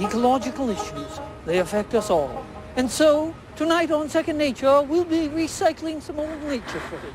Ecological issues, they affect us all. And so, tonight on Second Nature, we'll be recycling some old nature footage.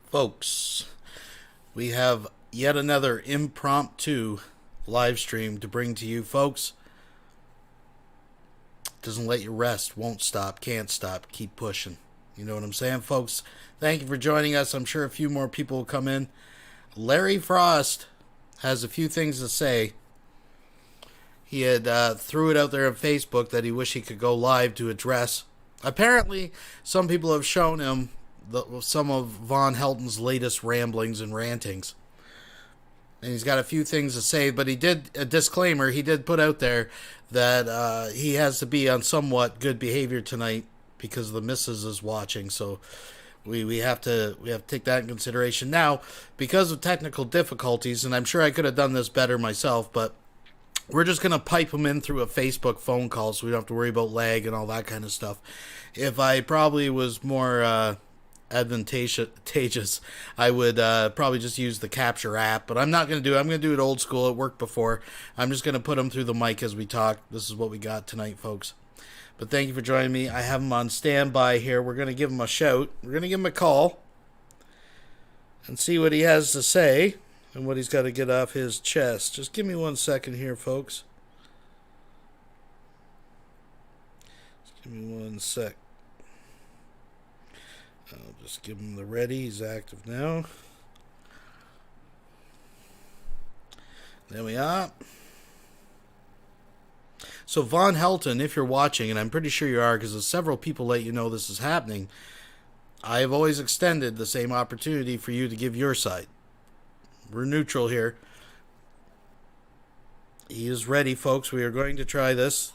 Folks, we have yet another impromptu live stream to bring to you, folks. Doesn't let you rest, won't stop, can't stop, keep pushing. You know what I'm saying, folks? Thank you for joining us. I'm sure a few more people will come in. Larry Frost has a few things to say. He had threw it out there on Facebook that he wished he could go live to address. Apparently, some people have shown him some of Von Helton's latest ramblings and rantings. And he's got a few things to say, but he did, a disclaimer, he did put out there that he has to be on somewhat good behavior tonight because the missus is watching, so we have to take that in consideration. Now, because of technical difficulties, and I'm sure I could have done this better myself, but we're just going to pipe him in through a Facebook phone call so we don't have to worry about lag and all that kind of stuff. If I probably was more advantageous, I would probably just use the capture app, but I'm not going to do it. I'm going to do it old school. It worked before. I'm just going to put him through the mic as we talk. This is what we got tonight, folks. But thank you for joining me. I have him on standby here. We're going to give him a shout. We're going to give him a call and see what he has to say and what he's got to get off his chest. Just give me 1 second here, folks. Just give me 1 sec. I'll just give him the ready. He's active now. There we are. So Von Helton, if you're watching, and I'm pretty sure you are because several people let you know this is happening, I have always extended the same opportunity for you to give your side. We're neutral here. He is ready, folks. We are going to try this.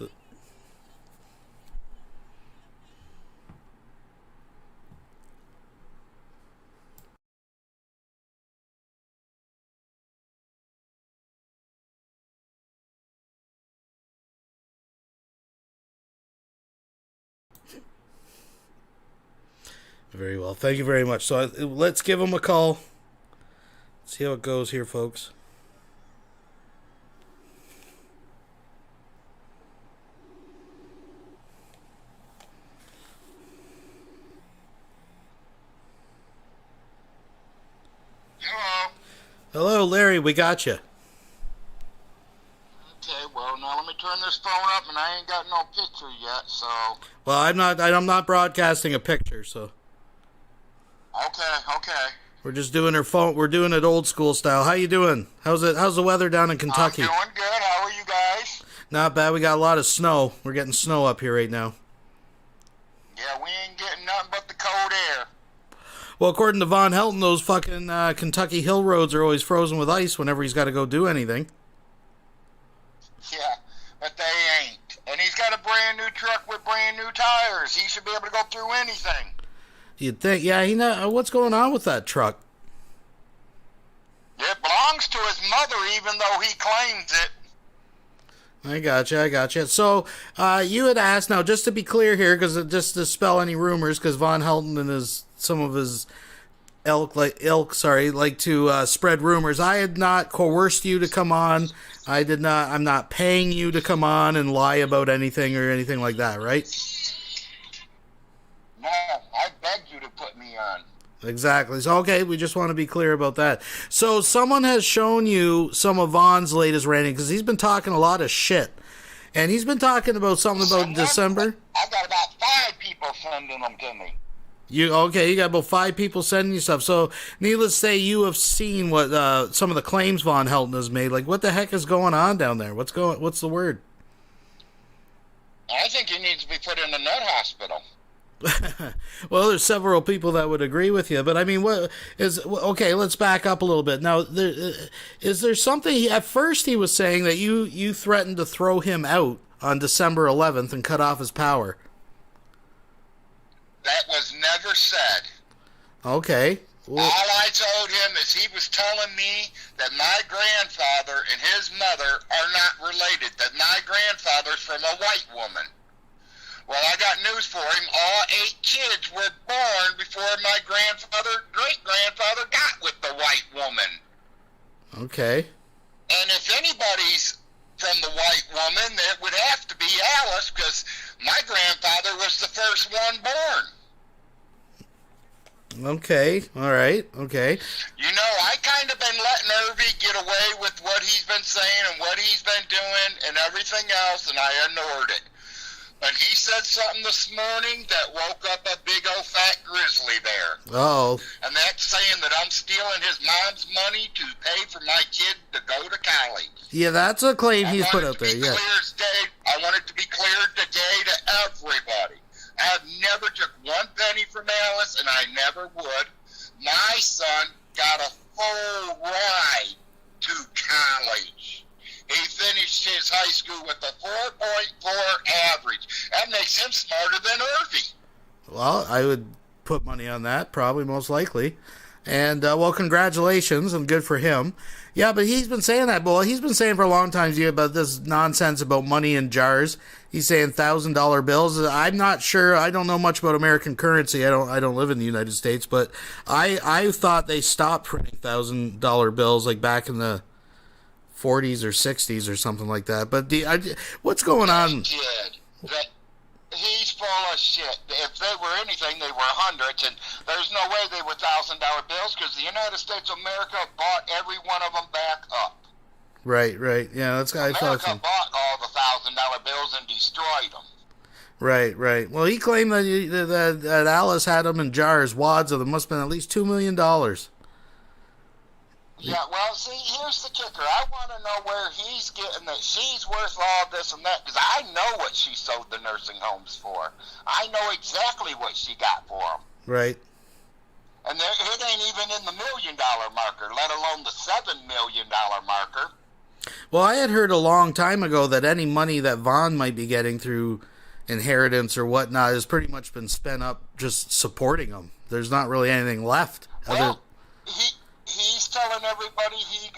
Very well. Thank you very much. So let's give him a call. See how it goes here, folks. Hello. Hello, Larry. We got you. Okay, well, now let me turn this phone up, and I ain't got no picture yet, so... Well, I'm not broadcasting a picture, so... Okay. We're just doing our phone. We're doing it old school style. How you doing? How's the weather down in Kentucky? I'm doing good. How are you guys? Not bad. We got a lot of snow. We're getting snow up here right now. Yeah, we ain't getting nothing but the cold air. Well, according to Von Helton, those fucking Kentucky hill roads are always frozen with ice whenever he's got to go do anything. Yeah, but they ain't. And he's got a brand new truck with brand new tires. He should be able to go through anything. You'd think, yeah, what's going on with that truck? It belongs to his mother, even though he claims it. I gotcha. So, you had asked, now just to be clear here, because just to dispel any rumors, because Von Helton and some of his ilk like to spread rumors. I had not coerced you to come on. I'm not paying you to come on and lie about anything or anything like that, right? No, I begged you to put me on. Exactly. So, okay, we just want to be clear about that. So, someone has shown you some of Von's latest ranting, because he's been talking a lot of shit. And he's been talking about something about December. I've got about 5 people sending them to me. You got about 5 people sending you stuff. So, needless to say, you have seen what some of the claims Von Helton has made. Like, what the heck is going on down there? What's the word? I think he needs to be put in a nut hospital. Well, there's several people that would agree with you, but I mean, okay, let's back up a little bit. Now, is there something, at first he was saying that you threatened to throw him out on December 11th and cut off his power. That was never said. Okay. Well, all I told him is he was telling me that my grandfather and his mother are not related, that my grandfather's from a white woman. Well, I got news for him. All 8 kids were born before my great-grandfather got with the white woman. Okay. And if anybody's from the white woman, it would have to be Alice, because my grandfather was the first one born. Okay. All right. Okay. You know, I kind of been letting Irvy get away with what he's been saying and what he's been doing and everything else, and I ignored it. But he said something this morning that woke up a big old fat grizzly bear. Oh. And that's saying that I'm stealing his mom's money to pay for my kid to go to college. Yeah, that's a claim he's put out there, yeah. I want it to be clear today to everybody. I have never took one penny from Alice, and I never would. My son got a full ride to college. He finished his high school with a 4.4 average. That makes him smarter than Irvy. Well, I would put money on that, probably, most likely. And, well, congratulations, and good for him. Yeah, but he's been saying that, boy. He's been saying for a long time about this nonsense about money in jars. He's saying $1,000 bills. I'm not sure. I don't know much about American currency. I don't live in the United States, but I thought they stopped printing $1,000 bills like back in the 40s or 60s or something like that. But what's going on? He's full of shit. If they were anything, they were hundreds, and there's no way they were $1,000 bills, because the United States of America bought every one of them back up. Right. Yeah, that's I thought. America bought all the $1,000 bills and destroyed them. Right. Well, he claimed that Alice had them in jars, wads of them. Must have been at least $2 million. Yeah, well, see, here's the kicker. I want to know where he's getting that she's worth all this and that, because I know what she sold the nursing homes for. I know exactly what she got for them. Right. And it ain't even in the $1 million marker, let alone the $7 million marker. Well, I had heard a long time ago that any money that Von might be getting through inheritance or whatnot has pretty much been spent up just supporting him. There's not really anything left. Well, he's telling everybody he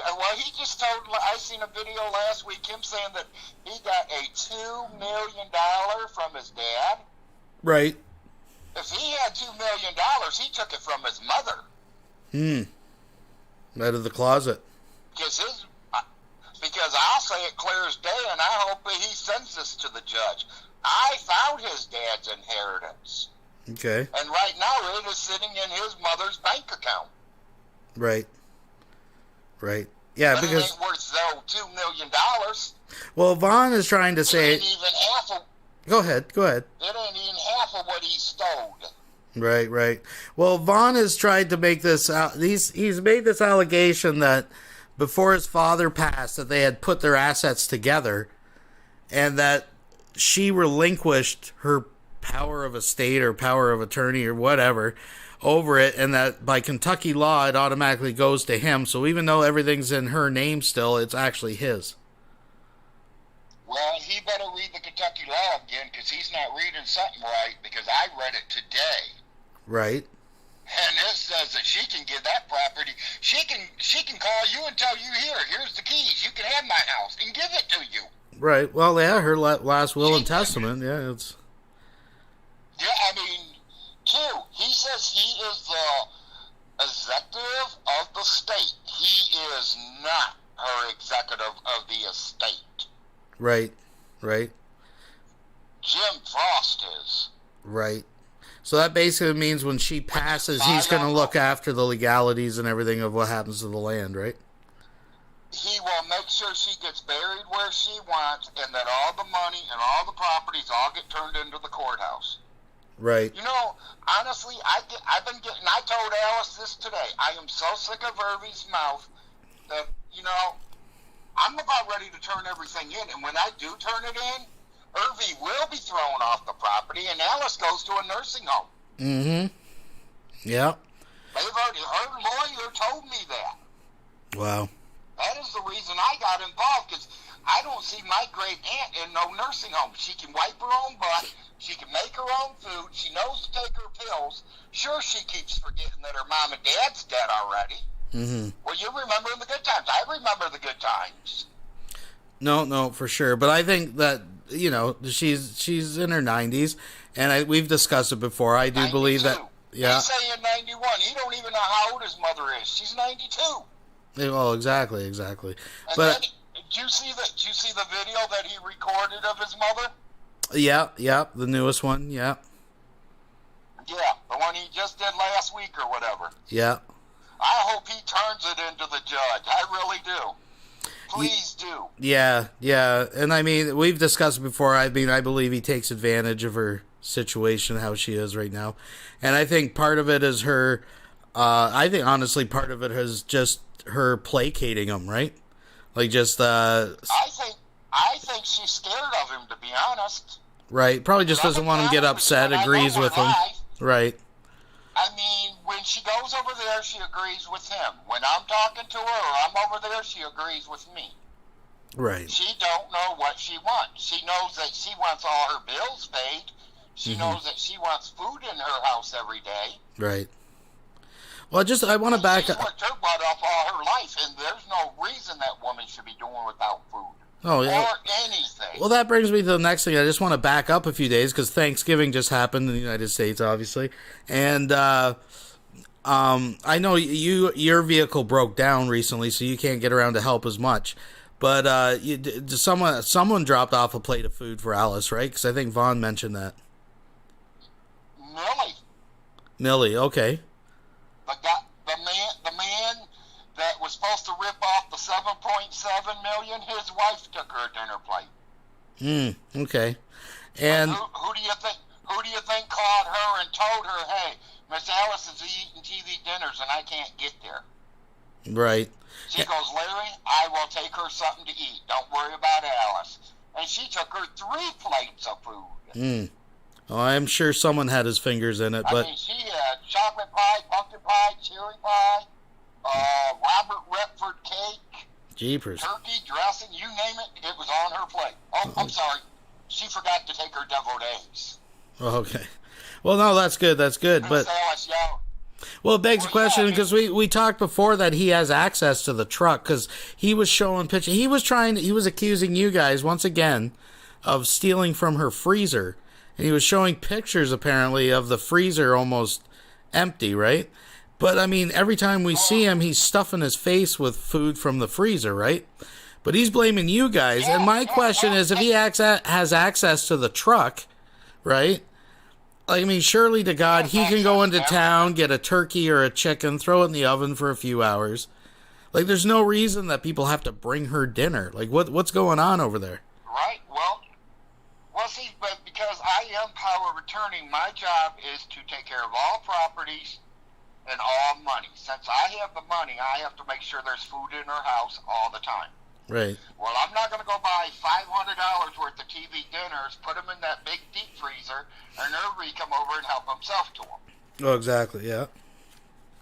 just told, I seen a video last week, him saying that he got a $2 million from his dad. Right. If he had $2 million, he took it from his mother. Out of the closet. Because I'll say it clear as day, and I hope he sends this to the judge. I found his dad's inheritance. Okay. And right now it is sitting in his mother's bank account. Right. Yeah, but because it ain't worth $2 million. Well, Von is trying to say. It ain't even half of. Go ahead. It ain't even half of what he stole. Right. Well, Von has tried to make this out. He's made this allegation that before his father passed, that they had put their assets together, and that she relinquished her power of estate or power of attorney or whatever over it, and that by Kentucky law it automatically goes to him. So even though everything's in her name still, it's actually his. Well, he better read the Kentucky law again because he's not reading something right, because I read it today. Right. And it says that she can give that property. She can call you and tell you, here's the keys. You can have my house, and give it to you. Right. Well, yeah, her last will and testament. Yeah, it's. Yeah, I mean, too. He says he is the executive of the state. He is not her executive of the estate. Right. Right. Jim Frost is. Right. So that basically means when she passes, he's going to look after the legalities and everything of what happens to the land, right? He will make sure she gets buried where she wants, and that all the money and all the properties all get turned into the courthouse. Right. You know, honestly, I've been getting. I told Alice this today. I am so sick of Irvy's mouth that, you know, I'm about ready to turn everything in, and when I do turn it in, Irvy will be thrown off the property, and Alice goes to a nursing home. Mm-hmm. Yeah. Her lawyer told me that. Wow. That is the reason I got involved, because I don't see my great aunt in no nursing home. She can wipe her own butt. She can make her own food. She knows to take her pills. Sure, she keeps forgetting that her mom and dad's dead already. Mm-hmm. Well, you remember the good times. I remember the good times. No, for sure. But I think that, you know, she's in her 90s, and we've discussed it before. I do 92. Believe that. Yeah. He's saying 91. He don't even know how old his mother is. She's 92. Well, exactly. And But then, did you see the video that he recorded of his mother? yeah, the newest one. Yeah, Yeah, the one he just did last week or whatever. yeah. I hope he turns it into the judge. I really do. Please do. Yeah, and I mean, we've discussed it before. I mean, I believe he takes advantage of her situation, how she is right now, and I think part of it is her. I think honestly, part of it is just her placating him, right? Like just. I think she's scared of him, to be honest. Right, probably just doesn't want him to get upset. Agrees with him. Right. I mean, when she goes over there, she agrees with him. When I'm talking to her or I'm over there, she agrees with me. Right. She don't know what she wants. She knows that she wants all her bills paid. She knows that she wants food in her house every day. Right. Well, I want to back up. She's worked her butt off all her life, and there's no reason that woman should be doing without food. Oh, yeah. Or anything. Well, that brings me to the next thing. I just want to back up a few days because Thanksgiving just happened in the United States, obviously. And I know your vehicle broke down recently, so you can't get around to help as much. But someone dropped off a plate of food for Alice, right? Because I think Vaughn mentioned that. Millie, okay. The man that was supposed to rip off the $7.7 million, his wife took her a dinner plate. Okay. And who do you think called her and told her, hey, Miss Alice is eating TV dinners and I can't get there? Right. She goes, Larry, I will take her something to eat. Don't worry about Alice. And she took her 3 plates of food. Oh, I'm sure someone had his fingers in it, but I mean, she had chocolate pie, pumpkin pie, cherry pie, Robert Redford cake, jeepers, turkey dressing, you name it, it was on her plate. Oh, I'm sorry. She forgot to take her deviled eggs. Okay. Well, no, that's good. But well, it begs the question because we talked before that he has access to the truck because he was showing pictures. He was accusing you guys once again of stealing from her freezer, and he was showing pictures apparently of the freezer almost empty, right? But I mean, every time we see him, he's stuffing his face with food from the freezer, right? But he's blaming you guys. And my question is, if he has access to the truck, right? I mean, surely to God, he can go into town, get a turkey or a chicken, throw it in the oven for a few hours. Like, there's no reason that people have to bring her dinner. Like, what's going on over there? Right. Well, see, but because I am power of attorney, my job is to take care of all properties and all money. Since I have the money, I have to make sure there's food in her house all the time. Right. Well, I'm not going to go buy $500 worth of TV dinners, put them in that big deep freezer, and Irby come over and help himself to them. Oh, exactly, yeah.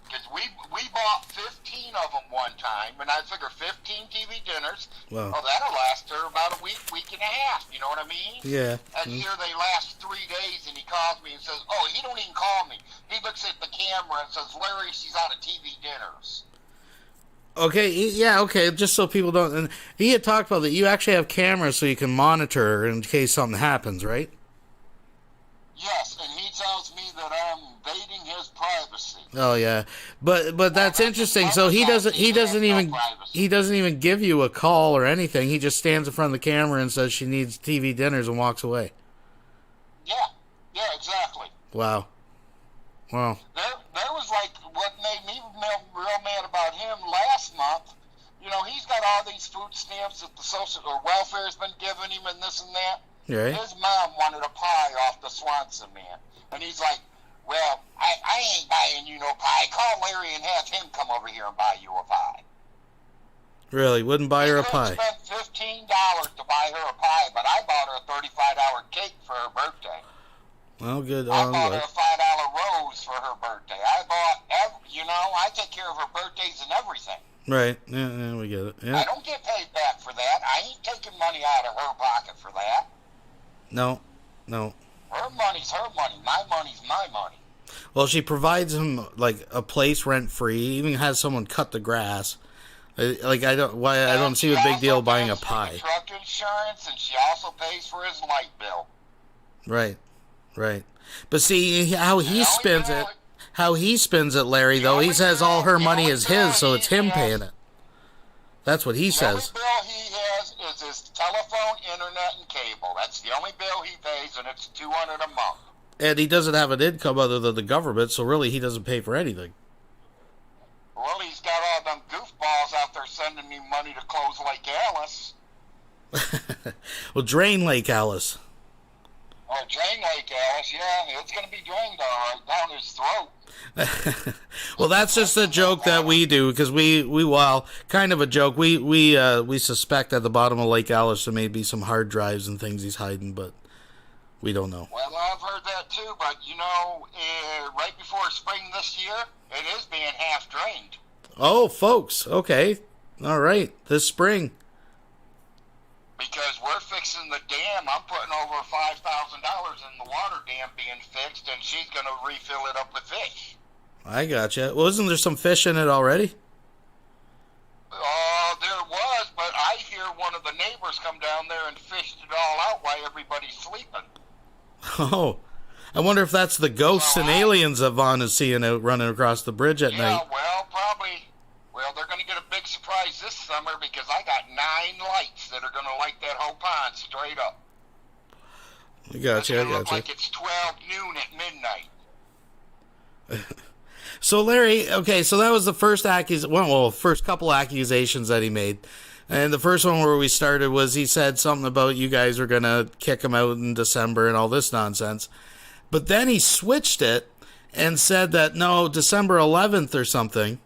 Because we bought 15 of them one time, and I figure 15 TV dinners, Wow. oh, that'll last her about a week, week and a half, you know what I mean? Yeah. And here they last 3 days, and he calls me and says, oh, he don't even call me. He looks at the camera and says, Larry, she's out of TV dinners. Okay, yeah, okay, just so people don't... And he had talked about that you actually have cameras so you can monitor her in case something happens, right? Yes, and he tells me that I'm invading his privacy. Oh yeah, but that's interesting. So he doesn't even give you a call or anything. He just stands in front of the camera and says she needs TV dinners and walks away. Yeah, exactly. Wow. There was like what made me real mad about him last month. You know, he's got all these food stamps that the social or welfare has been giving him and this and that. Right. His mom wanted a pie off the Swanson man. And he's like, well, I ain't buying you no pie. Call Larry and have him come over here and buy you a pie. Really? Wouldn't buy her a pie? I spent $15 to buy her a pie, but I bought her a $35 cake for her birthday. Well, good. I bought her a $5 rose for her birthday. I I take care of her birthdays and everything. Right. Yeah, we get it. Yeah. I don't get paid back for that. I ain't taking money out of her pocket for that. No. Her money's her money. My money's my money. Well, she provides him like a place rent free. Even has someone cut the grass. I don't see a big deal buying a pie. Truck insurance, and she also pays for his light bill. Right. But see how he spends it. How he spends it, Larry. Though he says all her money is his, so it's him paying it. That's what he says. The only bill he has is his telephone, internet, and cable. That's the only bill he pays, and it's $200 a month. And he doesn't have an income other than the government, so really he doesn't pay for anything. Well, he's got all them goofballs out there sending me money to close Lake Alice. Well, drain Lake Alice. Oh, drain Lake Alice, yeah. It's going to be drained all right down his throat. Well, that's just a joke that we do, because kind of a joke. We suspect at the bottom of Lake Alice there may be some hard drives and things he's hiding, but we don't know. Well, I've heard that too, but right before spring this year, it is being half drained. Oh, folks, okay, all right, this spring. Because we're fixing the dam. I'm putting over $5,000 in the water dam being fixed, and she's going to refill it up with fish. I gotcha. Well, isn't there some fish in it already? There was, but I hear one of the neighbors come down there and fished it all out while everybody's sleeping. Oh, I wonder if that's the ghosts and aliens that Vaughn is seeing out running across the bridge at night. Yeah, well, probably. Well, they're going to get a big surprise this summer because I got 9 lights that are going to light that whole pond straight up. I gotcha. Look like it's 12 noon at midnight. So Larry, okay, so that was the first first couple accusations that he made. And the first one where we started was he said something about you guys were going to kick him out in December and all this nonsense. But then he switched it and said that, no, December 11th or something,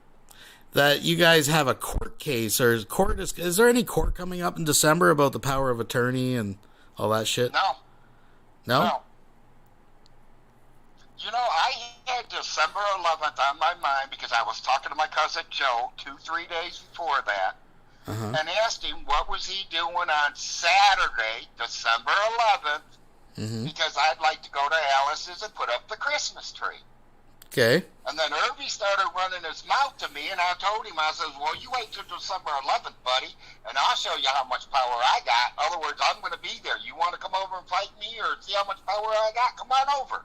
that you guys have a court case. Or is there any court coming up in December about the power of attorney and all that shit? No? I had December 11th on my mind because I was talking to my cousin Joe 2-3 days before that. And asked him what was he doing on Saturday, December 11th, because I'd like to go to Alice's and put up the Christmas tree. Okay. And then Irby started running his mouth to me, and I told him, I says, well, you wait till December 11th, buddy, and I'll show you how much power I got. In other words, I'm going to be there. You want to come over and fight me or see how much power I got? Come on over.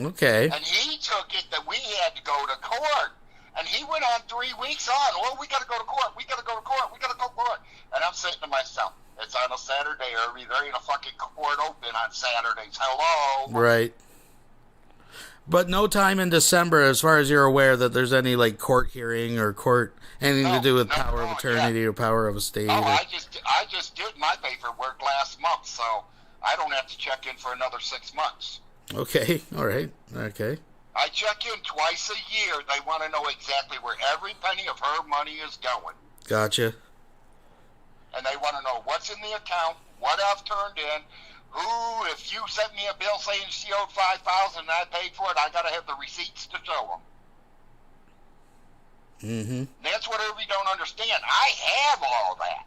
Okay. And he took it that we had to go to court. And he went on 3 weeks on, well, we got to go to court, we got to go to court, we got to go to court. And I'm saying to myself, it's on a Saturday, Irby. There ain't a fucking court open on Saturdays. Hello? Right. But no time in December, as far as you're aware, that there's any, like, court hearing or anything to do with power of attorney or power of estate. Oh, I just did my paperwork last month, so I don't have to check in for another 6 months. Okay, all right, okay. I check in twice a year. They want to know exactly where every penny of her money is going. Gotcha. And they want to know what's in the account, what I've turned in, if you sent me a bill saying she owed $5,000 and I paid for it, I got to have the receipts to show Mm-hmm. That's what Irby don't understand. I have all that.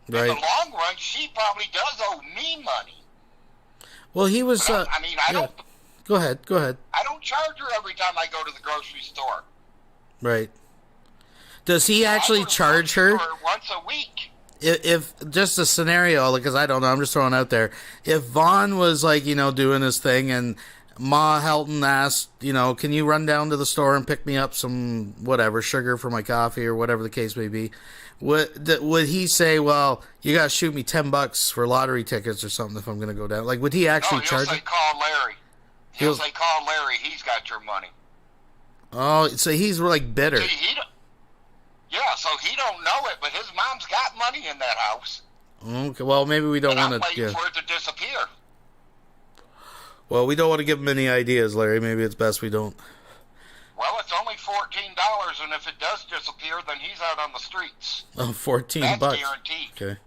Right. In the long run, she probably does owe me money. Well, he was. I don't. Go ahead. I don't charge her every time I go to the grocery store. Right. Does he actually charge her? Once a week. If just a scenario, because I don't know, I'm just throwing out there. If Vaughn was like, doing his thing, and Ma Helton asked, can you run down to the store and pick me up some whatever sugar for my coffee or whatever the case may be, would he say, well, you gotta shoot me $10 for lottery tickets or something if I'm gonna go down? Like, would he actually charge? He'll say, call Larry. He'll say, call Larry. He's got your money. Oh, so he's like bitter. See, so he don't know it, but his mom's got money in that house. Okay, well, maybe we don't want to. I'm waiting for it to disappear. Well, we don't want to give him any ideas, Larry. Maybe it's best we don't. Well, it's only $14, and if it does disappear, then he's out on the streets. Oh, $14. That's guaranteed. Okay.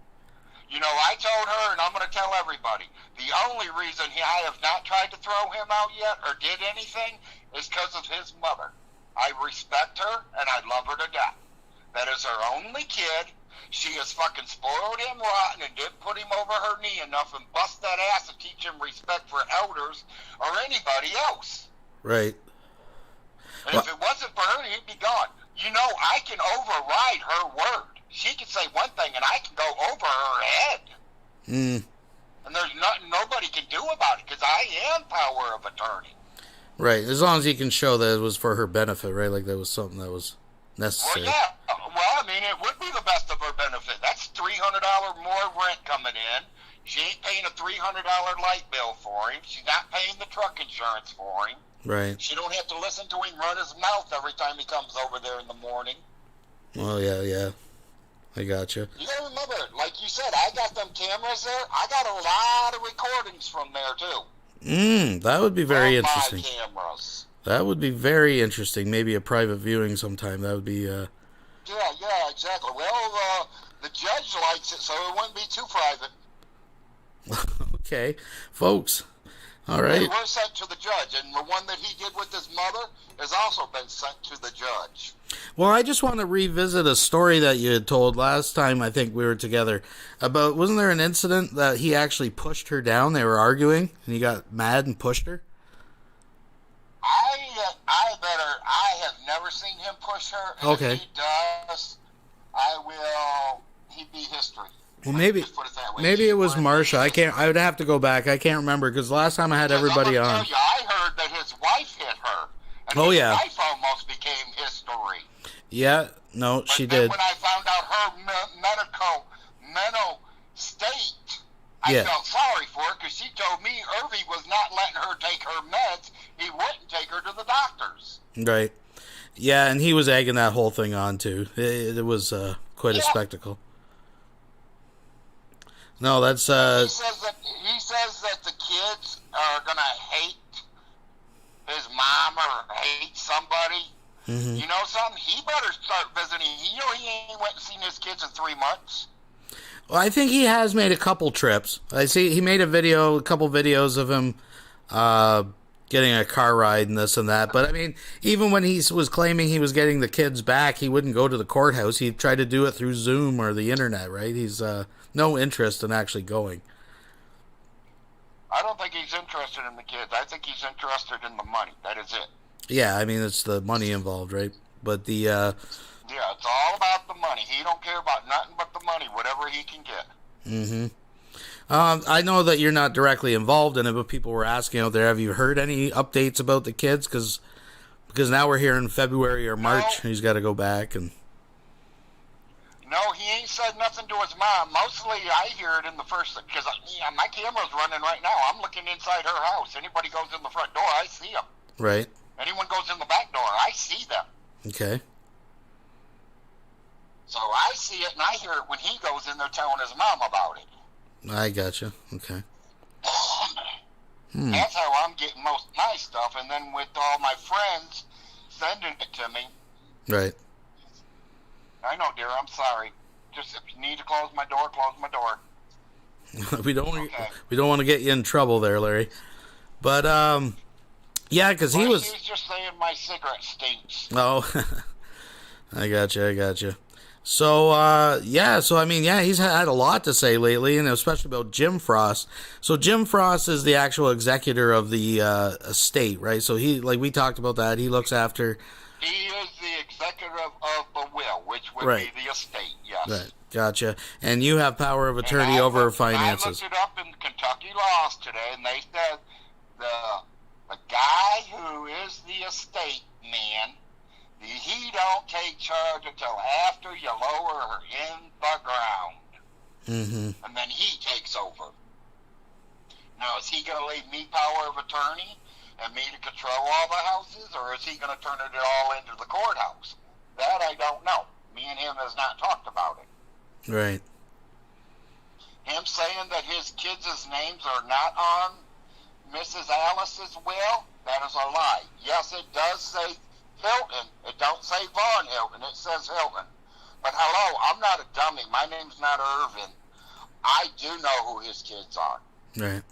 I told her, and I'm going to tell everybody, the only reason I have not tried to throw him out yet or did anything is because of his mother. I respect her, and I love her to death. That is her only kid. She has fucking spoiled him rotten and didn't put him over her knee enough and bust that ass and teach him respect for elders or anybody else. Right. And if it wasn't for her, he'd be gone. I can override her word. She can say one thing and I can go over her head. And there's nothing nobody can do about it because I am power of attorney. Right. As long as you can show that it was for her benefit, right? Like that was something that was necessary. Well, yeah. Well, it would be the best of her benefit. That's $300 more rent coming in. She ain't paying a $300 light bill for him. She's not paying the truck insurance for him. Right. She don't have to listen to him run his mouth every time he comes over there in the morning. Well, yeah. I got you. You gotta remember, like you said, I got them cameras there. I got a lot of recordings from there, too. That would be very All interesting. My cameras. That would be very interesting. Maybe a private viewing sometime. That would be, Yeah, exactly. Well, the judge likes it, so it wouldn't be too private. Okay. Folks. All right. They were sent to the judge, and the one that he did with his mother has also been sent to the judge. Well, I just want to revisit a story that you had told last time I think we were together about, wasn't there an incident that he actually pushed her down? They were arguing, and he got mad and pushed her? I have never seen him push her. And Okay. if he does, he'd be history. Well, maybe it was Marsha. I would have to go back. I can't remember because last time I had everybody on. I heard that his wife hit her. And Oh, his yeah. wife almost became history. Yeah, no, But she then did. when I found out her mental state, I felt sorry for her because she told me Irby was not letting her take her meds. He wouldn't take her to the doctors. Right. Yeah, and he was egging that whole thing on, too. It was quite a spectacle. No, that's... He says that the kids are going to hate his mom or hate somebody. Mm-hmm. You know something? He better start visiting. He ain't went and seen his kids in 3 months. Well, I think he has made a couple trips. I see he made a couple videos of him getting a car ride and this and that. But, even when he was claiming he was getting the kids back, he wouldn't go to the courthouse. He'd try to do it through Zoom or the internet, right? He's no interest in actually going. I don't think he's interested in the kids. I think he's interested in the money. That is it. Yeah, it's the money involved, right? But the... Yeah, it's all about the money. He don't care about nothing but the money, whatever he can get. Mm-hmm. I know that you're not directly involved in it, but people were asking out there, have you heard any updates about the kids? Because now we're here in February or March, and he's got to go back. And no, he ain't said nothing to his mom. Mostly I hear it in the first, because my camera's running right now. I'm looking inside her house. Anybody goes in the front door, I see them. Right. Anyone goes in the back door, I see them. Okay. So I see it and I hear it when he goes in there telling his mom about it. I gotcha. Okay. That's how I'm getting most of my stuff, and then with all my friends sending it to me. Right. I know, dear, I'm sorry. Just if you need to close my door, close my door. we don't want to get you in trouble there, Larry. But yeah, because he was just saying my cigarette stinks. Oh. I gotcha. So, so I mean, he's had a lot to say lately, and especially about Jim Frost. So Jim Frost is the actual executor of the estate, right? So he, like we talked about that, he looks after... He is the executor of the will, which would Right. be the estate, yes. Right, gotcha. And you have power of attorney over finances. I looked it up in Kentucky laws today, and they said the guy who is the estate man, he don't take charge until after you lower her in the ground. Mm-hmm. And then he takes over. Now, is he going to leave me power of attorney and me to control all the houses, or is he going to turn it all into the courthouse? That I don't know. Me and him has not talked about it. Right. Him saying that his kids' names are not on Mrs. Alice's will, that is a lie. Yes, it does say Hilton. It don't say Vaughn Hilton. It says Hilton. But hello, I'm not a dummy. My name's not Irvin. I do know who his kids are. Right.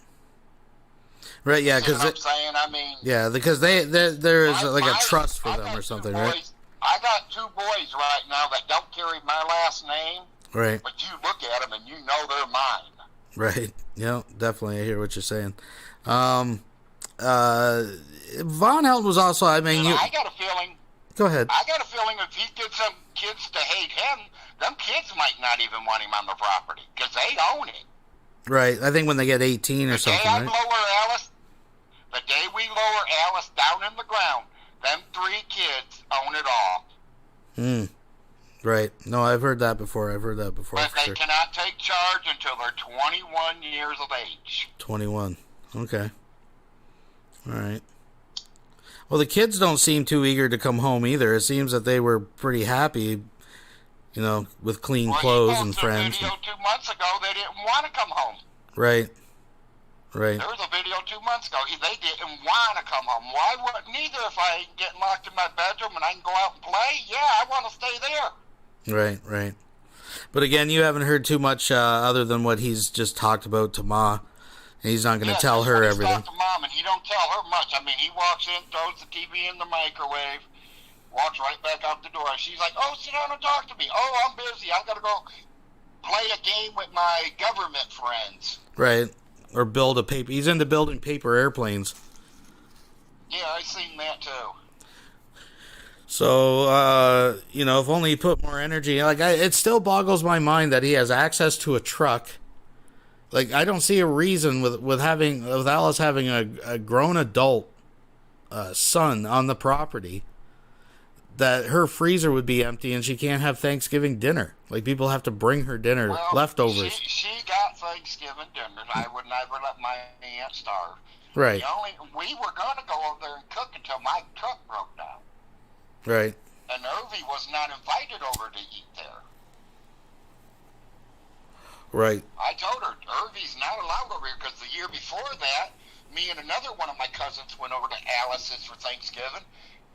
Right, yeah, because I'm saying, I mean, yeah, because there is like a trust for them or something, right? I got 2 boys right now that don't carry my last name. Right. But you look at them and you know they're mine. Right. Yeah, definitely. I hear what you're saying. Von Helton was also, I mean, I got a feeling. Go ahead. I got a feeling if he gets some kids to hate him, them kids might not even want him on the property because they own it. Right. I think when they get 18 or something, right? The day we lower Alice down in the ground, them 3 kids own it all. Right. No, I've heard that before. But they cannot take charge until they're 21 years of age. 21. Okay. All right. Well, the kids don't seem too eager to come home either. It seems that they were pretty happy, with clean clothes and friends. There was a video 2 months ago. They didn't want to come home. Right. There was a video 2 months ago. They didn't want to come home. Why wouldn't either if I ain't getting locked in my bedroom and I can go out and play? Yeah, I want to stay there. Right. But again, you haven't heard too much other than what he's just talked about to Ma. And he's not going to tell her everything. To Mom, and he don't tell her much. I mean, he walks in, throws the TV in the microwave, walks right back out the door. She's like, oh, sit down and talk to me. Oh, I'm busy. I got to go play a game with my government friends. Right. Or build a paper. He's into building paper airplanes. Yeah, I seen that too. So, if only he put more energy. It still boggles my mind that he has access to a truck. Like, I don't see a reason with Alice having a grown adult son on the property that her freezer would be empty and she can't have Thanksgiving dinner. Like, people have to bring her dinner, leftovers. She got Thanksgiving dinner. I would never let my aunt starve. Right. We were going to go over there and cook until my truck broke down. Right. And Irvy was not invited over to eat there. Right. I told her, Irvy's not allowed over here because the year before that, me and another one of my cousins went over to Alice's for Thanksgiving,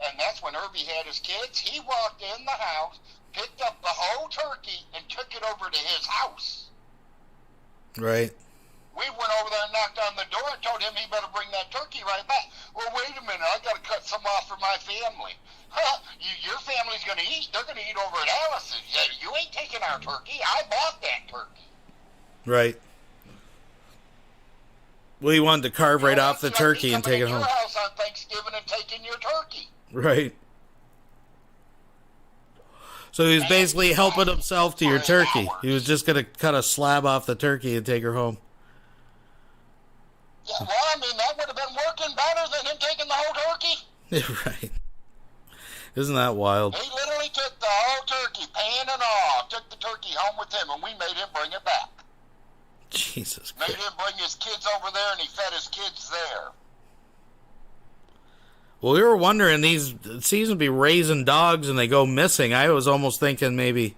and that's when Irvy had his kids. He walked in the house, picked up the whole turkey, and took it over to his house. Right. We went over there and knocked on the door and told him he better bring that turkey right back. Well, wait a minute, I got to cut some off for my family. Your family's going to eat. They're going to eat over at Alice's. You ain't taking our turkey. I bought that turkey. Right. Well, he wanted to carve right off the turkey and take it home. Your house on Thanksgiving and taking your turkey. Right. So he was basically helping himself to your turkey. He was just going to cut a slab off the turkey and take her home. Yeah, well, I mean, that would have been working better than him taking the whole turkey. Yeah, right. Isn't that wild? He literally took the whole turkey, pan and all, took the turkey home with him, and we made him bring it back. Jesus Christ. Made him bring his kids over there, and he fed his kids there. Well, we were wondering, these seems to be raising dogs and they go missing. I was almost thinking maybe,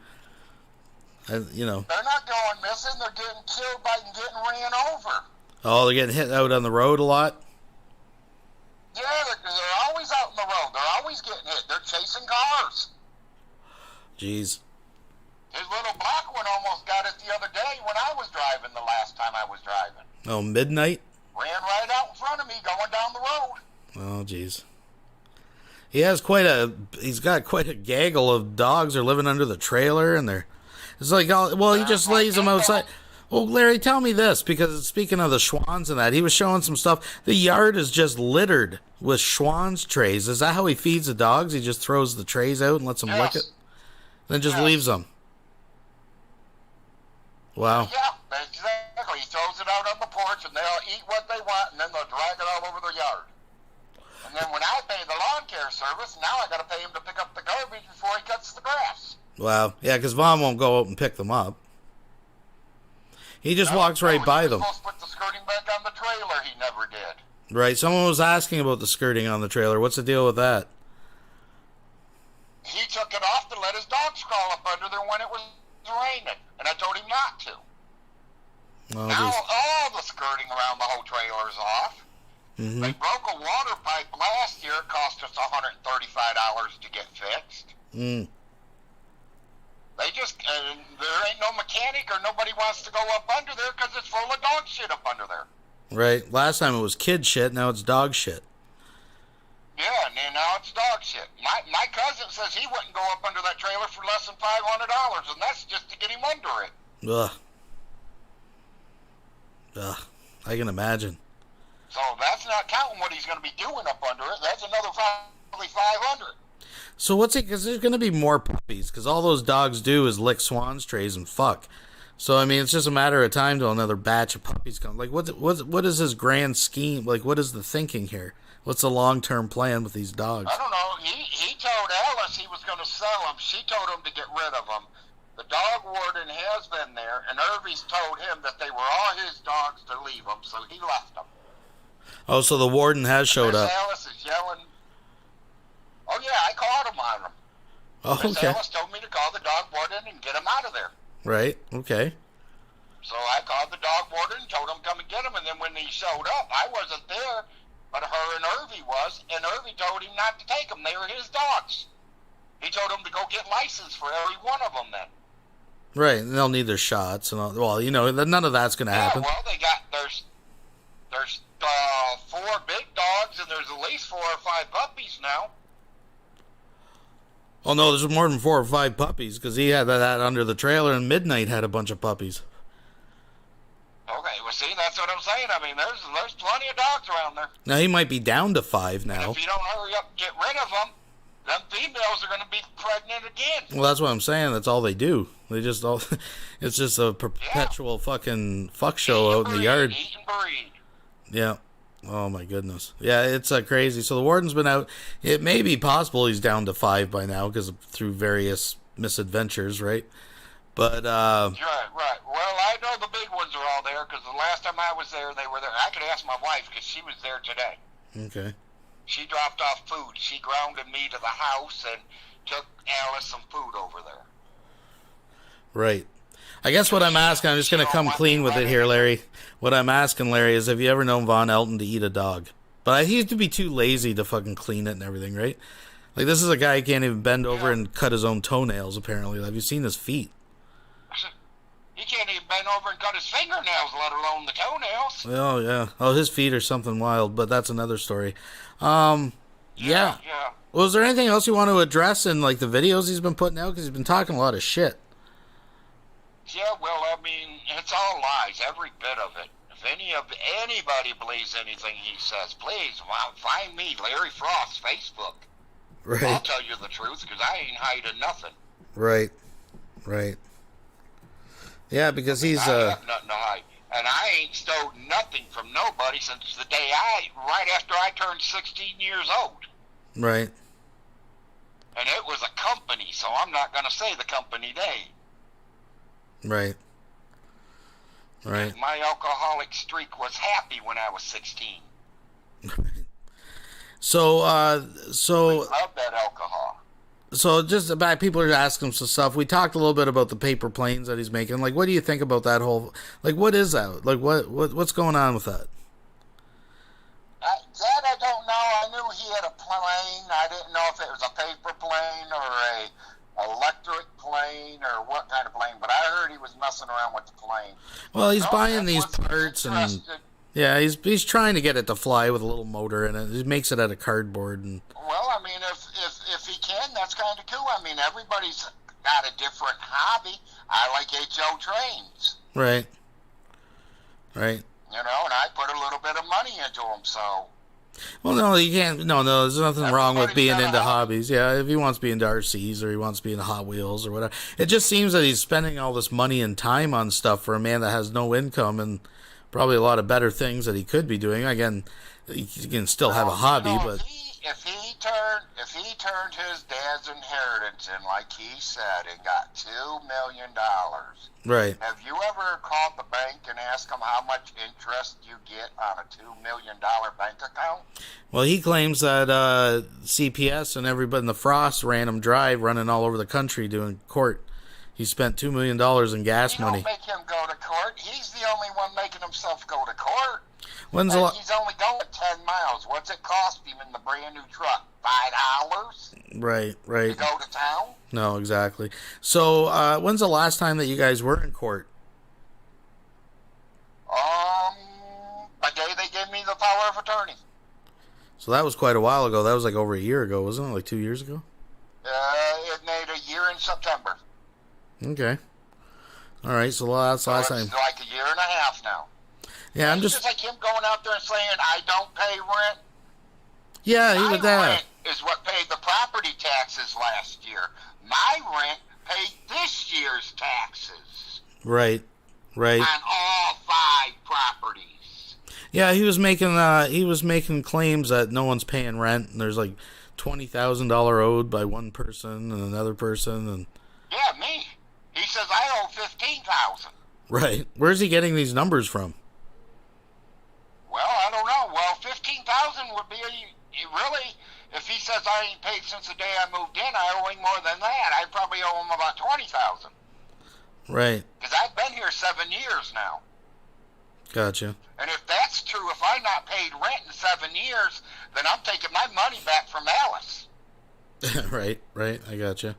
They're not going missing. They're getting killed by getting ran over. Oh, they're getting hit out on the road a lot? Yeah, they're always out on the road. They're always getting hit. They're chasing cars. Jeez. His little black one almost got it the other day when I was driving the last time I was driving. Oh, midnight? Ran right out in front of me going down the road. Oh, jeez. He's got quite a gaggle of dogs are living under the trailer, and it's like, well, he just lays them outside. Well, Larry, tell me this, because speaking of the Schwans and that, he was showing some stuff. The yard is just littered with Schwans trays. Is that how he feeds the dogs? He just throws the trays out and lets them lick it? Then just leaves them. Wow. Yeah, exactly. He throws it out on the porch, and they'll eat what they want, and then they'll drag it all over their yard. And then when I pay the lawn care service, now I got to pay him to pick up the garbage before he cuts the grass. Wow. Yeah, because Vaughn won't go out and pick them up. He just walks right by them. He was supposed to put the skirting back on the trailer. He never did. Right. Someone was asking about the skirting on the trailer. What's the deal with that? He took it off to let his dogs crawl up under there when it was raining, and I told him not to. Oh, now all the skirting around the whole trailer is off. Mm-hmm. They broke a water pipe last year. It cost us $135 to get fixed. Mm. They just, there ain't no mechanic or nobody wants to go up under there because it's full of dog shit up under there. Right. Last time it was kid shit, now it's dog shit. Yeah, and then now it's dog shit. My cousin says he wouldn't go up under that trailer for less than $500, and that's just to get him under it. Ugh. Ugh. I can imagine. So that's not counting what he's going to be doing up under it. That's another probably $500. So what's it? Because there's going to be more puppies. Because all those dogs do is lick Schwan's trays and fuck. So I mean, it's just a matter of time till another batch of puppies come. Like, what is his grand scheme? Like, what is the thinking here? What's the long-term plan with these dogs? I don't know. He told Alice he was going to sell them. She told him to get rid of them. The dog warden has been there, and Irvy's told him that they were all his dogs to leave them, so he left them. Oh, so the warden has showed up. Alice is yelling. Oh, yeah, I called him on them. Oh, okay. Alice told me to call the dog warden and get him out of there. Right, okay. So I called the dog warden and told him to come and get him, and then when he showed up, I wasn't there, but her and Irvy was, and Irvy told him not to take them. They were his dogs. He told him to go get license for every one of them then. Right, and they'll need their shots and all. Well, you know, none of that's going to happen. Well, there's 4 big dogs, and there's at least 4 or 5 puppies now. Oh, no, there's more than 4 or 5 puppies, because he had that under the trailer, and Midnight had a bunch of puppies. Okay, well, see, that's what I'm saying. I mean, there's plenty of dogs around there. Now, he might be down to 5 now. And if you don't hurry up and get rid of them, them females are going to be pregnant again. Well, that's what I'm saying. That's all they do. They just all. It's just a perpetual fucking fuck show out in the yard. Eat and breed. Yeah. Oh my goodness. Yeah, it's crazy. So the warden's been out. It may be possible he's down to 5 by now because through various misadventures, right? But right. Well, I know the big ones are all there because the last time I was there, they were there. I could ask my wife because she was there today. Okay. She dropped off food. She grounded me to the house and took Alice some food over there. Right. I guess what I'm asking, I'm just going to come clean with it here, Larry. What I'm asking, Larry, is have you ever known Von Elton to eat a dog? But he used to be too lazy to fucking clean it and everything, right? Like, this is a guy who can't even bend over and cut his own toenails, apparently. Have you seen his feet? He can't even bend over and cut his fingernails, let alone the toenails. Oh, yeah. Oh, his feet are something wild, but that's another story. Yeah. Well, is there anything else you want to address in, like, the videos he's been putting out? Because he's been talking a lot of shit. Yeah, well, I mean, it's all lies, every bit of it. If anybody believes anything he says, please find me, Larry Frost's Facebook. Right. I'll tell you the truth, because I ain't hiding nothing. Right. Yeah, because he's I have nothing to hide. And I ain't stole nothing from nobody since the day right after I turned 16 years old. Right. And it was a company, so I'm not going to say the company name. Right. My alcoholic streak was happy when I was 16. So, I love that alcohol. So just about people are asking him some stuff. We talked a little bit about the paper planes that he's making. Like, what do you think about that whole? Like, what is that? Like, what's going on with that? That I don't know. I knew he had a plane. I didn't know if it was a paper plane or a electric plane or what kind of plane. But I heard he was messing around with the plane. Well, he's buying these parts and yeah, he's trying to get it to fly with a little motor in it. He makes it out of cardboard and. Well, I mean, if that's kind of cool. I mean, everybody's got a different hobby. I like HO trains. Right. Right. You know, and I put a little bit of money into them, so. Well, no, you can't. No, there's nothing wrong with Everybody's being got a into hobby. hobbies. Yeah, if he wants to be into RCs or he wants to be into Hot Wheels or whatever. It just seems that he's spending all this money and time on stuff for a man that has no income and probably a lot of better things that he could be doing. Again, he can still have a hobby, You know, but if he turned his dad's inheritance in, like he said, and got $2 million. right. Have you ever called the bank and asked them how much interest you get on a $2 million bank account? Well, he claims that CPS and everybody in the Frost ran him dry, running all over the country doing court. He spent $2 million in gas You money. don't make him go to court. He's the only one making himself go to court. When's And the he's only going 10 miles. What's it cost him in the brand new truck? $5 Right, to right. go to town? No, exactly. So, when's the last time that you guys were in court? The day they gave me the power of attorney. So that was quite a while ago. That was like over a year ago, wasn't it? Like 2 years ago? It made a year in September. Okay. All right, so that's the last So time. it's like a year and a half now. Yeah, I'm It's just... just like him going out there and saying, I don't pay rent. Yeah, he My did that. rent is what paid the property taxes last year. My rent paid this year's taxes Right, right. on all 5 properties. Yeah, he was making claims that no one's paying rent, and there's like $20,000 owed by one person and another person, and Yeah, me. He says I owe $15,000. right. Where's he getting these numbers from? Well, I don't know. Well, $15,000 would be really. If he says I ain't paid since the day I moved in, I owe him more than that. I probably owe him about $20,000 Right. because I've been here 7 years now. Gotcha. And if that's true, if I not paid rent in 7 years, then I'm taking my money back from Alice. right, right. I gotcha.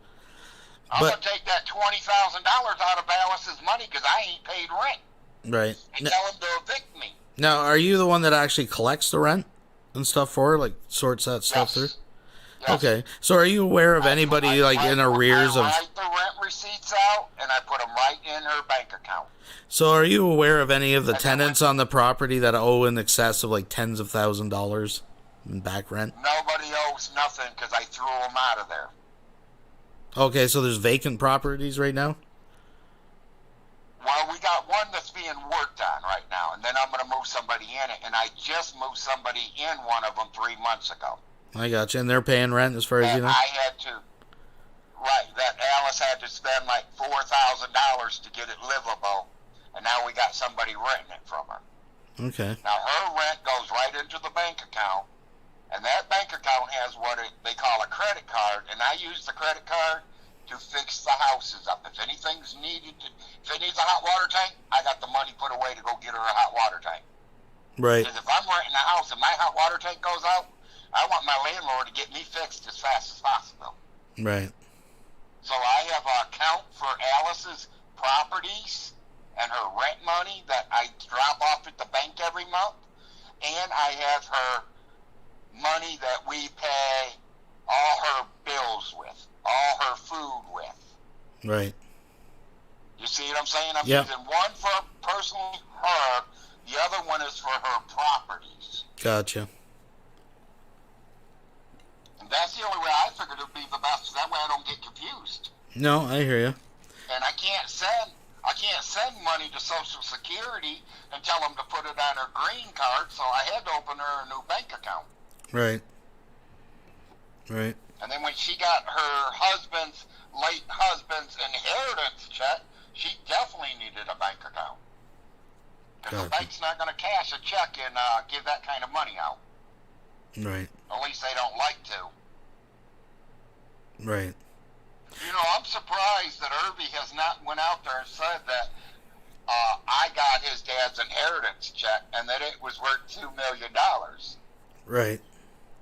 I'm But- gonna take that $20,000 out of Alice's money because I ain't paid rent, Right. and tell him to evict me. Now, are you the one that actually collects the rent and stuff for her, like sorts that stuff Yes. through? Yes. Okay. So are you aware of anybody like in arrears of... I write the rent receipts out and I put them right in her bank account. So are you aware of any of the tenants on the property that owe in excess of like tens of $1,000s in back rent? Nobody owes nothing because I threw them out of there. Okay, so there's vacant properties right now? Well, we got one that's being worked on right now, and then I'm going to move somebody in it, and I just moved somebody in one of them 3 months ago. I got you. And they're paying rent as far as you And know? I had to, that Alice had to spend like $4,000 to get it livable, and now we got somebody renting it from her. Okay. Now, her rent goes right into the bank account, and that bank account has what they call a credit card, and I use the credit card to fix the houses up. If anything's needed, if it needs a hot water tank, I got the money put away to go get her a hot water tank. Right. Because if I'm renting a house and my hot water tank goes out, I want my landlord to get me fixed as fast as possible. Right. So I have an account for Alice's properties and her rent money that I drop off at the bank every month, and I have her money that we pay all her bills with, all her food with. Right. You see what I'm saying? I'm Yep. using one for personally her, the other one is for her properties. Gotcha. And that's the only way I figured it would be the best, so that way I don't get confused. No, I hear you. And I can't send money to Social Security and tell them to put it on her green card, so I had to open her a new bank account. Right. Right. And then when she got her late husband's inheritance check, she definitely needed a bank account. Because the Gotcha. bank's not going to cash a check and give that kind of money out. Right. At least they don't like to. Right. You know, I'm surprised that Irby has not went out there and said that I got his dad's inheritance check and that it was worth $2 million. Right.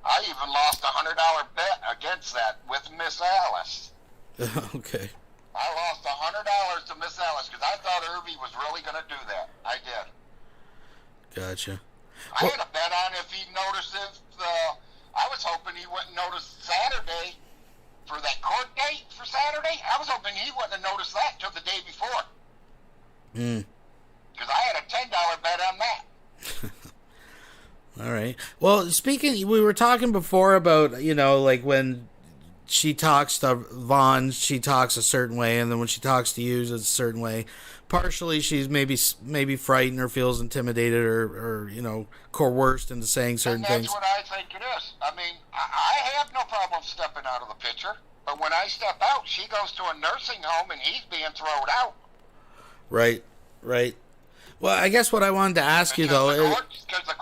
I even lost a $100 bet against that with Miss Alice. Okay. I lost $100 to Miss Alice because I thought Irby was really going to do that. I did. Gotcha. I had a bet on if he noticed I was hoping he wouldn't notice Saturday for that court date for Saturday. I was hoping he wouldn't have noticed that till the day before. Because I had a $10 bet on that. All right. Well, speaking, we were talking before about, you know, like when she talks to Vaughn, she talks a certain way, and then when she talks to you, it's a certain way. Partially, she's maybe frightened or feels intimidated or you know, coerced into saying certain things. And that's what I think it is. I mean, I have no problem stepping out of the picture, but when I step out, she goes to a nursing home and he's being thrown out. Right. Well, I guess what I wanted to ask you, though... Because the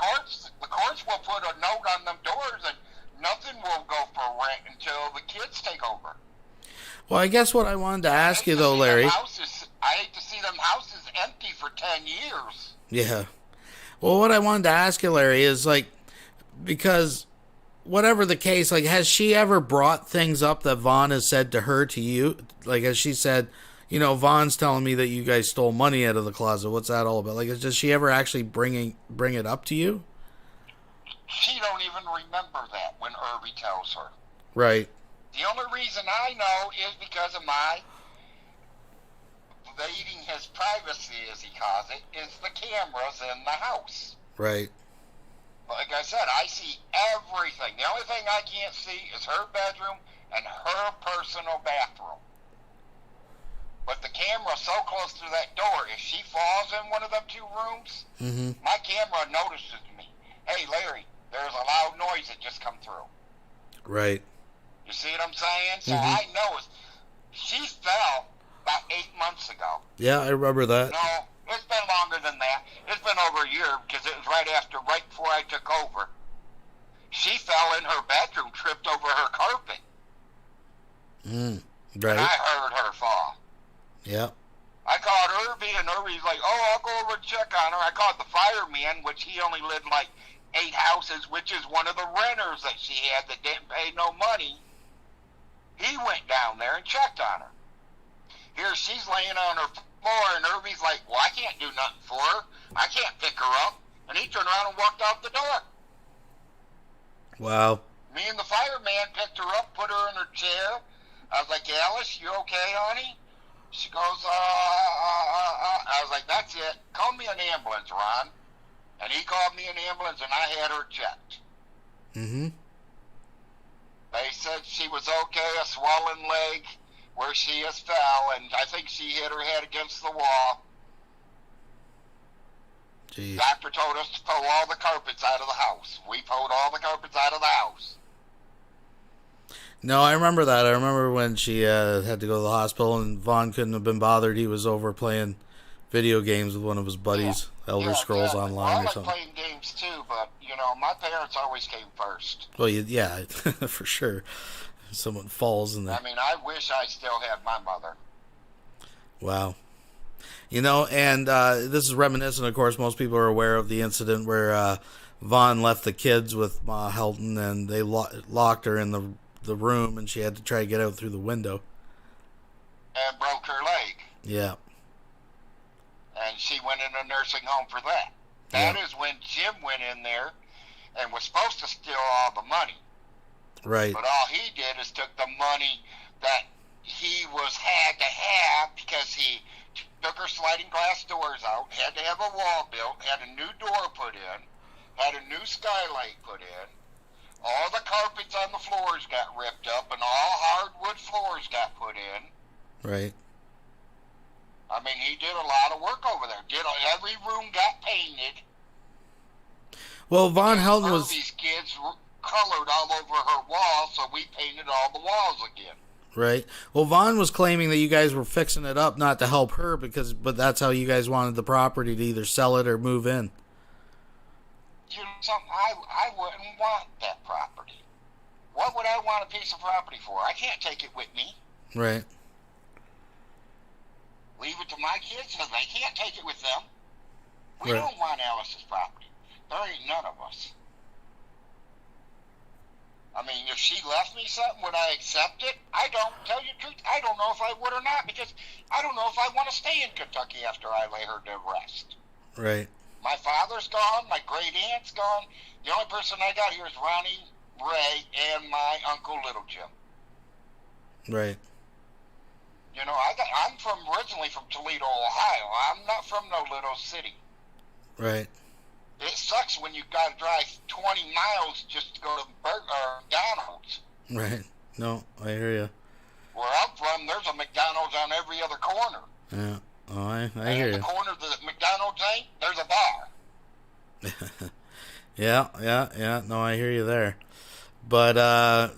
courts will put a note on them doors and nothing will go for rent until the kids take over. Well, I guess what I wanted to ask you, though, Larry... I hate to see them houses empty for 10 years. Yeah. Well, what I wanted to ask you, Larry, is, like, because whatever the case, like, has she ever brought things up that Vaughn has said to her, to you? Like, has she said, you know, Vaughn's telling me that you guys stole money out of the closet. What's that all about? Like, does she ever actually bring it up to you? She don't even remember that when Irby tells her. Right. The only reason I know is because of my invading his privacy, as he calls it, is the cameras in the house. Right. Like I said, I see everything. The only thing I can't see is her bedroom and her personal bathroom. But the camera's so close to that door, if she falls in one of them two rooms, my camera notices me. Hey, Larry, there's a loud noise that just come through. Right. You see what I'm saying? So I know she fell about 8 months ago. Yeah, I remember that. No, it's been longer than that. It's been over a year because it was right before I took over. She fell in her bedroom, tripped over her carpet. Right. And I heard her fall. Yeah. I called Irby, and Irby's like, oh, I'll go over and check on her. I called the fireman, which he only lived in like 8 houses, which is one of the renters that she had that didn't pay no money. He went down there and checked on her. Here she's laying on her floor, and Irby's like, well, I can't do nothing for her. I can't pick her up. And he turned around and walked out the door. Wow. Me and the fireman picked her up, put her in her chair. I was like, Alice, you okay, honey? She goes, I was like, that's it. Call me an ambulance, Ron. And he called me an ambulance, and I had her checked. They said she was okay, a swollen leg where she has fell, and I think she hit her head against the wall. Jeez. Doctor told us to pull all the carpets out of the house. We pulled all the carpets out of the house. No, I remember that. I remember when she had to go to the hospital and Vaughn couldn't have been bothered. He was over playing video games with one of his buddies, Elder Scrolls Online or something. I like playing games too, but, you know, my parents always came first. Well, yeah, for sure. If someone falls in there. I mean, I wish I still had my mother. Wow. You know, and this is reminiscent, of course, most people are aware of the incident where Vaughn left the kids with Ma Helton and they locked her in the room and she had to try to get out through the window. And broke her leg. Yeah. And she went in a nursing home for that. That is when Jim went in there and was supposed to steal all the money. Right. But all he did is took the money that he had to have because he took her sliding glass doors out, had to have a wall built, had a new door put in, had a new skylight put in. All the carpets on the floors got ripped up and all hardwood floors got put in. Right. I mean, he did a lot of work over there. Every room got painted. Well, Vaughn Helton was... These kids colored all over her walls, so we painted all the walls again. Right. Well, Vaughn was claiming that you guys were fixing it up not to help her, but that's how you guys wanted the property, to either sell it or move in. You know something? I wouldn't want that property. What would I want a piece of property for? I can't take it with me. Right. Leave it to my kids, so they can't take it with them. We Right. don't want Alice's property. There ain't none of us. I mean, if she left me something, would I accept it? I don't. Tell you the truth, I don't know if I would or not, because I don't know if I want to stay in Kentucky after I lay her to rest. Right. My father's gone. My great aunt's gone. The only person I got here is Ronnie, Ray, and my uncle Little Jim. Right. You know, I'm originally from Toledo, Ohio. I'm not from no little city. Right. It sucks when you got to drive 20 miles just to go to McDonald's. Right. No, I hear you. Where I'm from, there's a McDonald's on every other corner. Yeah. Oh, I and hear in the you. corner that McDonald's ain't, there's a bar. Yeah. No, I hear you there. But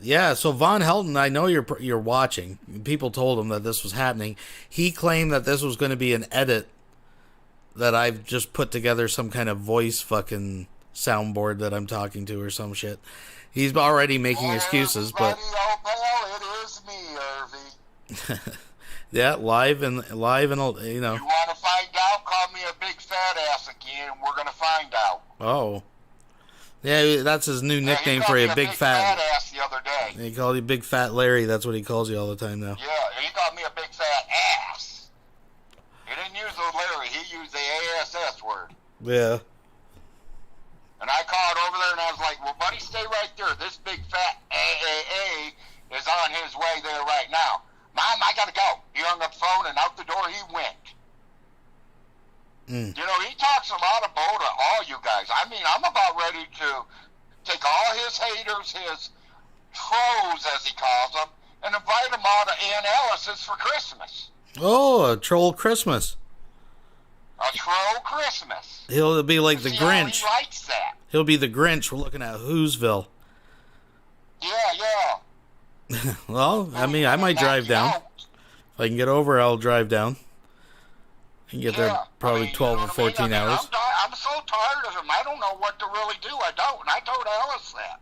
yeah, so Von Helton, I know you're watching. People told him that this was happening. He claimed that this was going to be an edit, that I've just put together some kind of voice fucking soundboard that I'm talking to or some shit. He's already making excuses, but oh, pal, it is me, Irvy. yeah, live and you know. You want to find out? Call me a big fat ass again. We're gonna find out. Oh, yeah, that's his new nickname for you, big fat ass the other day. He called you Big Fat Larry. That's what he calls you all the time now. Yeah, he called me a big fat ass. He didn't use the Larry. He used the ASS word. Yeah. And I called over there and I was like, well, buddy, stay right there. This big fat AAA is on his way there right now. Mom, I gotta go. He hung up the phone and out the door he went. You know, he talks a lot of bull to all you guys. I mean, I'm about ready to take all his haters, his trolls, as he calls them, and invite them all to analysis for Christmas. Oh, a troll Christmas. A troll Christmas. He'll be like the Grinch. He likes that. He'll be the Grinch. We're looking at Whoville. Yeah. Well, I mean, I might drive down. If I can get over, I'll drive down. I can get there probably 12 or 14 hours. I'm so tired of him. I don't know what to really do. I don't. And I told Alice that.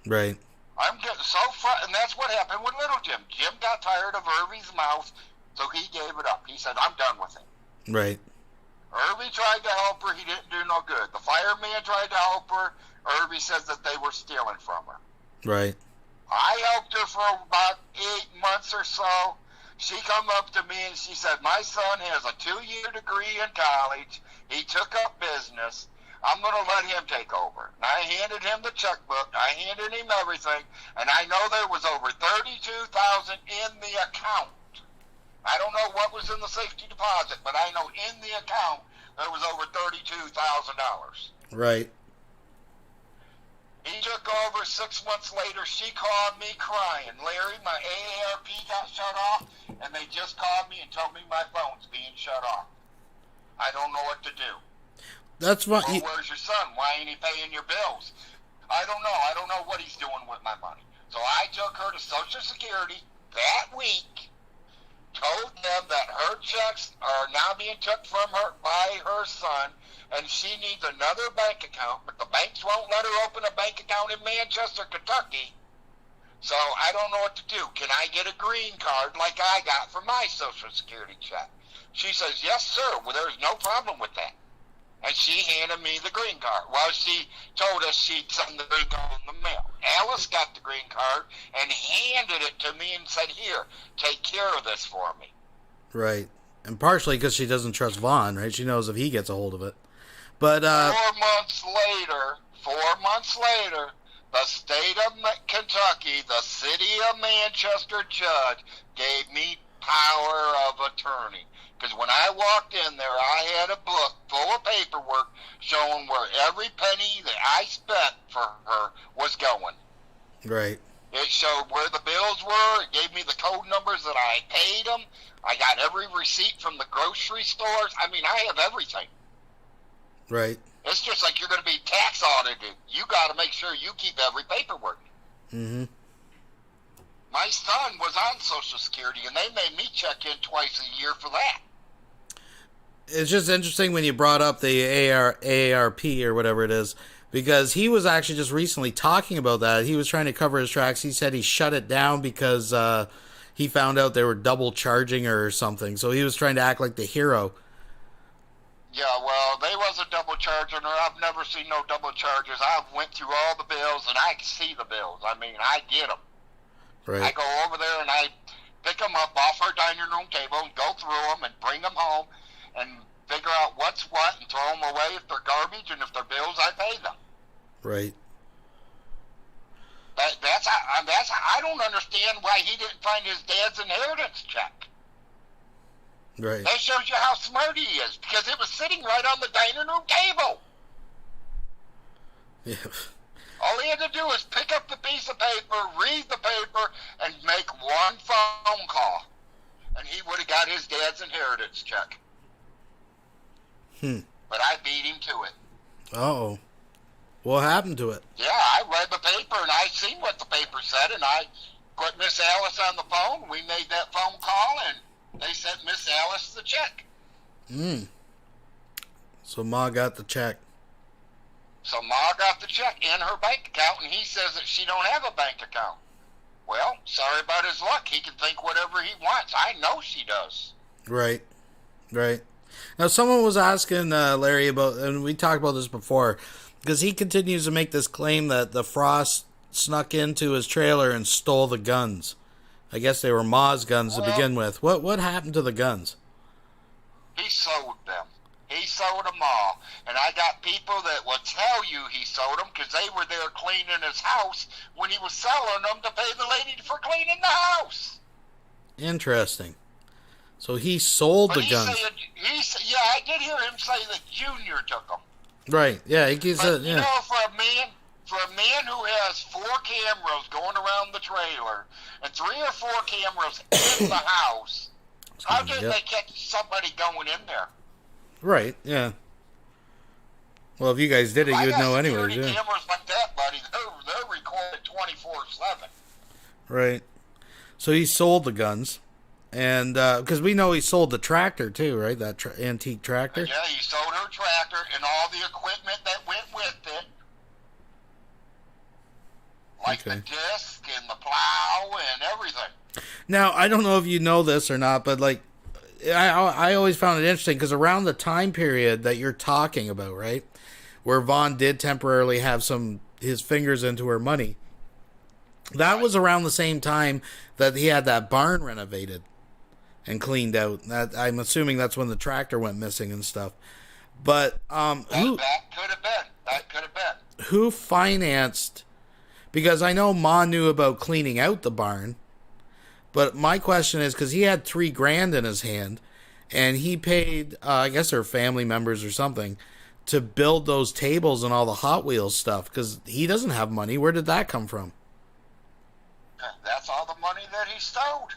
Right. I'm getting so frustrated. And that's what happened with Little Jim. Jim got tired of Irvy's mouth, so he gave it up. He said, I'm done with it. Right. Irby tried to help her. He didn't do no good. The fireman tried to help her. Irby says that they were stealing from her. Right. I helped her for about 8 months or so. She come up to me and she said, my son has a 2-year degree in college. He took up business. I'm going to let him take over. And I handed him the checkbook. I handed him everything. And I know there was over $32,000 in the account. I don't know what was in the safety deposit, but I know in the account there was over $32,000. Right. He took over 6 months later. She called me crying. Larry, my AARP got shut off, and they just called me and told me my phone's being shut off. I don't know what to do. That's what. Well, where's your son? Why ain't he paying your bills? I don't know. I don't know what he's doing with my money. So I took her to Social Security that week, told them that her checks are now being took from her by her son, and she needs another bank account, but the banks won't let her open a bank account in Manchester, Kentucky. So I don't know what to do. Can I get a green card like I got for my Social Security check? She says, yes, sir. Well, there's no problem with that. And she handed me the green card. Well, she told us she'd send the green card in the mail. Alice got the green card and handed it to me and said, here, take care of this for me. Right. And partially because she doesn't trust Vaughn, right? She knows if he gets a hold of it. But 4 months later, the state of Kentucky, the city of Manchester judge gave me power of attorney. Because when I walked in there, I had a book full of paperwork showing where every penny that I spent for her was going. Right. It showed where the bills were. It gave me the code numbers that I paid them. I got every receipt from the grocery stores. I mean, I have everything. Right. It's just like you're going to be tax audited. You got to make sure you keep every paperwork. Mm-hmm. My son was on Social Security, and they made me check in twice a year for that. It's just interesting when you brought up the AARP or whatever it is, because he was actually just recently talking about that. He was trying to cover his tracks. He said he shut it down because he found out they were double charging her or something. So he was trying to act like the hero. Yeah, well, they wasn't double charging her. I've never seen no double charges. I went through all the bills, and I can see the bills. I mean, I get them. Right. I go over there, and I pick them up off her dining room table and go through them and bring them home and figure out what's what and throw them away if they're garbage, and if they're bills, I pay them. Right. That's how I don't understand why he didn't find his dad's inheritance check. Right. That shows you how smart he is, because it was sitting right on the dining room table. Yeah. All he had to do was pick up the piece of paper, read the paper, and make one phone call. And he would have got his dad's inheritance check. But I beat him to it. Uh-oh. What happened to it? Yeah, I read the paper, and I seen what the paper said, and I put Miss Alice on the phone. We made that phone call, and they sent Miss Alice the check. So Ma got the check. So Ma got the check in her bank account, and he says that she don't have a bank account. Well, sorry about his luck. He can think whatever he wants. I know she does. Right. Now, someone was asking Larry about, and we talked about this before, because he continues to make this claim that the Frost snuck into his trailer and stole the guns. I guess they were Ma's guns to begin with. What happened to the guns? He sold them. He sold them all. And I got people that will tell you he sold them because they were there cleaning his house when he was selling them to pay the lady for cleaning the house. Interesting. So he sold the guns. Yeah, I did hear him say that Junior took them. Right. Yeah, he said, You know, for a man who has 4 cameras going around the trailer and 3 or 4 cameras in the house, how did they catch somebody going in there? Right, yeah. Well, if you guys did it, you would know anyways, yeah. Cameras like that, buddy, they're recorded 24/7. Right. So he sold the guns, and because we know he sold the tractor too, right? That antique tractor. Yeah, he sold her tractor and all the equipment that went with it, like the disc and the plow and everything. Now, I don't know if you know this or not, but like, I always found it interesting because around the time period that you're talking about, right, where Vaughn did temporarily have his fingers into her money, that was around the same time that he had that barn renovated and cleaned out. I'm assuming that's when the tractor went missing and stuff. But that could have been. That could have been. Who financed? Because I know Ma knew about cleaning out the barn. But my question is, because he had $3,000 in his hand, and he paid, I guess they're family members or something, to build those tables and all the Hot Wheels stuff, because he doesn't have money. Where did that come from? That's all the money that he stole.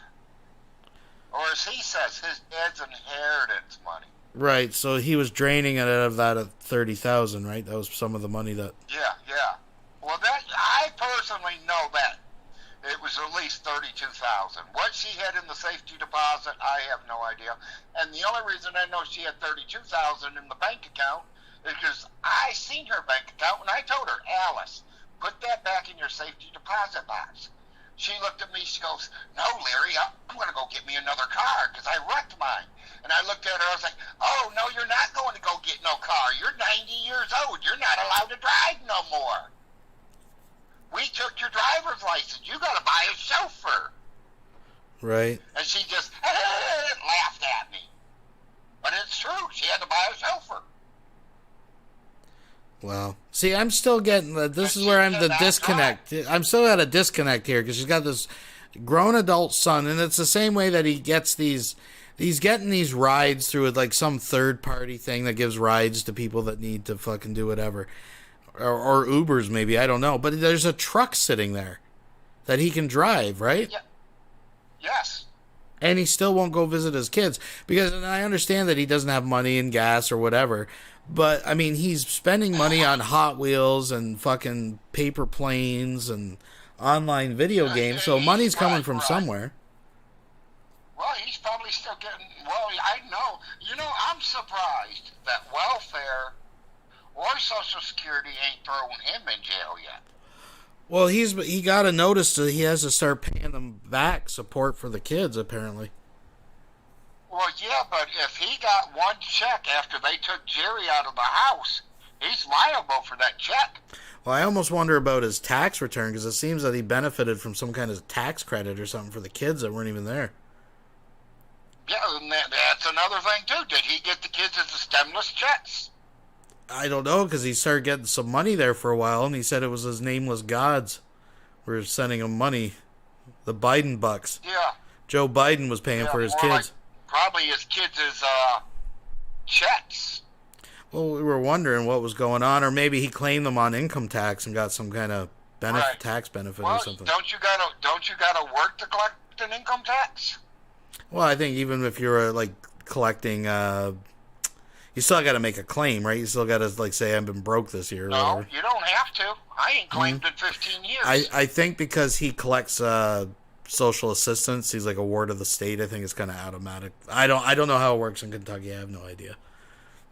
Or as he says, his dad's inheritance money. Right, so he was draining it out of that at $30,000, right? That was some of the money that... Yeah. Well, I personally know that. It was at least $32,000. What she had in the safety deposit, I have no idea. And the only reason I know she had $32,000 in the bank account is because I seen her bank account and I told her, Alice, put that back in your safety deposit box. She looked at me, she goes, no, Larry, I'm going to go get me another car because I wrecked mine. And I looked at her, I was like, oh, no, you're not going to go get no car. You're 90 years old. You're not allowed to drive no more. We took your driver's license. You got to buy a chauffeur. Right. And she just laughed at me. But it's true. She had to buy a chauffeur. Wow. See, I'm still getting this is where I'm the disconnect. I'm still at a disconnect here because she's got this grown adult son, and it's the same way that he gets he's getting these rides through like some third party thing that gives rides to people that need to fucking do whatever. Or Ubers maybe, I don't know. But there's a truck sitting there that he can drive, right? Yeah. Yes. And he still won't go visit his kids. Because and I understand that he doesn't have money and gas or whatever. But, I mean, he's spending money on Hot Wheels and fucking paper planes and online video games. So money's coming from somewhere. Well, he's probably still getting... Well, I know. You know, I'm surprised that welfare... or Social Security ain't throwing him in jail yet. Well, he got a notice that he has to start paying them back support for the kids, apparently. Well, yeah, but if he got one check after they took Jerry out of the house, he's liable for that check. Well, I almost wonder about his tax return, because it seems that he benefited from some kind of tax credit or something for the kids that weren't even there. Yeah, and that's another thing, too. Did he get the kids as the stemless checks? I don't know, because he started getting some money there for a while, and he said it was his nameless gods were sending him money The Biden bucks. Yeah. Joe Biden was paying for his more kids. like probably his kids' checks. Well, we were wondering what was going on, or maybe he claimed them on income tax and got some kind of Right. tax benefit Well, or something. don't you gotta work to collect an income tax? Well, I think even if you're like collecting, you still got to make a claim, right? You still got to like say I've been broke this year. Or No, whatever. you don't have to. I ain't claimed in 15 years. I think because he collects social assistance, he's like a ward of the state. I think it's kind of automatic. I don't know how it works in Kentucky. I have no idea.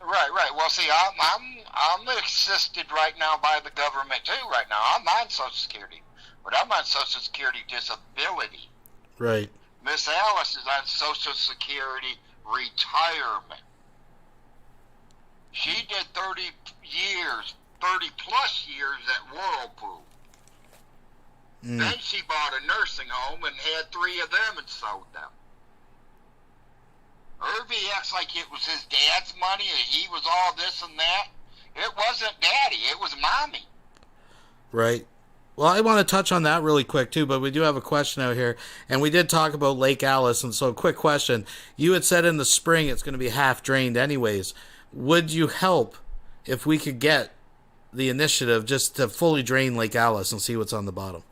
Right. Well, see, I'm assisted right now by the government too. Right now, I'm on Social Security, but I'm on Social Security disability. Right. Miss Alice is on Social Security retirement. She did 30 plus years at Whirlpool. Then she bought a nursing home and had 3 of them and sold them. Irby acts like it was his dad's money and he was all this and that. It wasn't daddy, it was mommy. Right. Well, I want to touch on that really quick too, but we do have a question out here, and we did talk about Lake Alice, and so quick question. You had said in the spring it's going to be half drained anyways. Would you help if we could get the initiative just to fully drain Lake Alice and see what's on the bottom?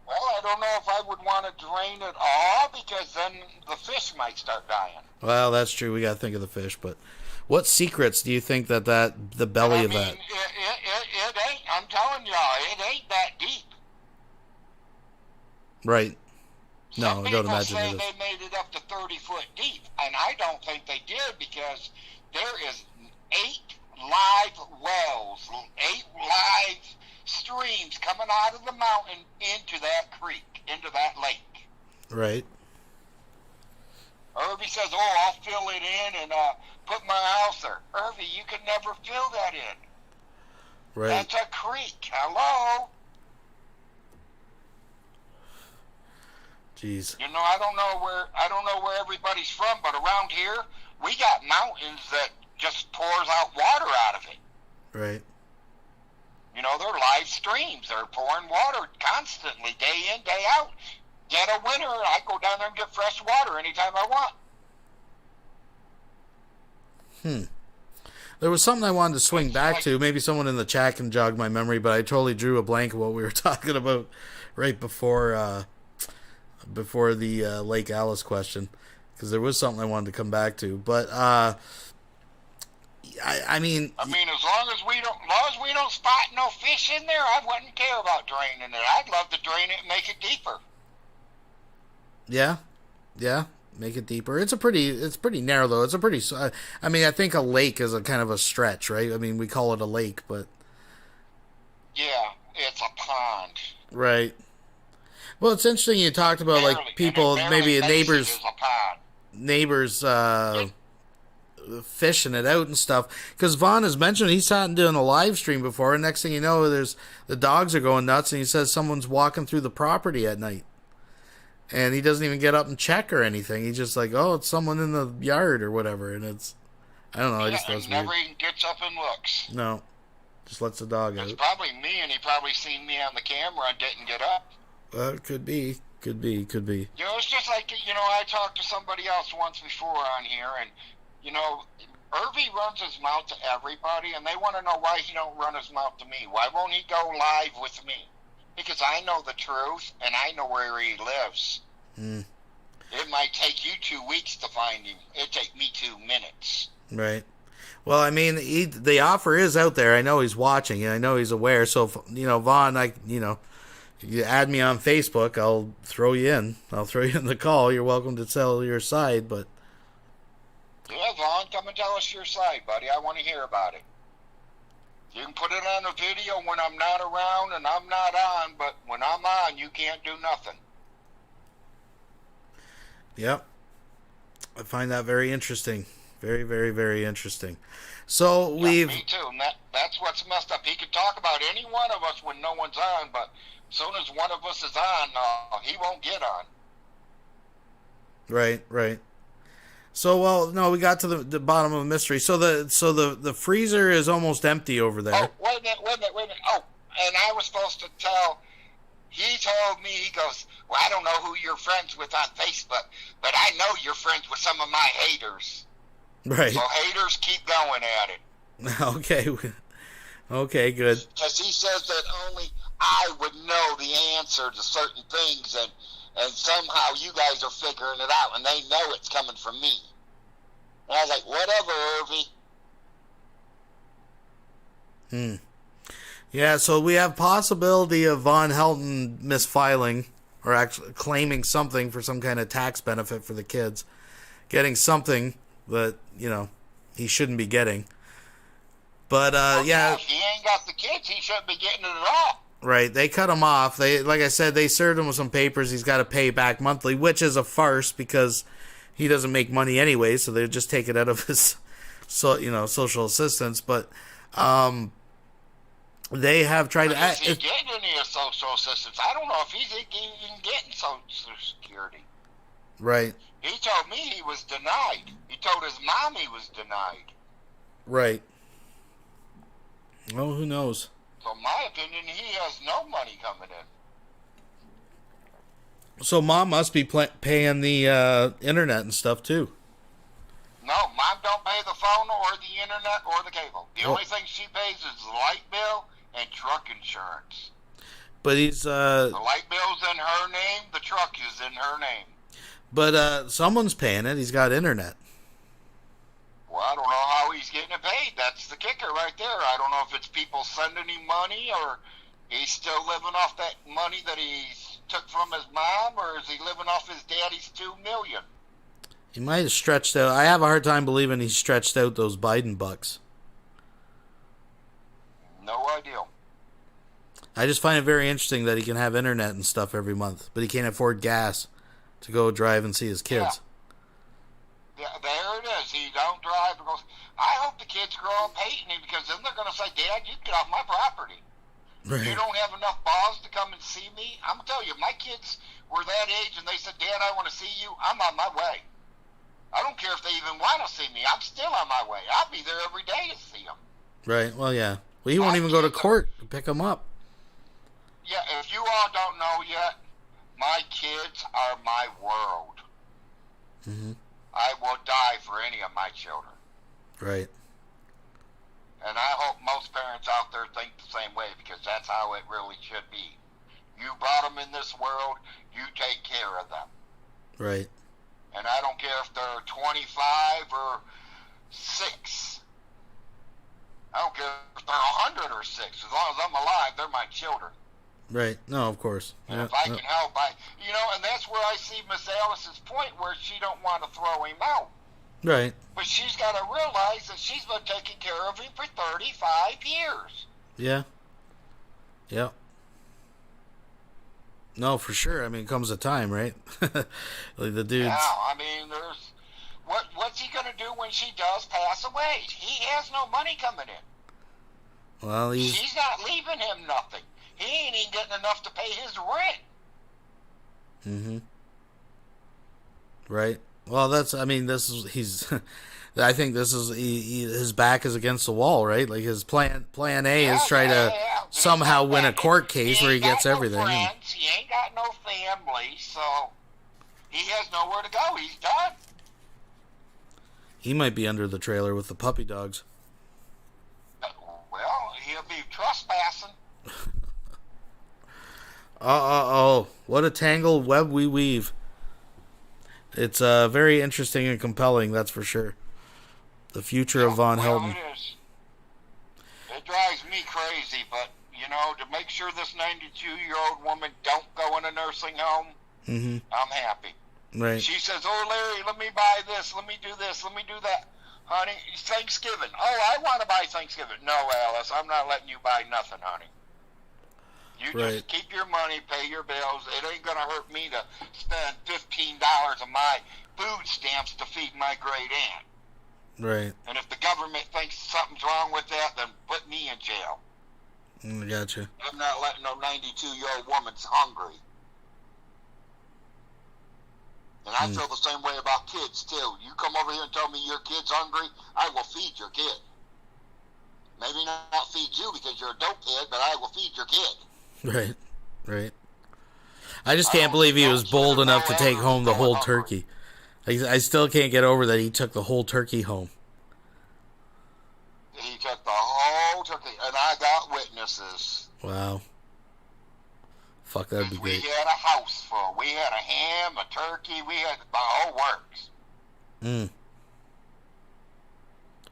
Well, I don't know if I would want to drain it all because then the fish might start dying. Well, that's true. We got to think of the fish, but what secrets do you think that the belly of that? It ain't. I'm telling y'all, it ain't that deep. Right. No, Some I don't people imagine say it is. they made it up to 30 foot deep, and I don't think they did because there is 8 live wells, 8 live streams coming out of the mountain into that creek, into that lake. Right. Irby says, "Oh, I'll fill it in and put my house there." Irby, you could never fill that in. Right. That's a creek. Hello. Jeez. You know, I don't know where everybody's from, but around here we got mountains that just pours out water out of it. Right. You know, they're live streams. They're pouring water constantly, day in, day out. Dead of winter, I go down there and get fresh water anytime I want. There was something I wanted to swing back to. Maybe someone in the chat can jog my memory, but I totally drew a blank of what we were talking about right before the Lake Alice question, because there was something I wanted to come back to. But I mean, as long as we don't spot no fish in there, I wouldn't care about draining it. I'd love to drain it and make it deeper. Yeah, make it deeper. It's pretty narrow though. It's a pretty. I think a lake is a kind of a stretch, right? I mean, we call it a lake, but yeah, it's a pond. Right. Well, it's interesting you talked about Barely, like people, and it maybe barely neighbors, makes it as a pond. fishing it out and stuff. Because Vaughn has mentioned he's sat and doing a live stream before, and next thing you know, the dogs are going nuts, and he says someone's walking through the property at night. And he doesn't even get up and check or anything. He's just like, oh, it's someone in the yard or whatever. And it's, I don't know. I just thought it was weird. Never even gets up and looks. No, just lets the dog out. It's probably me, and he probably seen me on the camera and didn't get up. Could be. You know, it's just like, I talked to somebody else once before on here, and, Irby runs his mouth to everybody, and they want to know why he don't run his mouth to me. Why won't he go live with me? Because I know the truth, and I know where he lives. It might take you 2 weeks to find him. It'd take me 2 minutes. Right. Well, I mean, the offer is out there. I know he's watching, and I know he's aware. So, Vaughn, you add me on Facebook, I'll throw you in. I'll throw you in the call. You're welcome to tell your side, but... Yeah, Vaughn, come and tell us your side, buddy. I want to hear about it. You can put it on a video when I'm not around and I'm not on, but when I'm on, you can't do nothing. Yep. I find that very interesting. Very, very, very interesting. So me too, and that's what's messed up. He could talk about any one of us when no one's on, but as soon as one of us is on, he won't get on. Right. So, well, no, we got to the bottom of the mystery. So the freezer is almost empty over there. Oh, wait a minute. Oh, and I was supposed to tell He told me, he goes, well, I don't know who you're friends with on Facebook, but I know you're friends with some of my haters. Right. So haters, keep going at it. Okay. Okay, good. Because he says that only I would know the answer to certain things, and somehow you guys are figuring it out, and they know it's coming from me. And I was like, whatever, Irvy. Yeah, so we have possibility of Von Helton misfiling or actually claiming something for some kind of tax benefit for the kids. Getting something that, he shouldn't be getting. But, yeah. If he ain't got the kids, he shouldn't be getting it at all. Right, they cut him off. Like I said, they served him with some papers he's got to pay back monthly, which is a farce because he doesn't make money anyway, so they just take it out of his social assistance. But they have tried to... Is he getting any social assistance? I don't know if he's even getting Social Security. Right. He told me he was denied. He told his mom he was denied. Right. Well, who knows? So in my opinion, he has no money coming in. So mom must be paying the internet and stuff too. No, mom don't pay the phone or the internet or the cable. The only thing she pays is the light bill and truck insurance. But he's the light bill's in her name, the truck is in her name. But someone's paying it. He's got internet. Well, I don't know how he's getting it paid. That's the kicker right there. I don't know if it's people sending him money or he's still living off that money that he took from his mom, or is he living off his daddy's $2 million? He might have stretched out. I have a hard time believing he stretched out those Biden bucks. No idea. I just find it very interesting that he can have internet and stuff every month, but he can't afford gas to go drive and see his kids. Yeah, there it is. He don't drive. Because I hope the kids grow up hating him, because then they're going to say, Dad, you get off my property. Right. You don't have enough balls to come and see me. I'm going to tell you, my kids were that age and they said, Dad, I want to see you. I'm on my way. I don't care if they even want to see me. I'm still on my way. I'll be there every day to see them. Right. Well, yeah. Well, he won't even go to court to pick them up. Yeah, if you all don't know yet, my kids are my world. Mm-hmm. I will die for any of my children. Right. And I hope most parents out there think the same way, because that's how it really should be. You brought them in this world, you take care of them. Right. And I don't care if they're 25 or 6. I don't care if they're 100 or 6. As long as I'm alive, they're my children. Right. No, of course. And if I can help, and that's where I see Miss Alice's point, where she don't want to throw him out. Right. But she's got to realize that she's been taking care of him for 35 years. Yeah. Yeah. No, for sure. I mean, it comes a time, right? Like the dudes. Yeah, I mean, there's... What's he going to do when she does pass away? He has no money coming in. Well, She's not leaving him nothing. He ain't even getting enough to pay his rent. Mm-hmm. Right. Well, I think this is, his back is against the wall, right? Like his plan A is try to somehow win a court case where he gets everything. Friends. He ain't got no family, so he has nowhere to go. He's done. He might be under the trailer with the puppy dogs. Well, he'll be trespassing. What a tangled web we weave. It's very interesting and compelling, that's for sure. The future of Von Helton. It is. It drives me crazy, but, to make sure this 92-year-old woman don't go in a nursing home, I'm happy. Right. She says, oh, Larry, let me buy this, let me do this, let me do that. Honey, it's Thanksgiving. Oh, I want to buy Thanksgiving. No, Alice, I'm not letting you buy nothing, honey. You just keep your money, pay your bills. It ain't going to hurt me to spend $15 of my food stamps to feed my great aunt. Right. And if the government thinks something's wrong with that, then put me in jail. Gotcha. I'm not letting no 92-year-old woman's hungry. And I feel the same way about kids, too. You come over here and tell me your kid's hungry, I will feed your kid. Maybe not feed you because you're a dope kid, but I will feed your kid. Right, right. I just can't believe he was bold enough to take home the whole turkey. I still can't get over that he took the whole turkey home. He took the whole turkey, and I got witnesses. Wow. Fuck, that'd be We great. had a house full. We had a ham, a turkey. We had the whole works.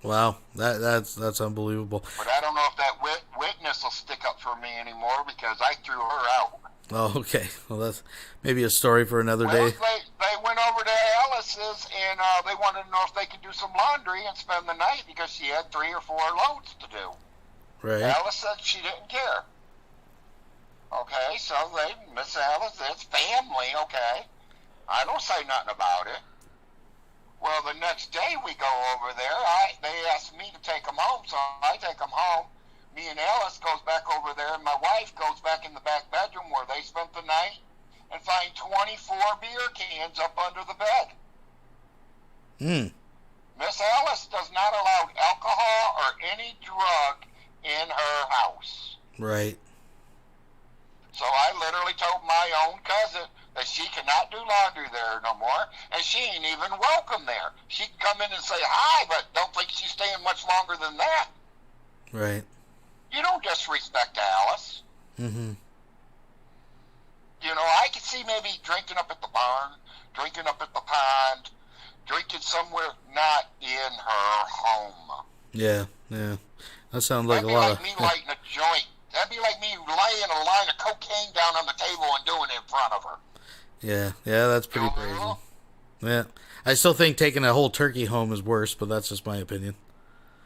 Wow, that's unbelievable. But I don't know if that witness will stick up for me anymore because I threw her out. Oh, okay. Well, that's maybe a story for another day. They went over to Alice's and they wanted to know if they could do some laundry and spend the night because she had 3 or 4 loads to do. Right. Alice said she didn't care. Okay, so Miss Alice, it's family, okay. I don't say nothing about it. Well, the next day we go over there. They asked me to take them home, so I take them home. Me and Alice goes back over there, and my wife goes back in the back bedroom where they spent the night and find 24 beer cans up under the bed. Miss Alice does not allow alcohol or any drug in her house. Right. So I literally told my own cousin that she cannot do laundry there no more, and she ain't even welcome there. She can come in and say hi, but don't think she's staying much longer than that. Right. You don't disrespect Alice. Mm-hmm. You know, I could see maybe drinking up at the barn, drinking up at the pond, drinking somewhere not in her home. Yeah. That sounds like That'd a be lot like of... me lighting a joint. That'd be like me laying a line of cocaine down on the table and doing it in front of her. Yeah, that's pretty crazy. Yeah. I still think taking a whole turkey home is worse, but that's just my opinion.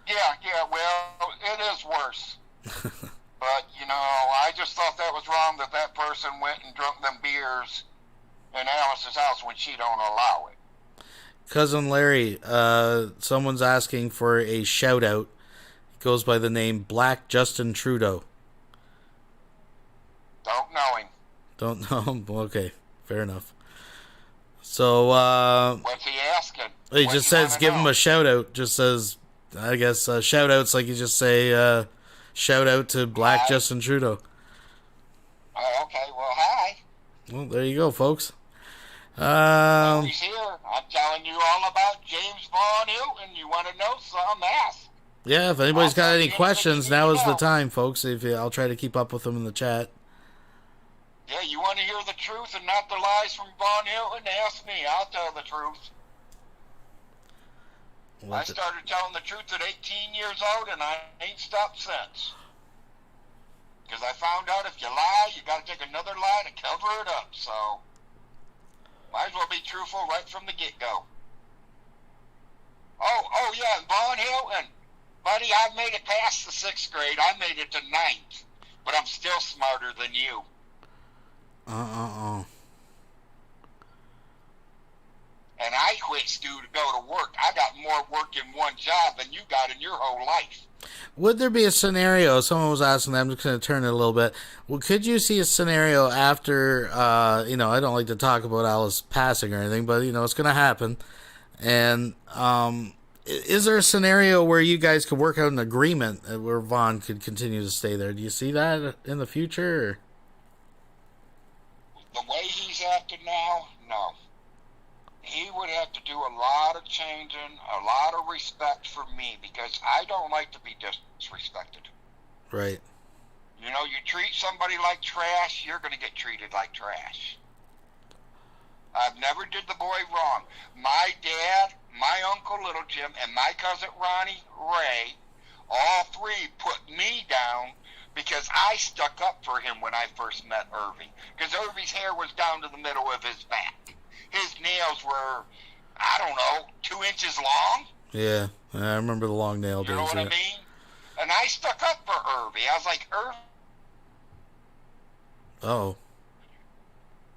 Yeah, well, it is worse. But, you know, I just thought that was wrong that person went and drunk them beers in Alice's house when she don't allow it. Cousin Larry, someone's asking for a shout-out. He goes by the name Black Justin Trudeau. Don't know him. Don't know him? Okay, fair enough. So, What's he asking? he just says give him a shout-out. Just says, I guess, shout-outs like you just say, shout-out to Black Justin Trudeau. Oh, okay, well, hi. Well, there you go, folks. He's here. I'm telling you all about James Vaughn Hilton. You want to know some? Ask. Yeah, if anybody's got any questions, now is the time, folks. I'll try to keep up with them in the chat. Yeah, you want to hear the truth and not the lies from Vaughn Hilton? Ask me. I'll tell the truth. I started telling the truth at 18 years old, and I ain't stopped since. Because I found out if you lie, you got to take another lie to cover it up. So, might as well be truthful right from the get-go. Oh yeah, and Vaughn Hilton. Buddy, I made it past the 6th grade. I made it to 9th. But I'm still smarter than you. And I quit school to go to work. I got more work in one job than you got in your whole life. Would there be a scenario, someone was asking that, I'm just going to turn it a little bit. Well, could you see a scenario after, I don't like to talk about Alice passing or anything, but, it's going to happen. And is there a scenario where you guys could work out an agreement where Vaughn could continue to stay there? Do you see that in the future? Or? The way he's acting now, no. He would have to do a lot of changing, a lot of respect for me, because I don't like to be disrespected. Right. You treat somebody like trash, you're going to get treated like trash. I've never did the boy wrong. My dad, my uncle Little Jim, and my cousin Ronnie Ray, all 3 put me down because I stuck up for him when I first met Irving. Because Irving's hair was down to the middle of his back. His nails were, 2 inches long. Yeah, I remember the long nail days. You know what I mean? And I stuck up for Irving. I was like, Irving. Oh.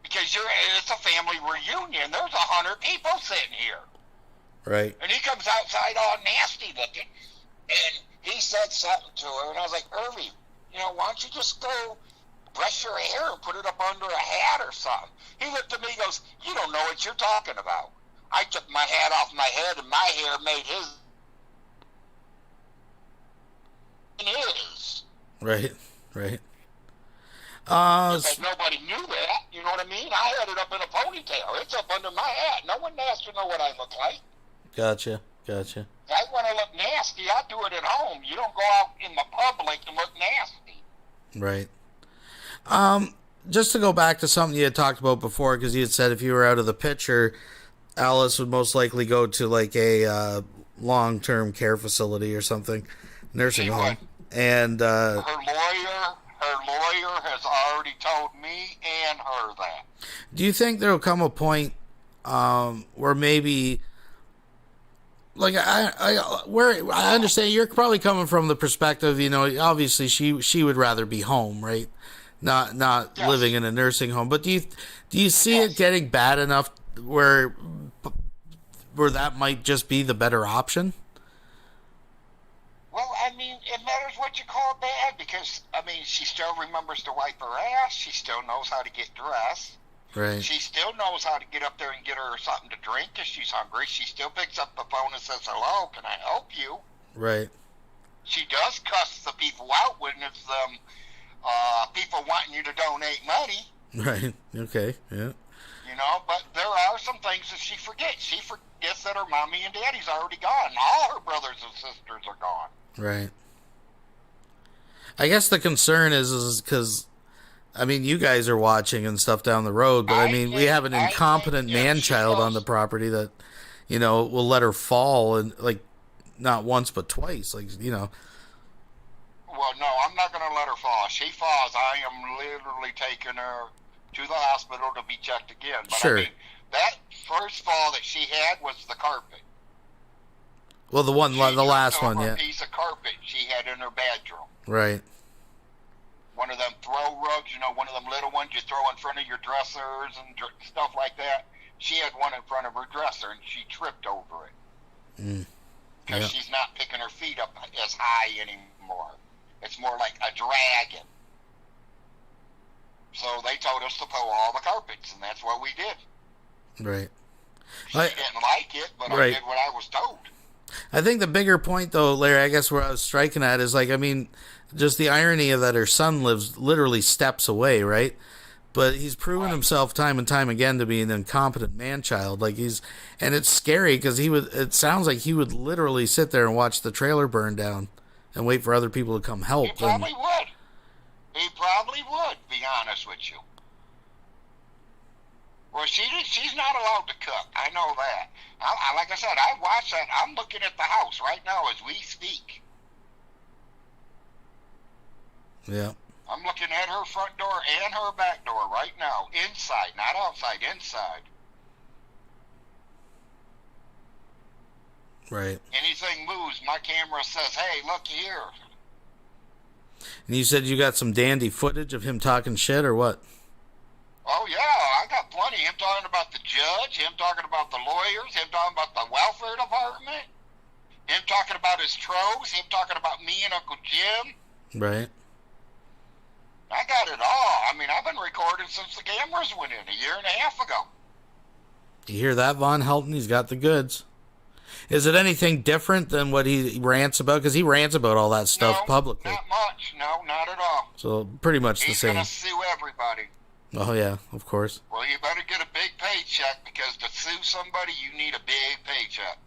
Because it's a family reunion. There's 100 people sitting here. Right. And he comes outside all nasty looking. And he said something to her. And I was like, Irving, why don't you just go brush your hair and put it up under a hat or something? He looked at me and goes, you don't know what you're talking about. I took my hat off my head and my hair made his. Right. Because nobody knew that. You know what I mean? I had it up in a ponytail. It's up under my hat. No one has to know what I look like. Gotcha. If I want to look nasty, I do it at home. You don't go out in the public and look nasty. Right. Just to go back to something you had talked about before, because you had said if you were out of the picture, Alice would most likely go to like a long-term care facility or something, nursing home. And her lawyer has already told me and her that. Do you think there will come a point where maybe, like, I understand you're probably coming from the perspective, you know, obviously she would rather be home, right? Not Yes. living in a nursing home. But do you see Yes. it getting bad enough where that might just be the better option? Well, I mean, it matters what you call bad because, I mean, she still remembers to wipe her ass. She still knows how to get dressed. Right. She still knows how to get up there and get her something to drink if she's hungry. She still picks up the phone and says, hello, can I help you? Right. She does cuss the people out when it's people wanting you to donate money. Right. Okay. Yeah. You know, but there are some things that she forgets. She forgets that her mommy and daddy's already gone. All her brothers and sisters are gone. Right. I guess the concern is because, I mean, you guys are watching and stuff down the road, but I mean, we have an incompetent man-child on the property that, you know, will let her fall, and like, not once but twice, like, you know. Well, no, I'm not going to let her fall. She falls, I am literally taking her to the hospital to be checked again. But Sure. I mean, that first fall that she had was the carpet. Well, the last one, A yeah. piece of carpet she had in her bedroom. Right. One of them throw rugs, you know, one of them little ones you throw in front of your dressers and stuff like that. She had one in front of her dresser, and she tripped over it. Because Yeah. she's not picking her feet up as high anymore. It's more like a dragon. So they told us to pull all the carpets, and that's what we did. Right. She didn't like it, but Right. I did what I was told. I think the bigger point, though, Larry, I guess where I was striking at is, like, I mean, just the irony of that her son lives literally steps away, right? But he's proven himself time and time again to be an incompetent man-child. Like, and it's scary because it sounds like he would literally sit there and watch the trailer burn down and wait for other people to come help. He probably would. He probably would, be honest with you. Well, she's not allowed to cook. I know that. Like I said, I watch that. I'm looking at the house right now as we speak. Yeah. I'm looking at her front door and her back door right now. Inside, not outside, inside. Right. Anything moves, my camera says, hey, look here. And you said you got some dandy footage of him talking shit, or what? Oh, yeah, I got plenty. Him talking about the judge, him talking about the lawyers, him talking about the welfare department, him talking about his tros, him talking about me and Uncle Jim. Right. I got it all. I mean, I've been recording since the cameras went in a year and a half ago. You hear that, Von Helton? He's got the goods. Is it anything different than what he rants about? Because he rants about all that stuff publicly. Not much. No, not at all. So pretty much the He's same. going to sue everybody. Oh, yeah, of course. Well, you better get a big paycheck because to sue somebody, you need a big paycheck.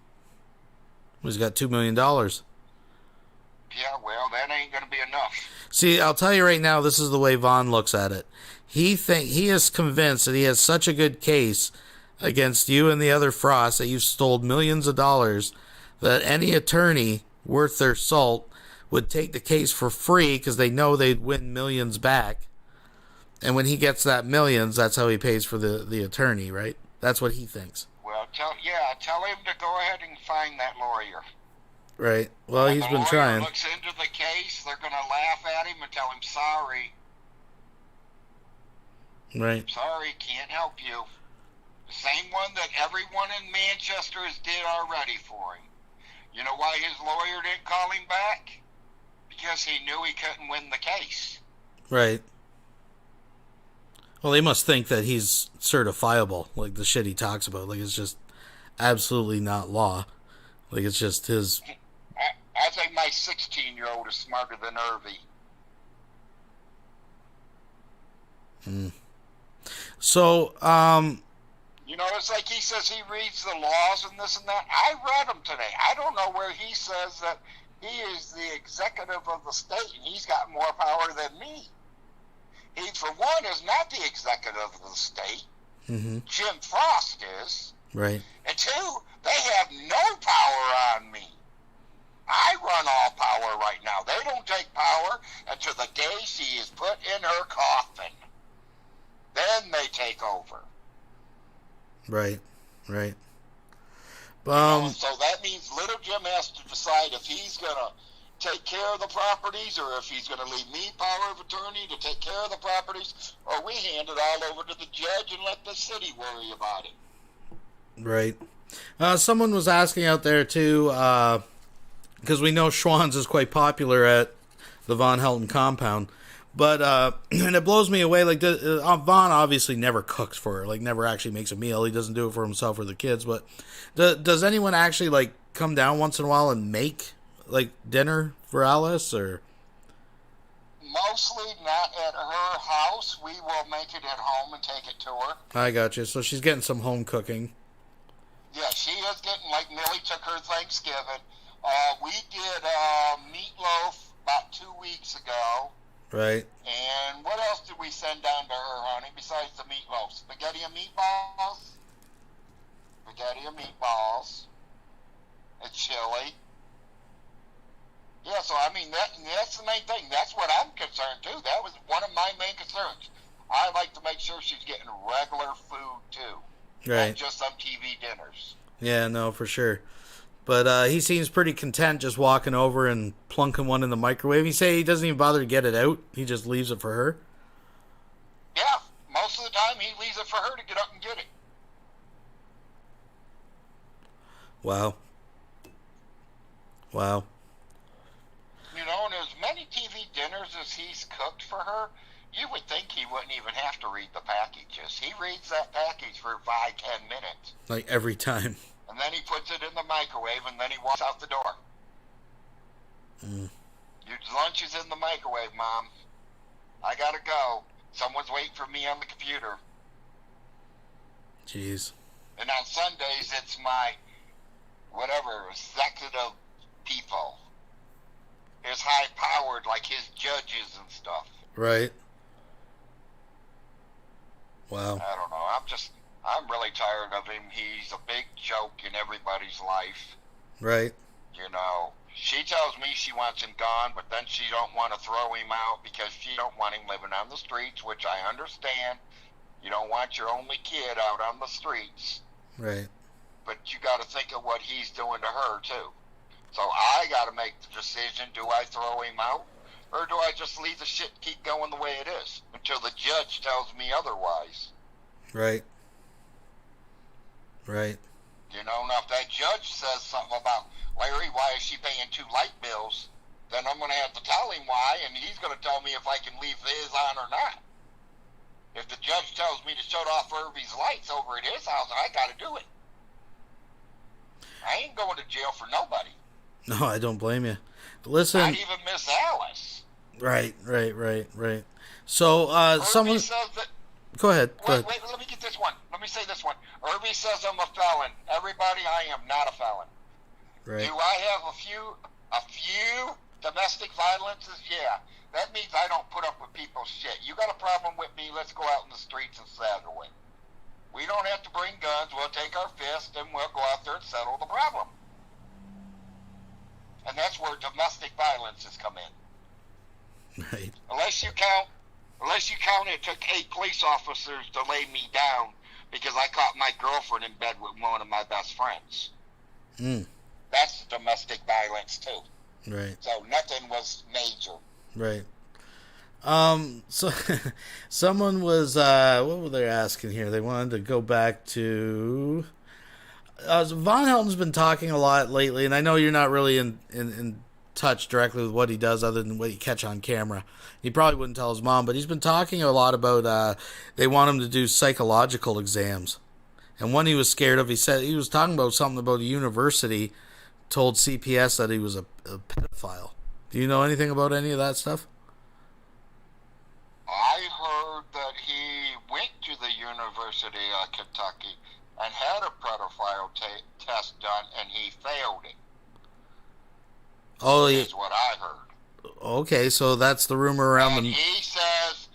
He's got $2 million. Yeah, well, that ain't going to be enough. See, I'll tell you right now, this is the way Vaughn looks at it. He is convinced that he has such a good case against you and the other Frosts that you've stole millions of dollars that any attorney worth their salt would take the case for free because they know they'd win millions back. And when he gets that millions, that's how he pays for the attorney, right? That's what he thinks. Well, tell him to go ahead and find that lawyer. Right. Well, When he's the been lawyer trying. looks into the case, they're going to laugh at him and tell him, sorry, Right. can't help you. The same one that everyone in Manchester has did already for him. You know why his lawyer didn't call him back? Because he knew he couldn't win the case. Right. Well, they must think that he's certifiable, like the shit he talks about. Like, it's just absolutely not law. Like, it's just his... I think my 16-year-old is smarter than Irvy. So, You know, it's like he says he reads the laws and this and that. I read them today. I don't know where he says that he is the executive of the state and he's got more power than me. He, for one, is not the executive of the state. mm-hmm. Jim Frost is. Right. And two, they have no power on me. I run all power right now. They don't take power until the day she is put in her coffin. Then they take over. Right. Right. So that means little Jim has to decide if he's going to take care of the properties or if he's going to leave me power of attorney to take care of the properties, or we hand it all over to the judge and let the city worry about it. Right. Someone was asking out there, too, because we know Schwann's is quite popular at the Von Helton compound. But, and it blows me away, like, Von obviously never cooks for her, like, never actually makes a meal. He doesn't do it for himself or the kids, but does anyone actually, like, come down once in a while and make, like, dinner for Alice, or? Mostly not at her house. We will make it at home and take it to her. I got you. So she's getting some home cooking. Yeah, she is getting, like, Millie took her Thanksgiving. We did meatloaf about 2 weeks ago. Right. And what else did we send down to her, honey, besides the meatloaf? Spaghetti and meatballs? Spaghetti and meatballs. And chili. Yeah, so, I mean, that's the main thing. That's what I'm concerned, too. That was one of my main concerns. I like to make sure she's getting regular food, too. Right. Not just some TV dinners. Yeah, no, for sure. But he seems pretty content just walking over and plunking one in the microwave. He say he doesn't even bother to get it out. He just leaves it for her. Yeah, most of the time he leaves it for her to get up and get it. Wow. Wow. You know, and as many TV dinners as he's cooked for her, you would think he wouldn't even have to read the packages. He reads that package for 5-10 minutes. Like every time. And then he puts it in the microwave, and then he walks out the door. Your lunch is in the microwave, Mom. I gotta go. Someone's waiting for me on the computer. Jeez. And on Sundays, it's my, whatever, executive people. His high-powered, like his judges and stuff. Right. Wow. I don't know. I'm really tired of him. He's a big joke in everybody's life. Right. You know, she tells me she wants him gone, but then she don't want to throw him out because she don't want him living on the streets, which I understand. You don't want your only kid out on the streets. Right. But you got to think of what he's doing to her, too. So I got to make the decision, do I throw him out? Or do I just leave the shit keep going the way it is until the judge tells me otherwise? Right. Right. You know, now if that judge says something about, Larry, why is she paying 2 light bills? Then I'm going to have to tell him why, and he's going to tell me if I can leave his on or not. If the judge tells me to shut off Irvy's lights over at his house, I got to do it. I ain't going to jail for nobody. No, I don't blame you. Listen. Not even Miss Alice. Right. So, someone... says that... Go ahead. Wait, let me get this one. Let me say this one. Irby says I'm a felon. Everybody, I am not a felon. Right. Do I have a few domestic violences? Yeah. That means I don't put up with people's shit. You got a problem with me, let's go out in the streets and settle it. We don't have to bring guns. We'll take our fists and we'll go out there and settle the problem. And that's where domestic violences come in. Right. Unless you count it took 8 police officers to lay me down because I caught my girlfriend in bed with one of my best friends. That's domestic violence too. Right. So nothing was major. Right. So someone was what were they asking here? They wanted to go back to Von Helton's been talking a lot lately, and I know you're not really in touch directly with what he does other than what you catch on camera. He probably wouldn't tell his mom, but he's been talking a lot about they want him to do psychological exams. And one he was scared of, he said he was talking about something about a university told CPS that he was a pedophile. Do you know anything about any of that stuff? I heard that he went to the University of Kentucky and had a pedophile test done, and he failed it. Oh, is what I heard. Okay, so that's the rumor around and the... He says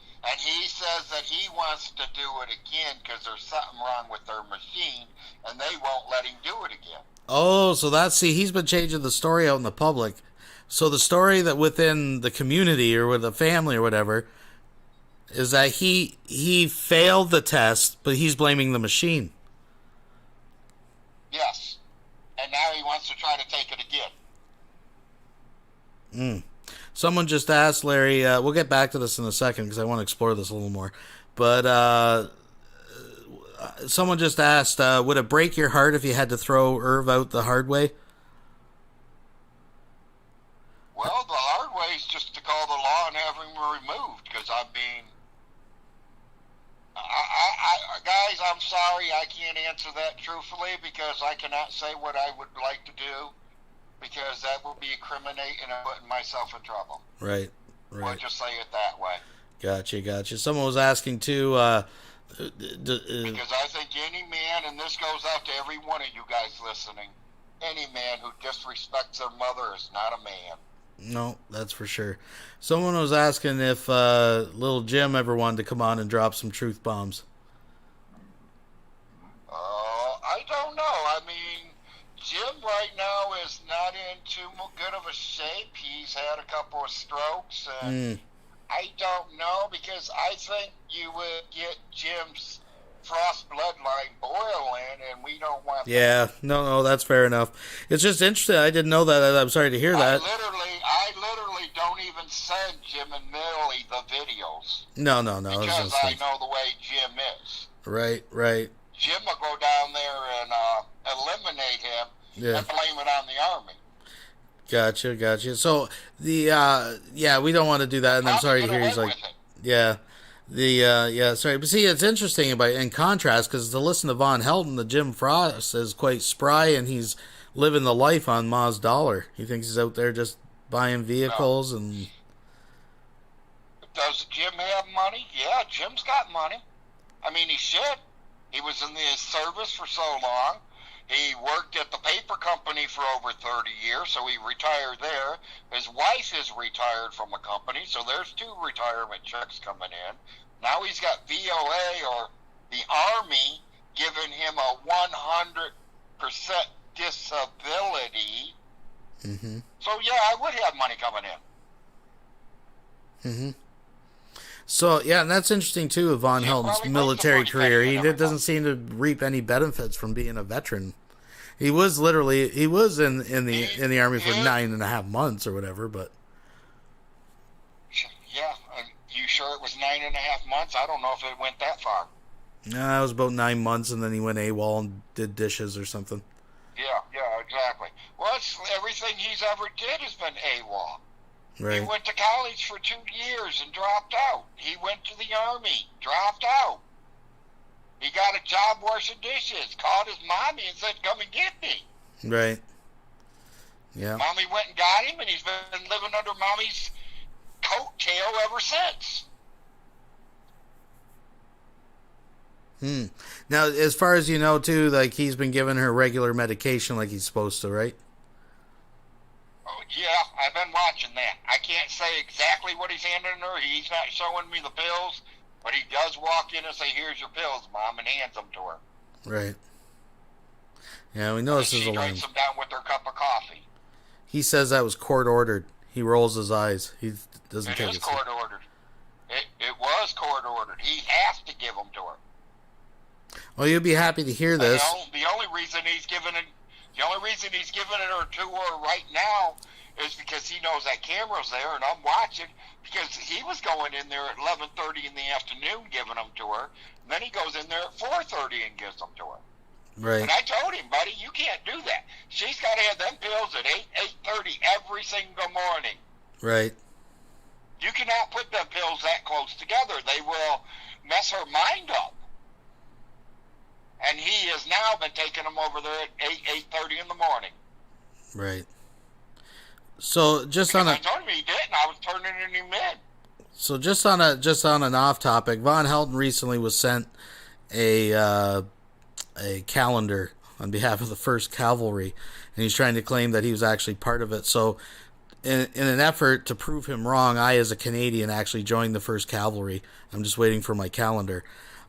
that he wants to do it again because there's something wrong with their machine, and they won't let him do it again. Oh, so he's been changing the story out in the public. So the story that within the community or with the family or whatever is that he failed the test, but he's blaming the machine. Yes. And now he wants to try to take it again. Someone just asked, Larry, we'll get back to this in a second because I want to explore this a little more. But someone just asked, would it break your heart if you had to throw Irv out the hard way? Well, the hard way is just to call the law and have him removed, because guys, I'm sorry, I can't answer that truthfully because I cannot say what I would like to do, because that would be incriminating and putting myself in trouble. Right. We'll just say it that way. Gotcha. Someone was asking too, because I think any man, and this goes out to every one of you guys listening, any man who disrespects their mother is not a man. No, that's for sure. Someone was asking if little Jim ever wanted to come on and drop some truth bombs. I don't know. I mean, Jim right now is not in too good of a shape. He's had a couple of strokes, and I don't know, because I think you would get Jim's Frost bloodline boiling, and we don't want that. Yeah, no, that's fair enough. It's just interesting. I didn't know that. I'm sorry to hear that. I literally don't even send Jim and Millie the videos. No. Because I know the way Jim is. Right. Jim will go down there and eliminate him and blame it on the Army. Gotcha. So we don't want to do that. And I'm sorry to hear he's like, sorry. But see, it's interesting in contrast, because to listen to Von Helden, the Jim Frost is quite spry, and he's living the life on Ma's dollar. He thinks he's out there just buying vehicles and... Does Jim have money? Yeah, Jim's got money. I mean, he should. He was in the service for so long. He worked at the paper company for over 30 years, so he retired there. His wife is retired from a company, so there's 2 retirement checks coming in. Now he's got VOA, or the Army, giving him a 100% disability. Mm-hmm. So, yeah, I would have money coming in. Mm-hmm. So, and that's interesting, too, with Von Helden's military career. He doesn't seem to reap any benefits from being a veteran. He was in the Army for 9.5 months or whatever, but... Yeah, you sure it was 9.5 months? I don't know if it went that far. No, it was about 9 months, and then he went AWOL and did dishes or something. Yeah, exactly. Well, everything he's ever did has been AWOL. Right. He went to college for 2 years and dropped out. He went to the Army, dropped out. He got a job washing dishes, called his mommy and said, "Come and get me." Right. Yeah. Mommy went and got him, and he's been living under mommy's coattail ever since. Now, as far as you know, too, like, he's been giving her regular medication like he's supposed to, right? Oh, yeah, I've been watching that. I can't say exactly what he's handing her. He's not showing me the pills, but he does walk in and say, "Here's your pills, Mom," and hands them to her. Right. Yeah, we know this is a She drinks them down with her cup of coffee. He says that was court-ordered. He rolls his eyes. He doesn't take it. It is court-ordered. It was court-ordered. He has to give them to her. Well, you'll be happy to hear this. The only reason he's giving it to her right now is because he knows that camera's there, and I'm watching, because he was going in there at 11:30 in the afternoon giving them to her, and then he goes in there at 4:30 and gives them to her. Right. And I told him, buddy, you can't do that. She's got to have them pills at 8:30 every single morning. Right. You cannot put them pills that close together. They will mess her mind up. And he has now been taking them over there at 8:30 in the morning. Right. So just because on I told him he didn't. I was turning him in. So just on an off topic, Von Helden recently was sent a calendar on behalf of the 1st Cavalry, and he's trying to claim that he was actually part of it. So in an effort to prove him wrong, I, as a Canadian, actually joined the 1st Cavalry. I'm just waiting for my calendar.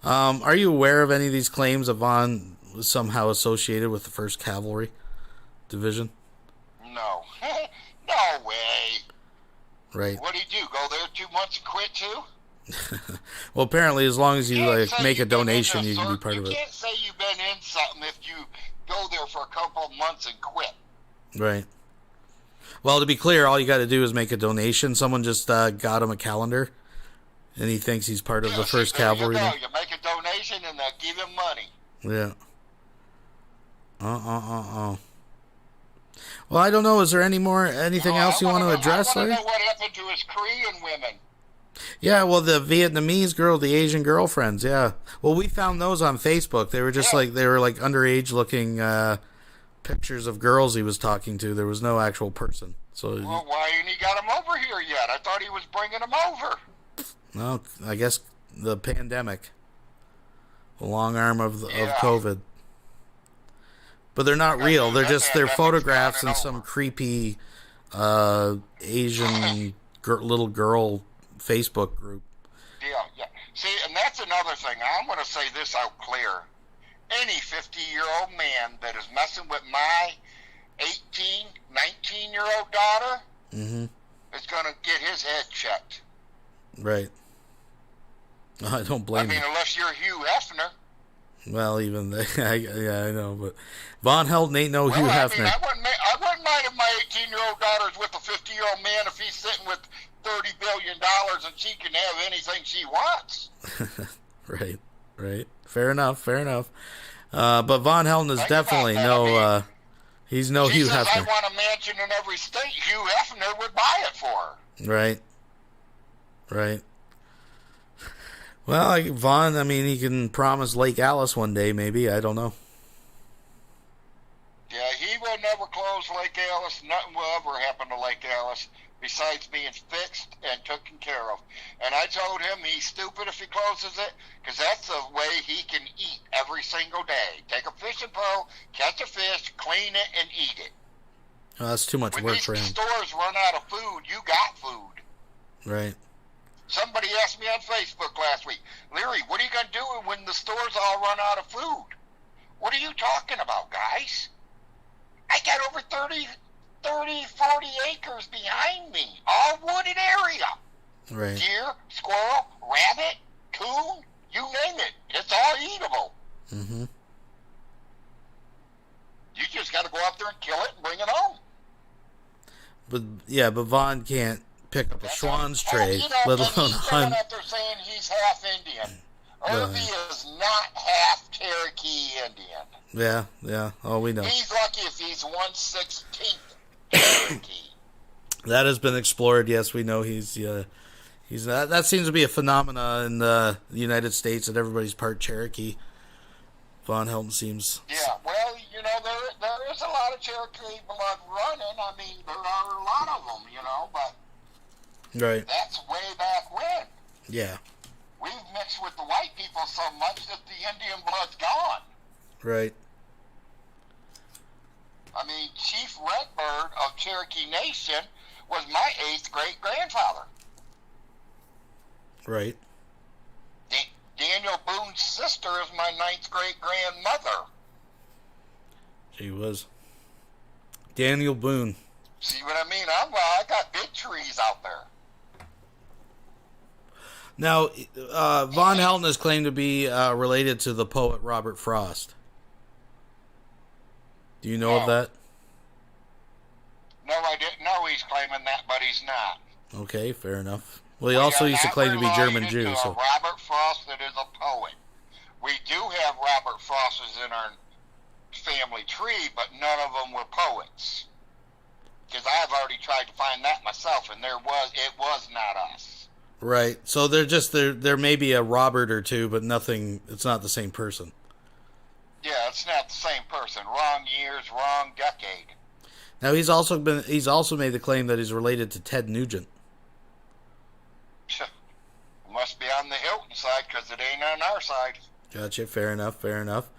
Are you aware of any of these claims that Vaughn was somehow associated with the 1st Cavalry Division? No. No way. Right. What did he do? Go there 2 months and quit too? Well, apparently, as long as you make a donation, you can be part of it. You can't say you've been in something if you go there for a couple of months and quit. Right. Well, to be clear, all you got to do is make a donation. Someone just got him a calendar, and he thinks he's part of the 1st Cavalry. You make a donation and they'll give him money. Yeah. Well, I don't know. Is there anything else you want to address, Larry? I want to know what happened to his Korean women. Yeah, well, the Vietnamese girl, the Asian girlfriends, yeah. Well, we found those on Facebook. They were just they were like underage looking pictures of girls he was talking to. There was no actual person. So. Well, why ain't he got him over here yet? I thought he was bringing them over. No, I guess the pandemic. The long arm of COVID. But they're not real. They're photographs in some creepy Asian little girl Facebook group. Yeah. See, and that's another thing. I'm going to say this out clear. Any 50-year-old man that is messing with my 18, 19-year-old daughter is going to get his head checked. Right. I don't blame you. Unless you're Hugh Hefner. Well, even I know, but Von Helden ain't no Hugh Hefner. I wouldn't mind if my 18-year-old daughter's with a 50-year-old man if he's sitting with $30 billion and she can have anything she wants. Right. Fair enough. But Von Helden is definitely he's no Hugh Hefner. If I want a mansion in every state, Hugh Hefner would buy it for her. Right. Well, Vaughn, he can promise Lake Alice one day, maybe. I don't know. Yeah, he will never close Lake Alice. Nothing will ever happen to Lake Alice besides being fixed and taken care of. And I told him he's stupid if he closes it, because that's the way he can eat every single day. Take a fishing pole, catch a fish, clean it, and eat it. Oh, that's too much work for him. When these stores run out of food, you got food. Right. Somebody asked me on Facebook last week, Leary, what are you going to do when the stores all run out of food? What are you talking about, guys? I got over 30, 40 acres behind me, all wooded area. Right. Deer, squirrel, rabbit, coon, you name it. It's all eatable. Mm-hmm. You just got to go out there and kill it and bring it home. But Vaughn can't pick up a Schwann's tray, let alone hunt. They're saying he's half Indian. Irby is not half Cherokee Indian. Yeah. Oh, we know. He's lucky if he's 1/16 Cherokee. That has been explored. Yes, we know he's that seems to be a phenomena in the United States that everybody's part Cherokee. Von Helden seems. Yeah, well, there is a lot of Cherokee blood running. There are a lot of them, but. Right. That's way back when. Yeah. We've mixed with the white people so much that the Indian blood's gone. Right. Chief Redbird of Cherokee Nation was my 8th great-grandfather. Right. Daniel Boone's sister is my 9th great-grandmother. She was. Daniel Boone. See what I mean? I got big trees out there. Now, Von Helden is claimed to be related to the poet Robert Frost. Do you know of that? No, I didn't know he's claiming that, but he's not. Okay, fair enough. Well, he also used to claim to be German Jew. So Robert Frost that is a poet. We do have Robert Frost's in our family tree, but none of them were poets. Because I've already tried to find that myself, and it was not us. Right. So there may be a Robert or two, but nothing. It's not the same person. Yeah, it's not the same person. Wrong years, wrong decade. Now he's also made the claim that he's related to Ted Nugent. Must be on the Hilton side, because it ain't on our side. Gotcha. Fair enough. Fair enough.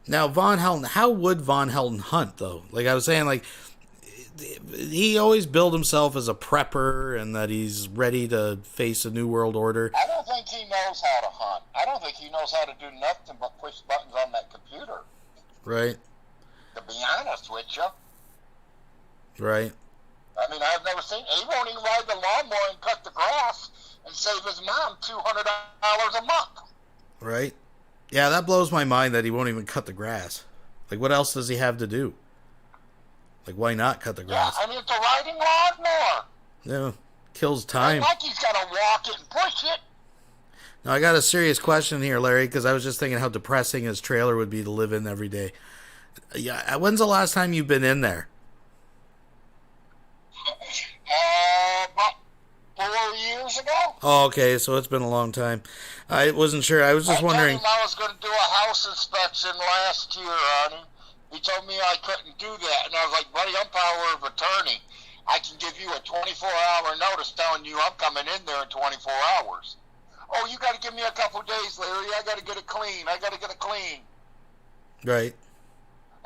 Now, Von Helton, how would Von Helton hunt, though? Like I was saying, like, he always billed himself as a prepper and that he's ready to face a new world order. I don't think he knows how to hunt. I don't think he knows how to do nothing but push buttons on that computer. Right. To be honest with you. Right. I mean, I've never seen... He won't even ride the lawnmower and cut the grass and save his mom $200 a month. Right. Yeah, that blows my mind that he won't even cut the grass. Like, what else does he have to do? Like, why not cut the grass? Yeah, I mean, it's a riding lawnmower. Yeah, kills time. It's like he's got to walk it and push it. Now, I got a serious question here, Larry, because I was just thinking how depressing his trailer would be to live in every day. Yeah, when's the last time you've been in there? About 4 years ago. Oh, okay, so it's been a long time. I wasn't sure. I was just wondering. I told him I was going to do a house inspection last year on him. He told me I couldn't do that, and I was like, buddy, I'm power of attorney. I can give you a 24-hour notice telling you I'm coming in there in 24 hours. Oh, you got to give me a couple days, Larry. I got to get it clean. Right.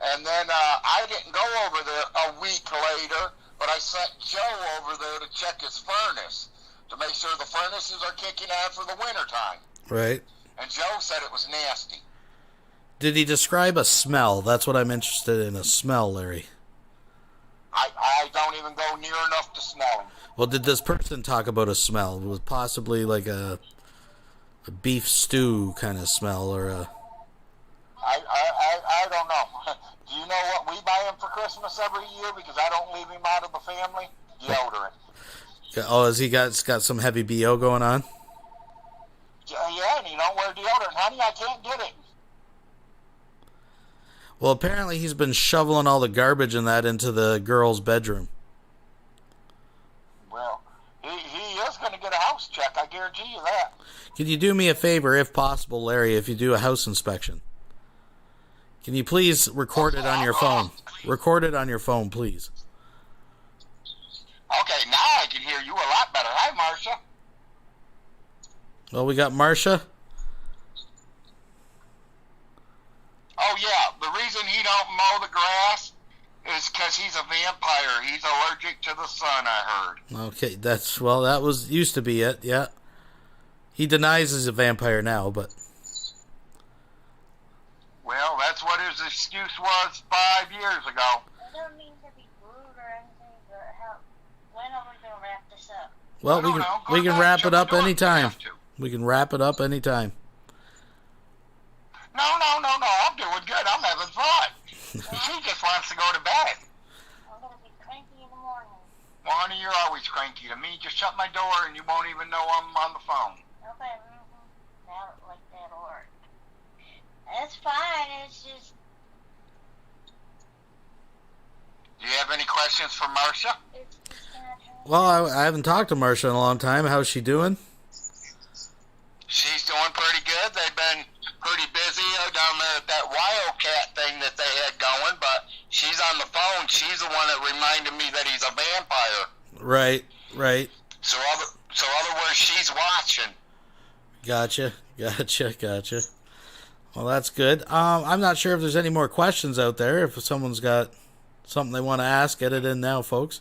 And then I didn't go over there a week later, but I sent Joe over there to check his furnace to make sure the furnaces are kicking on for the wintertime. Right. And Joe said it was nasty. Did he describe a smell? That's what I'm interested in, a smell, Larry. I don't even go near enough to smell him. Well, did this person talk about a smell? Was it possibly like a beef stew kind of smell, or a... I don't know. Do you know what we buy him for Christmas every year? Because I don't leave him out of the family? Deodorant. Oh, has he got some heavy BO going on? Yeah, and he don't wear deodorant. Honey, I can't get it. Well, apparently he's been shoveling all the garbage and that into the girl's bedroom. Well, he is going to get a house check. I guarantee you that. Can you do me a favor, if possible, Larry, if you do a house inspection? Can you please record it on your phone? Record it on your phone, please. Okay, now I can hear you a lot better. Hi, Marcia. Well, we got Marcia. Oh, yeah. The reason he don't mow the grass is because he's a vampire. He's allergic to the sun, I heard. Okay, that was used to be it, yeah. He denies he's a vampire now, but... Well, that's what his excuse was 5 years ago. I don't mean to be rude or anything, but when are we going to wrap this up? Well, we can wrap it up anytime. We can wrap it up anytime. No. I'm doing good. I'm having fun. She just wants to go to bed. I'm going to be cranky in the morning. Well, honey, you're always cranky to me. Just shut my door and you won't even know I'm on the phone. Okay, now like that'll work. That's fine, it's just... Do you have any questions for Marcia? It's just gonna turn... Well, I haven't talked to Marcia in a long time. How's she doing? She's doing pretty good. They've been pretty busy down there at that Wildcat thing that they had going, but she's on the phone. She's the one that reminded me that he's a vampire. Right. So other words, she's watching. Gotcha. Well, that's good. I'm not sure if there's any more questions out there. If someone's got something they want to ask, get it in now, folks.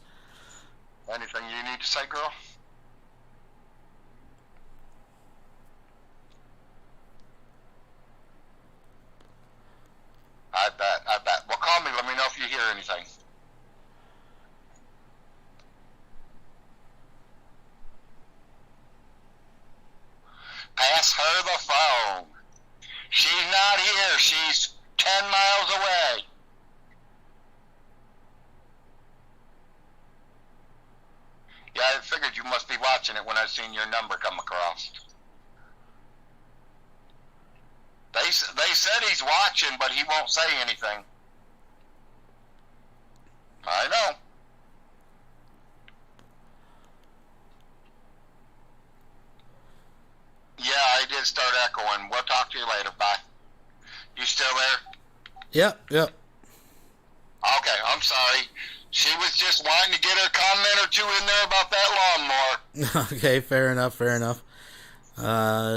Anything you need to say, girl? I bet. Well, call me. Let me know if you hear anything. Pass her the phone. She's not here. She's 10 miles away. Yeah, I figured you must be watching it when I seen your number come across. They said he's watching, but he won't say anything. I know. Yeah, I did start echoing. We'll talk to you later. Bye. You still there? Yep. Okay, I'm sorry. She was just wanting to get her comment or two in there about that lawnmower. Okay, fair enough.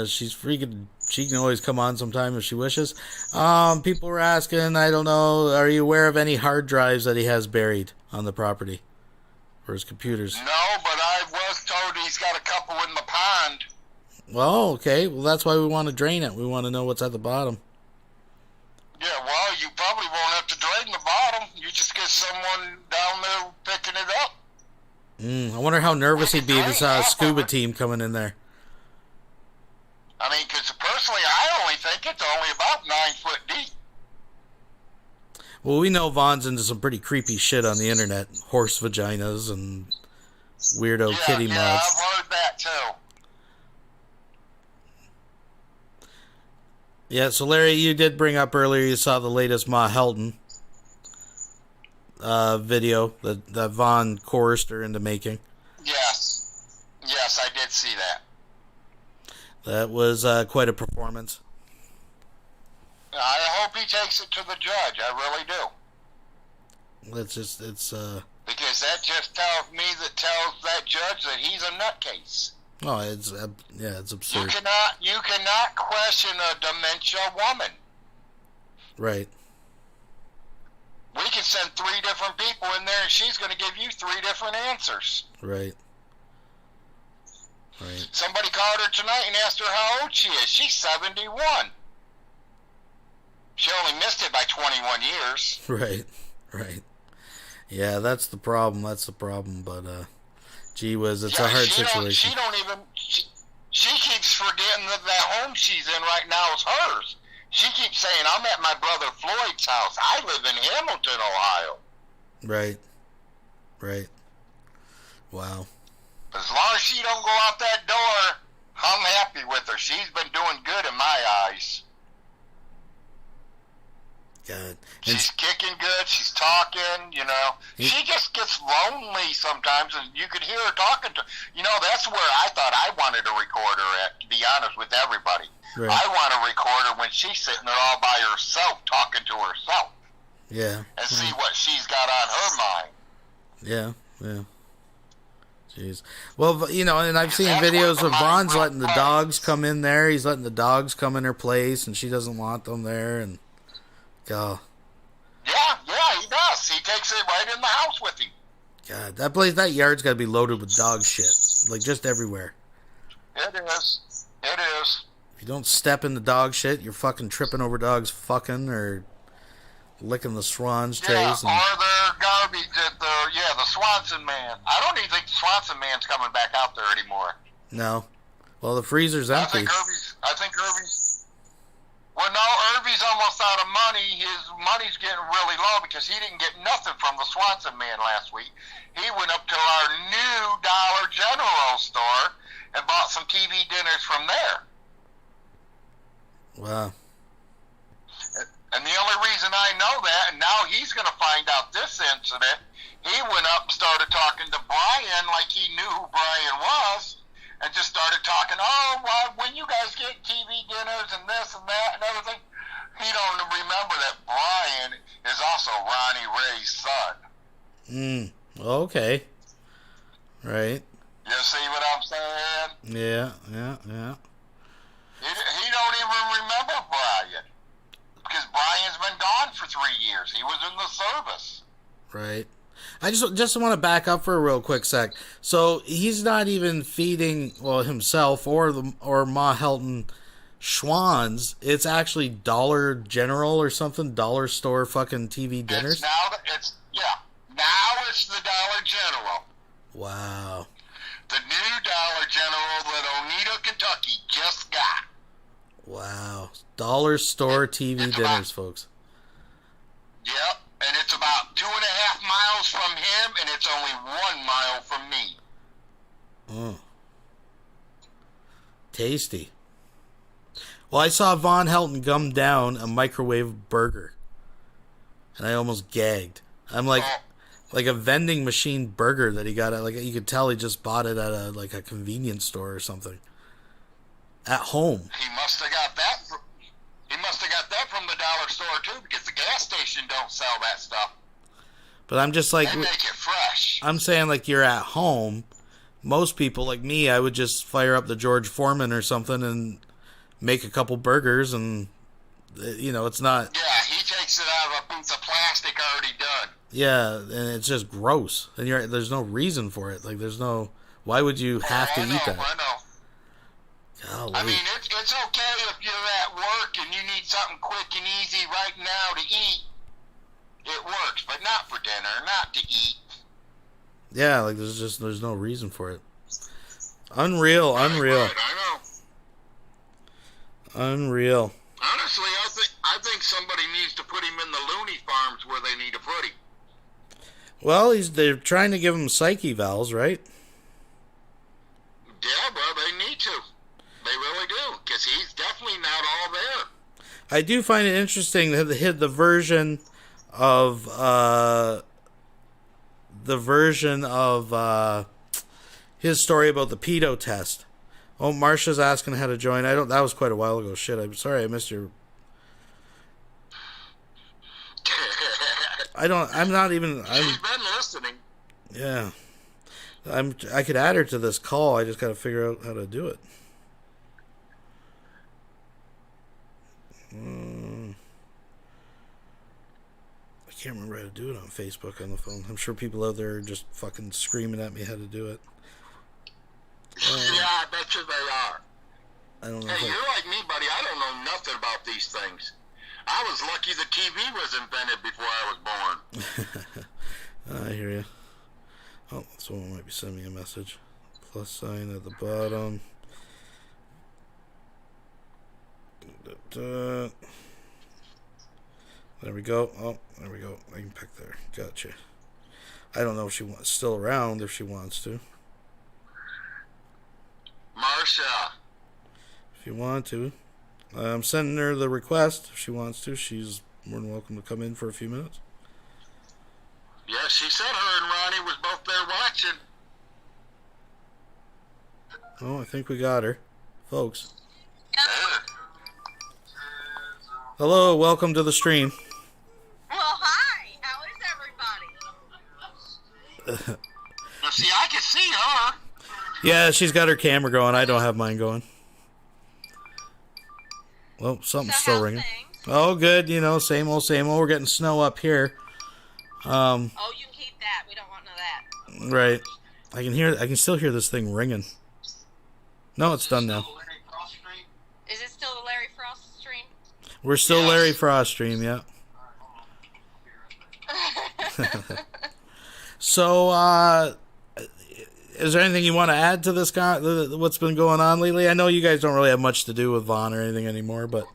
She's freaking she can always come on sometime if she wishes. People were asking, I don't know, are you aware of any hard drives that he has buried on the property? For his computers? No, but I was told he's got a couple in the pond. Well, okay. Well, that's why we want to drain it. We want to know what's at the bottom. Yeah, well, you probably won't have to drain the bottom. You just get someone down there picking it up. I wonder how nervous he'd be if he saw a scuba team coming in there. I mean, because personally, I only think it's only about 9 foot deep. Well, we know Vaughn's into some pretty creepy shit on the internet. Horse vaginas and weirdo kitty mods. Yeah, I've heard that too. Yeah, so Larry, you did bring up earlier you saw the latest Ma Helton video that Vaughn coerced her into making. Yes. Yes, I did see that. That was quite a performance. I hope he takes it to the judge. I really do. It's Because that just tells that judge that he's a nutcase. oh, it's absurd. You cannot question a dementia woman. Right. We can send 3 different people in there and she's going to give you 3 different answers. Right. Right. Somebody called her tonight and asked her how old she is. She's 71. She only missed it by 21 years. Right. Right. Yeah, that's the problem. But gee whiz, it's a hard situation. She keeps forgetting that home she's in right now is hers. She keeps saying, I'm at my brother Floyd's house. I live in Hamilton, Ohio. Right. Right. Wow. As long as she don't go out that door, I'm happy with her. She's been doing good in my eyes. God. She's kicking good. She's talking, you know. She just gets lonely sometimes, and you could hear her talking to... You know, that's where I thought I wanted to record her at, to be honest with everybody. Right. I want to record her when she's sitting there all by herself, talking to herself. Yeah. And see what she's got on her mind. Yeah, yeah. Jeez. Well, you know, and I've seen videos of Vaughn's letting the dogs come in there. He's letting the dogs come in her place, and she doesn't want them there, and... God. Yeah, he does. He takes it right in the house with him. God, that yard's got to be loaded with dog shit. Like, just everywhere. It is. It is. If you don't step in the dog shit, you're fucking tripping over dogs fucking or licking the Swans trays. Yeah, or their garbage at the Swanson man. I don't even think the Swanson man's coming back out there anymore. No. Well, the freezer's empty. I think Irby's... Well, no, Irby's almost out of money. His money's getting really low because he didn't get nothing from the Swanson man last week. He went up to our new Dollar General store and bought some TV dinners from there. Wow. And the only reason I know that, and now he's going to find out this incident, he went up and started talking to Brian like he knew who Brian was. And just started talking, well, when you guys get TV dinners and this and that and everything, he don't remember that Brian is also Ronnie Ray's son. Okay. Right. You see what I'm saying? Yeah. He don't even remember Brian. Because Brian's been gone for 3 years. He was in the service. Right. I just want to back up for a real quick sec. So he's not even feeding himself or Ma Helton Schwans. It's actually Dollar General or something, dollar store fucking TV dinners. Now it's the Dollar General. Wow. The new Dollar General that Oneida, Kentucky just got. Wow. Dollar store TV dinners, folks. Yep. And it's about 2.5 miles from him, and it's only 1 mile from me. Oh. Tasty. Well, I saw Von Helton gum down a microwave burger. And I almost gagged. I'm like a vending machine burger that he got at, like, you could tell he just bought it at a convenience store or something. At home. He must have got that. He must have got that from the dollar store too, because the gas station don't sell that stuff. But I'm just like, they make it fresh. I'm saying, like, you're at home. Most people, like me, I would just fire up the George Foreman or something and make a couple burgers, and it's not. Yeah, he takes it out of a piece of plastic already done. Yeah, and it's just gross, and there's no reason for it. Like, there's no. Why would you have to eat that? I know. Golly. I mean, it's okay if you're at work and you need something quick and easy right now to eat. It works, but not for dinner, not to eat. Yeah, like there's no reason for it. Unreal. Right, I know. Unreal. Honestly, I think somebody needs to put him in the loony farms where they need to put him. Well, they're trying to give him psyche valves, right? Yeah, bro, they need to. They really do, because he's definitely not all there. I do find it interesting that they hit the version of his story about the pedo test. Oh, Marsha's asking how to join. That was quite a while ago. Shit, I'm sorry I missed your. I'm not even. She's been listening. Yeah. I could add her to this call. I just got to figure out how to do it. I can't remember how to do it on Facebook on the phone. I'm sure people out there are just fucking screaming at me how to do it. Yeah, I bet you they are. I don't know. Hey, you're like me, buddy. I don't know nothing about these things. I was lucky the TV was invented before I was born. I hear you. Oh, someone might be sending me a message. Plus sign at the bottom. There we go. Oh, there we go. I can pick there. Gotcha. I don't know if she's still around, if she wants to. Marsha. If you want to. I'm sending her the request. If she wants to, she's more than welcome to come in for a few minutes. Yeah, she said her and Ronnie was both there watching. Oh, I think we got her. Folks. Yeah. Hello, welcome to the stream. Well, hi. How is everybody? Now, see, I can see her. Yeah, she's got her camera going. I don't have mine going. Well, something's still ringing. Oh, good. Same old, same old. We're getting snow up here. Oh, you can keep that. We don't want none of that. Right. I can still hear this thing ringing. No, it's done now. Is it still the Larry Frost stream? We're still Larry Frost stream, yeah. So, is there anything you want to add to this guy? What's been going on lately? I know you guys don't really have much to do with Vaughn or anything anymore, but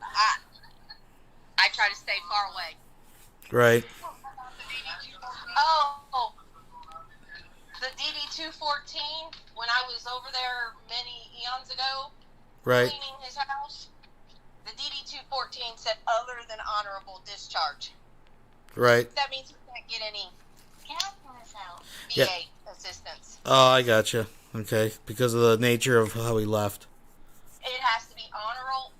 I try to stay far away. right. Oh, the DD-214. When I was over there many eons ago, Right. cleaning his house, the DD-214 said other than honorable discharge. Right. That means he can't get any VA Yeah. assistance. Oh, I gotcha. Okay, because of the nature of how he left. It has to be honorable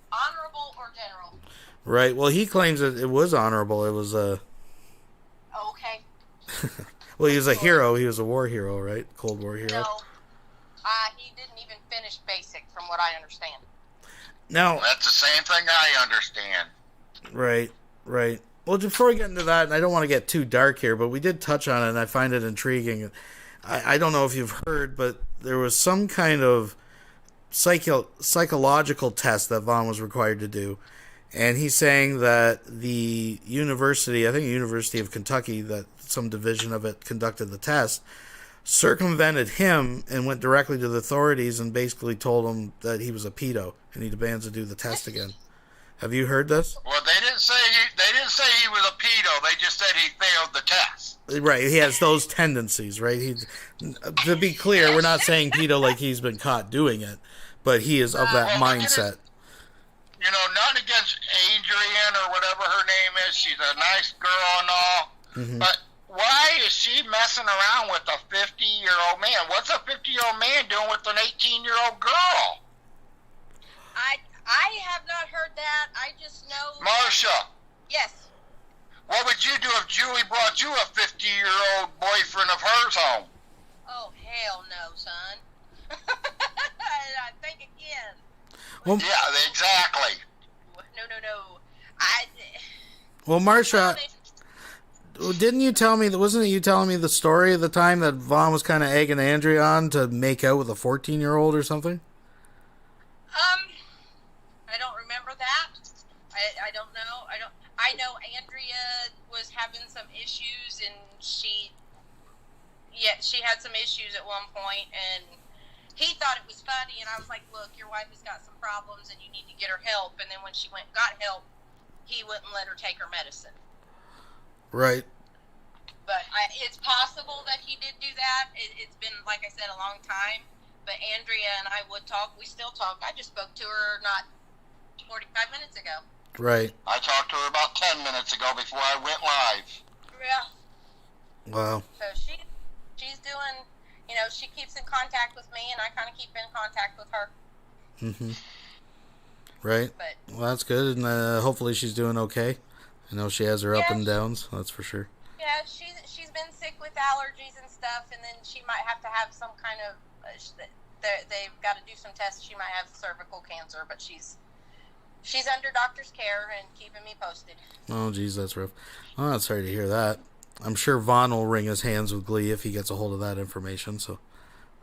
or general. Right. Well, he claims that it was honorable. It was Okay. well, he was a hero. He was a war hero, right? Cold War hero. No, he didn't even finish basic, from what I understand. Now, That's the same thing I understand. right, right. Well, before we get into that, and I don't want to get too dark here, but we did touch on it, and I find it intriguing. I don't know if you've heard, but there was some kind of psychological test that Vaughn was required to do. And he's saying that the university, I think the University of Kentucky, that some division of it conducted the test, circumvented him and went directly to the authorities and basically told him that he was a pedo and he demands to do the test again. Have you heard this? Well, they didn't say he was a pedo. They just said he failed the test. Right, he has those tendencies, right? To be clear, we're not saying pedo like he's been caught doing it, but he is of that mindset. Nothing against Adrian or whatever her name is. She's a nice girl and all. Mm-hmm. But why is she messing around with a 50-year-old man? What's a 50-year-old man doing with an 18-year-old girl? I have not heard that. I just know... Marsha, Yes. what would you do if Julie brought you a 50-year-old boyfriend of hers home? Oh, hell no, son. I think again. Well, Yeah, exactly. No. well, Marsha, didn't you tell me that? Wasn't it you telling me the story of the time that Vaughn was kind of egging Andrea on to make out with a 14-year-old or something? I don't remember that. I don't know. I know Andrea was having some issues, and she had some issues at one point, and he thought it was funny, and I was like, look, your wife has got some problems, and you need to get her help. And then when she went and got help, he wouldn't let her take her medicine. Right. But it's possible that he did do that. It's been, like I said, a long time. But Andrea and I would talk. We still talk. I just spoke to her not 45 minutes ago. Right. I talked to her about 10 minutes ago before I went live. Yeah. Wow. So she's doing, she keeps in contact with me, and I kind of keep in contact with her. Mm-hmm. Right. But, well, that's good, and hopefully she's doing okay. I know she has her up and downs, that's for sure. Yeah, she's been sick with allergies and stuff, and then she might have to have some kind of, they've got to do some tests. She might have cervical cancer, but she's under doctor's care and keeping me posted. Oh, geez, that's rough. Oh, I'm sorry to hear that. I'm sure Vaughn will wring his hands with glee if he gets a hold of that information. So.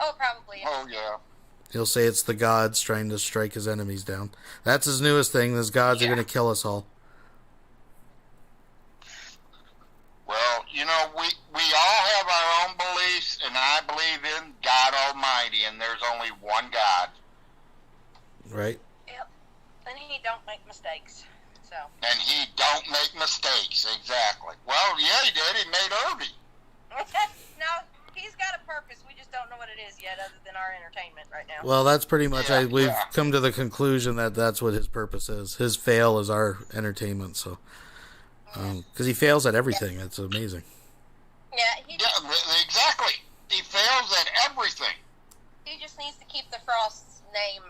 Oh, probably. Oh, yeah. He'll say it's the gods trying to strike his enemies down. That's his newest thing. Those gods are going to kill us all. Well, we all have our own beliefs, and I believe in God Almighty, and there's only one God. Right. Yep. And he don't make mistakes. So. And he don't make mistakes, exactly. Well, yeah, he did. He made Irby. No, he's got a purpose. We just don't know what it is yet, other than our entertainment right now. Well, that's pretty much. We've come to the conclusion that that's what his purpose is. His fail is our entertainment. So, because he fails at everything, it's amazing. Yeah, exactly. He fails at everything. He just needs to keep the Frost's name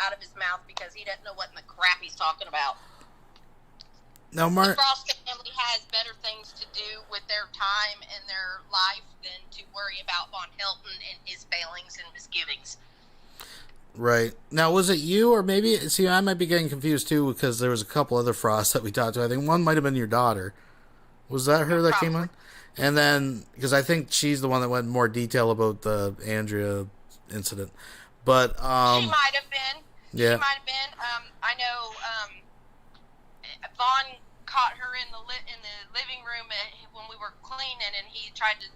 out of his mouth because he doesn't know what in the crap he's talking about. Now, the Frost family has better things to do with their time and their life than to worry about Von Helton and his failings and misgivings. Right. Now, was it you or maybe... See, I might be getting confused, too, because there was a couple other Frosts that we talked to. I think one might have been your daughter. Was that her that came on? And then... Because I think she's the one that went in more detail about the Andrea incident. But, she might have been. Yeah. She might have been. I know Vaughn caught her in the living room when we were cleaning, and he tried to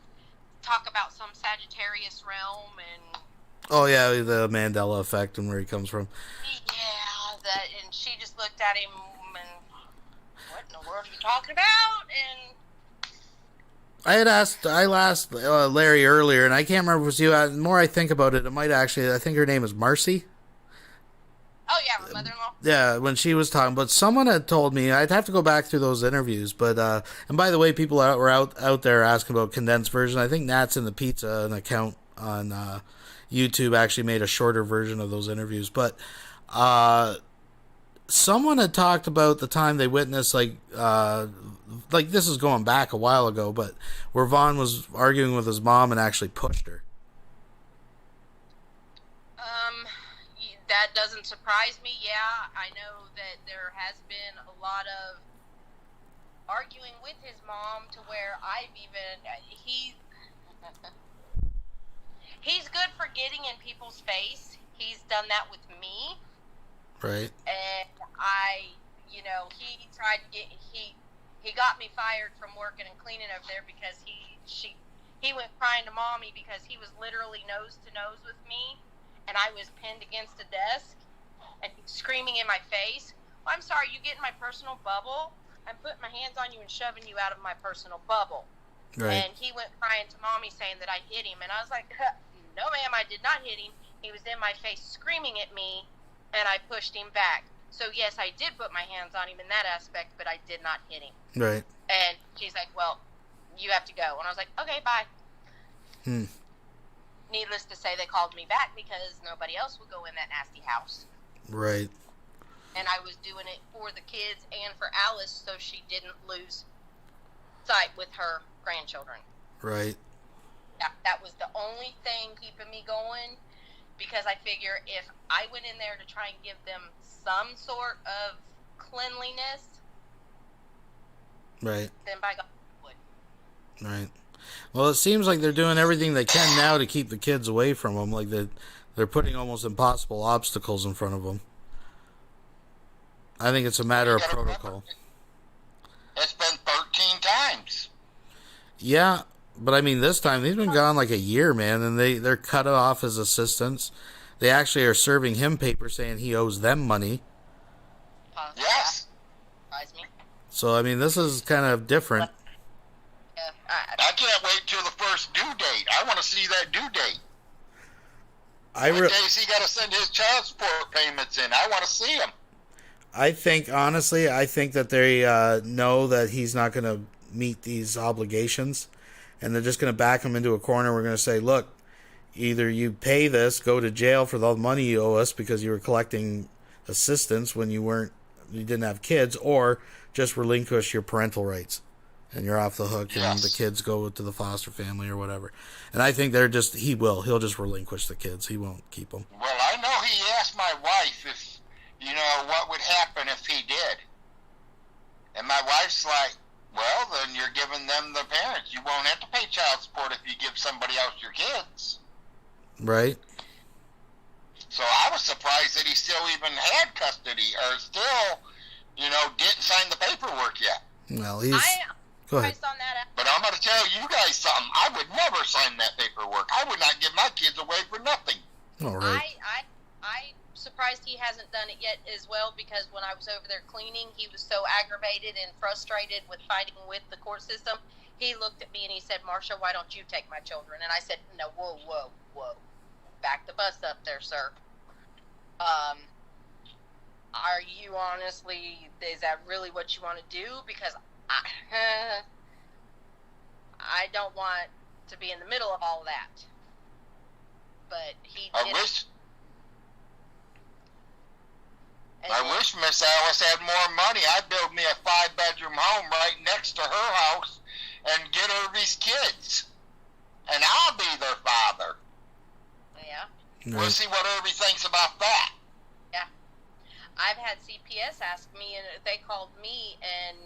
talk about some Sagittarius realm and... Oh, yeah, the Mandela effect and where he comes from. Yeah, and she just looked at him and, what in the world are you talking about? And I asked Larry earlier, and I can't remember if it was you. The more I think about it, it might actually, I think her name is Marcy. Oh, yeah, my mother-in-law. Yeah, when she was talking, but someone had told me, I'd have to go back through those interviews, but, and by the way, people were out there asking about condensed version. I think Nat's in the Pizza, an account on YouTube, actually made a shorter version of those interviews, but someone had talked about the time they witnessed, like this is going back a while ago, but where Vaughn was arguing with his mom and actually pushed her. That doesn't surprise me. Yeah, I know that there has been a lot of arguing with his mom to where he's good for getting in people's face. He's done that with me. Right. And he tried to he got me fired from working and cleaning over there because he went crying to mommy because he was literally nose to nose with me. And I was pinned against a desk, and he's screaming in my face, well, I'm sorry, you get in my personal bubble? I'm putting my hands on you and shoving you out of my personal bubble. Right. And he went crying to mommy saying that I hit him. And I was like, no, ma'am, I did not hit him. He was in my face screaming at me, and I pushed him back. So, yes, I did put my hands on him in that aspect, but I did not hit him. Right. And she's like, well, you have to go. And I was like, okay, bye. Needless to say, they called me back because nobody else would go in that nasty house. Right. And I was doing it for the kids and for Alice so she didn't lose sight with her grandchildren. Right. That was the only thing keeping me going. because I figure if I went in there to try and give them some sort of cleanliness, Right. then by God, I would. Right. Well, it seems like they're doing everything they can now to keep the kids away from them. Like they're putting almost impossible obstacles in front of them. I think it's a matter of protocol. It's been 13 times. Yeah, but I mean, this time he's been gone like a year, man, and they're cut off as assistants. They actually are serving him paper saying he owes them money. Yes. Surprise me. So I mean, this is kind of different. Yeah, I can't wait till the first due date. I want to see that due date. What days he got to send his child support payments in. I want to see them. I think, honestly, that they know that he's not going to meet these obligations, and they're just going to back him into a corner. We're going to say, look, either you pay this, go to jail for the money you owe us because you were collecting assistance when you didn't have kids, or just relinquish your parental rights, and you're off the hook, and the kids go to the foster family or whatever. And I think he'll just relinquish the kids. He won't keep them. Well, I know he asked my wife if, what would happen if he did. And my wife's like, well, then you're giving them the parents. You won't have to pay child support if you give somebody else your kids. Right. So I was surprised that he still even had custody, or still, didn't sign the paperwork yet. Well, go ahead. On that, But I'm going to tell you guys something. I would never sign that paperwork. I would not give my kids away for nothing. All right. I'm surprised he hasn't done it yet as well, because when I was over there cleaning, he was so aggravated and frustrated with fighting with the court system. He looked at me and he said, Marsha, why don't you take my children? And I said, no, whoa. Back the bus up there, sir. Are you honestly, is that really what you want to do? Because I don't want to be in the middle of all of that. But he did. I wish Miss Alice had more money. I'd build me a 5-bedroom home right next to her house and get her these kids. And I'll be their father. Yeah. Right. We'll see what Irby thinks about that. Yeah. I've had CPS ask me, and they called me and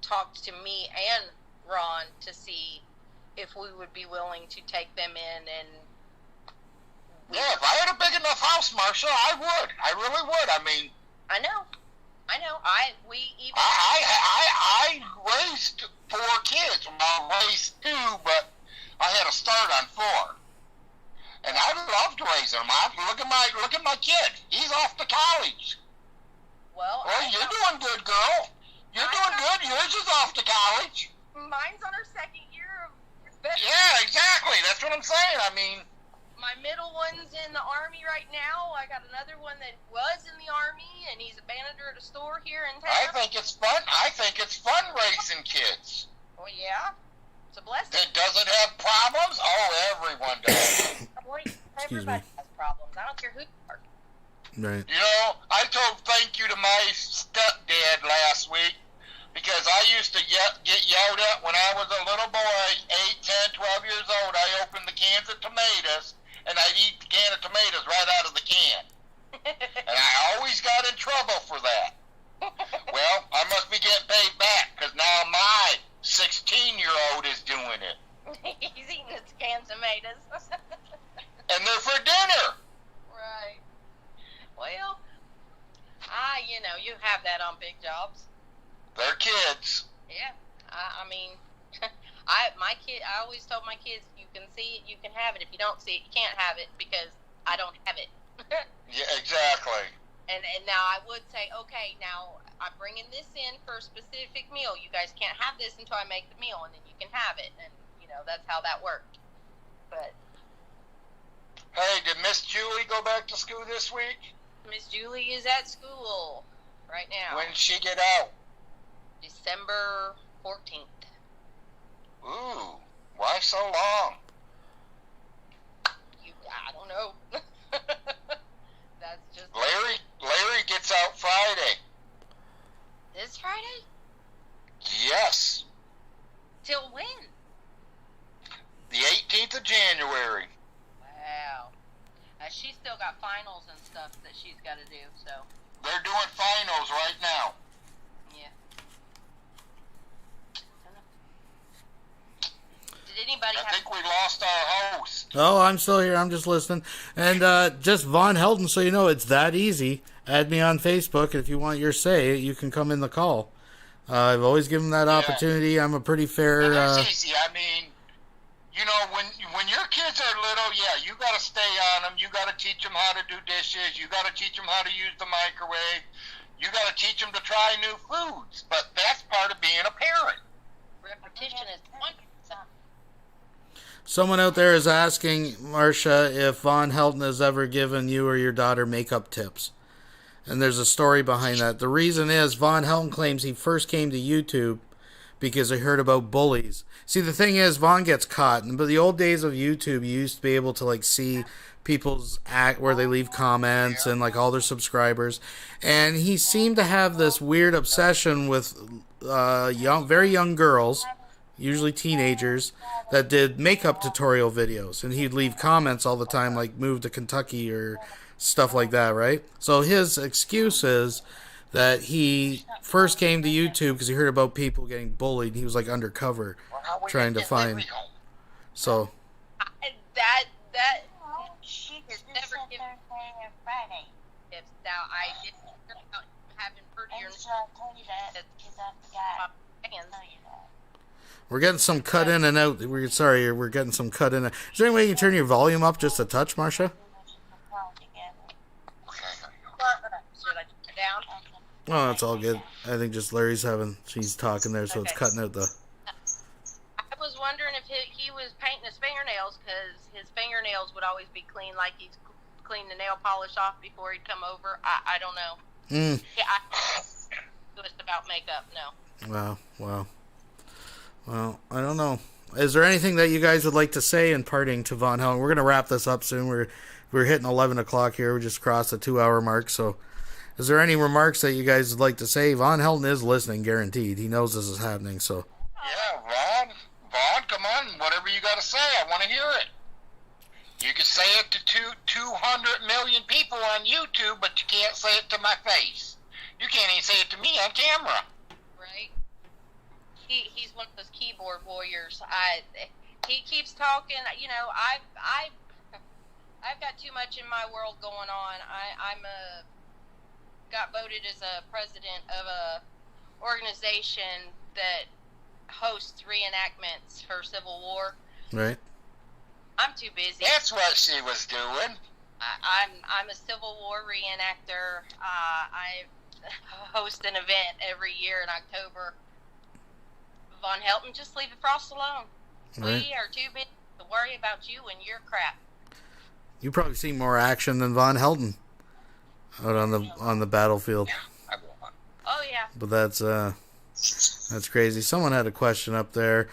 talked to me and Ron to see if we would be willing to take them in. And yeah, if I had a big enough house, Marsha, I would. I really would. I mean, I know. I raised 4 kids. Well, I raised 2, but I had to start on 4. And I loved raising them. Look at my kid. He's off to college. Well, you're doing good, girl. You're doing good. Yours is off to college. Mine's on her 2nd year of best. Yeah, exactly. That's what I'm saying. I mean, my middle one's in the Army right now. I got another one that was in the Army, and he's a manager at a store here in town. I think it's fun. I think it's fun raising kids. Well, yeah. It's a blessing. That doesn't have problems? Oh, everyone does. Everybody has problems. I don't care who you are. Right. I told thank you to my stepdad last week because I used to get yelled at when I was a little boy, 8, 10, 12 years old. I opened the cans of tomatoes, and I'd eat the can of tomatoes right out of the can. And I always got in trouble for that. Well, I must be getting paid back because now my 16-year-old is doing it. He's eating his canned tomatoes. And they're for dinner. Right. Well, you have that on big jobs. They're kids. Yeah. I mean, my kid. I always told my kids, you can see it, you can have it. If you don't see it, you can't have it because I don't have it. Yeah, exactly. And now I would say, okay, now I'm bringing this in for a specific meal. You guys can't have this until I make the meal, and then you can have it. And that's how that worked. But hey, did Miss Julie go back to school this week? Miss Julie is at school right now. When did she get out? December 14th. Ooh, why so long? I don't know. That's just Larry gets out Friday. This Friday? Yes. Till when? The 18th of January. Wow. She's still got that she's got to do. So They're doing finals right now. yeah. Did anybody I have? think we lost our host. Oh, I'm still here. I'm just listening. And just Von Helden, so you know, it's that easy. Add me on Facebook, and if you want your say, you can come in the call. I've always given that opportunity. I'm a pretty fair... That's easy. I mean, you know, when your kids are little, yeah, you got to stay on them. You got to teach them how to do dishes. You got to teach them how to use the microwave. You got to teach them to try new foods. But that's part of being a parent. Repetition is one. Someone out there is asking, Marcia, if Von Helden has ever given you or your daughter makeup tips. And there's a story behind that. The reason is Von Helden claims he first came to YouTube because he heard about bullies. See, the thing is, Von gets caught. But the old days of YouTube, you used to be able to like see people's act where they leave comments and like all their subscribers. And he seemed to have this weird obsession with very young girls, usually teenagers, that did makeup tutorial videos. And he'd leave comments all the time like move to Kentucky or stuff like that, right? So his excuse is that he first came to YouTube because he heard about people getting bullied. He was like undercover trying to find. So That She has just never said given Thursday or Friday. tips. Now I didn't hear about having prettier And so I'll tell you that because I forgot to hands. tell you that. we're getting some cut in and out. We're getting some cut in. Is there any way you can turn your volume up just a touch, Marcia? Should I turn it down? Oh, that's all good. I think just she's talking there, so it's Okay. cutting out the... I was wondering if he was painting his fingernails because his fingernails would always be clean, like he's cleaned the nail polish off before he'd come over. I don't know. Yeah, I was about makeup. No. Well, I don't know. Is there anything that you guys would like to say in parting to Von Helden? We're going to wrap this up soon. We're hitting 11 o'clock here. We just crossed the 2-hour mark. So is there any remarks that you guys would like to say? Von Helden is listening, guaranteed. He knows this is happening. So Yeah, Vaughn, come on. Whatever you got to say, I want to hear it. You can say it to 200 million people on YouTube, but you can't say it to my face. You can't even say it to me on camera. Right? He's one of those keyboard warriors. He keeps talking. You know, I've got too much in my world going on. Got voted as a president of a organization that hosts reenactments for Civil War. right. I'm too busy. That's what she was doing. I'm a Civil War reenactor. I host an event every year in October. Von Helden, just leave Frost alone. Right. We are too busy to worry about you and your crap. You probably see more action than Von Helden out on the battlefield. I will. Oh yeah. But that's crazy. Someone had a question up there.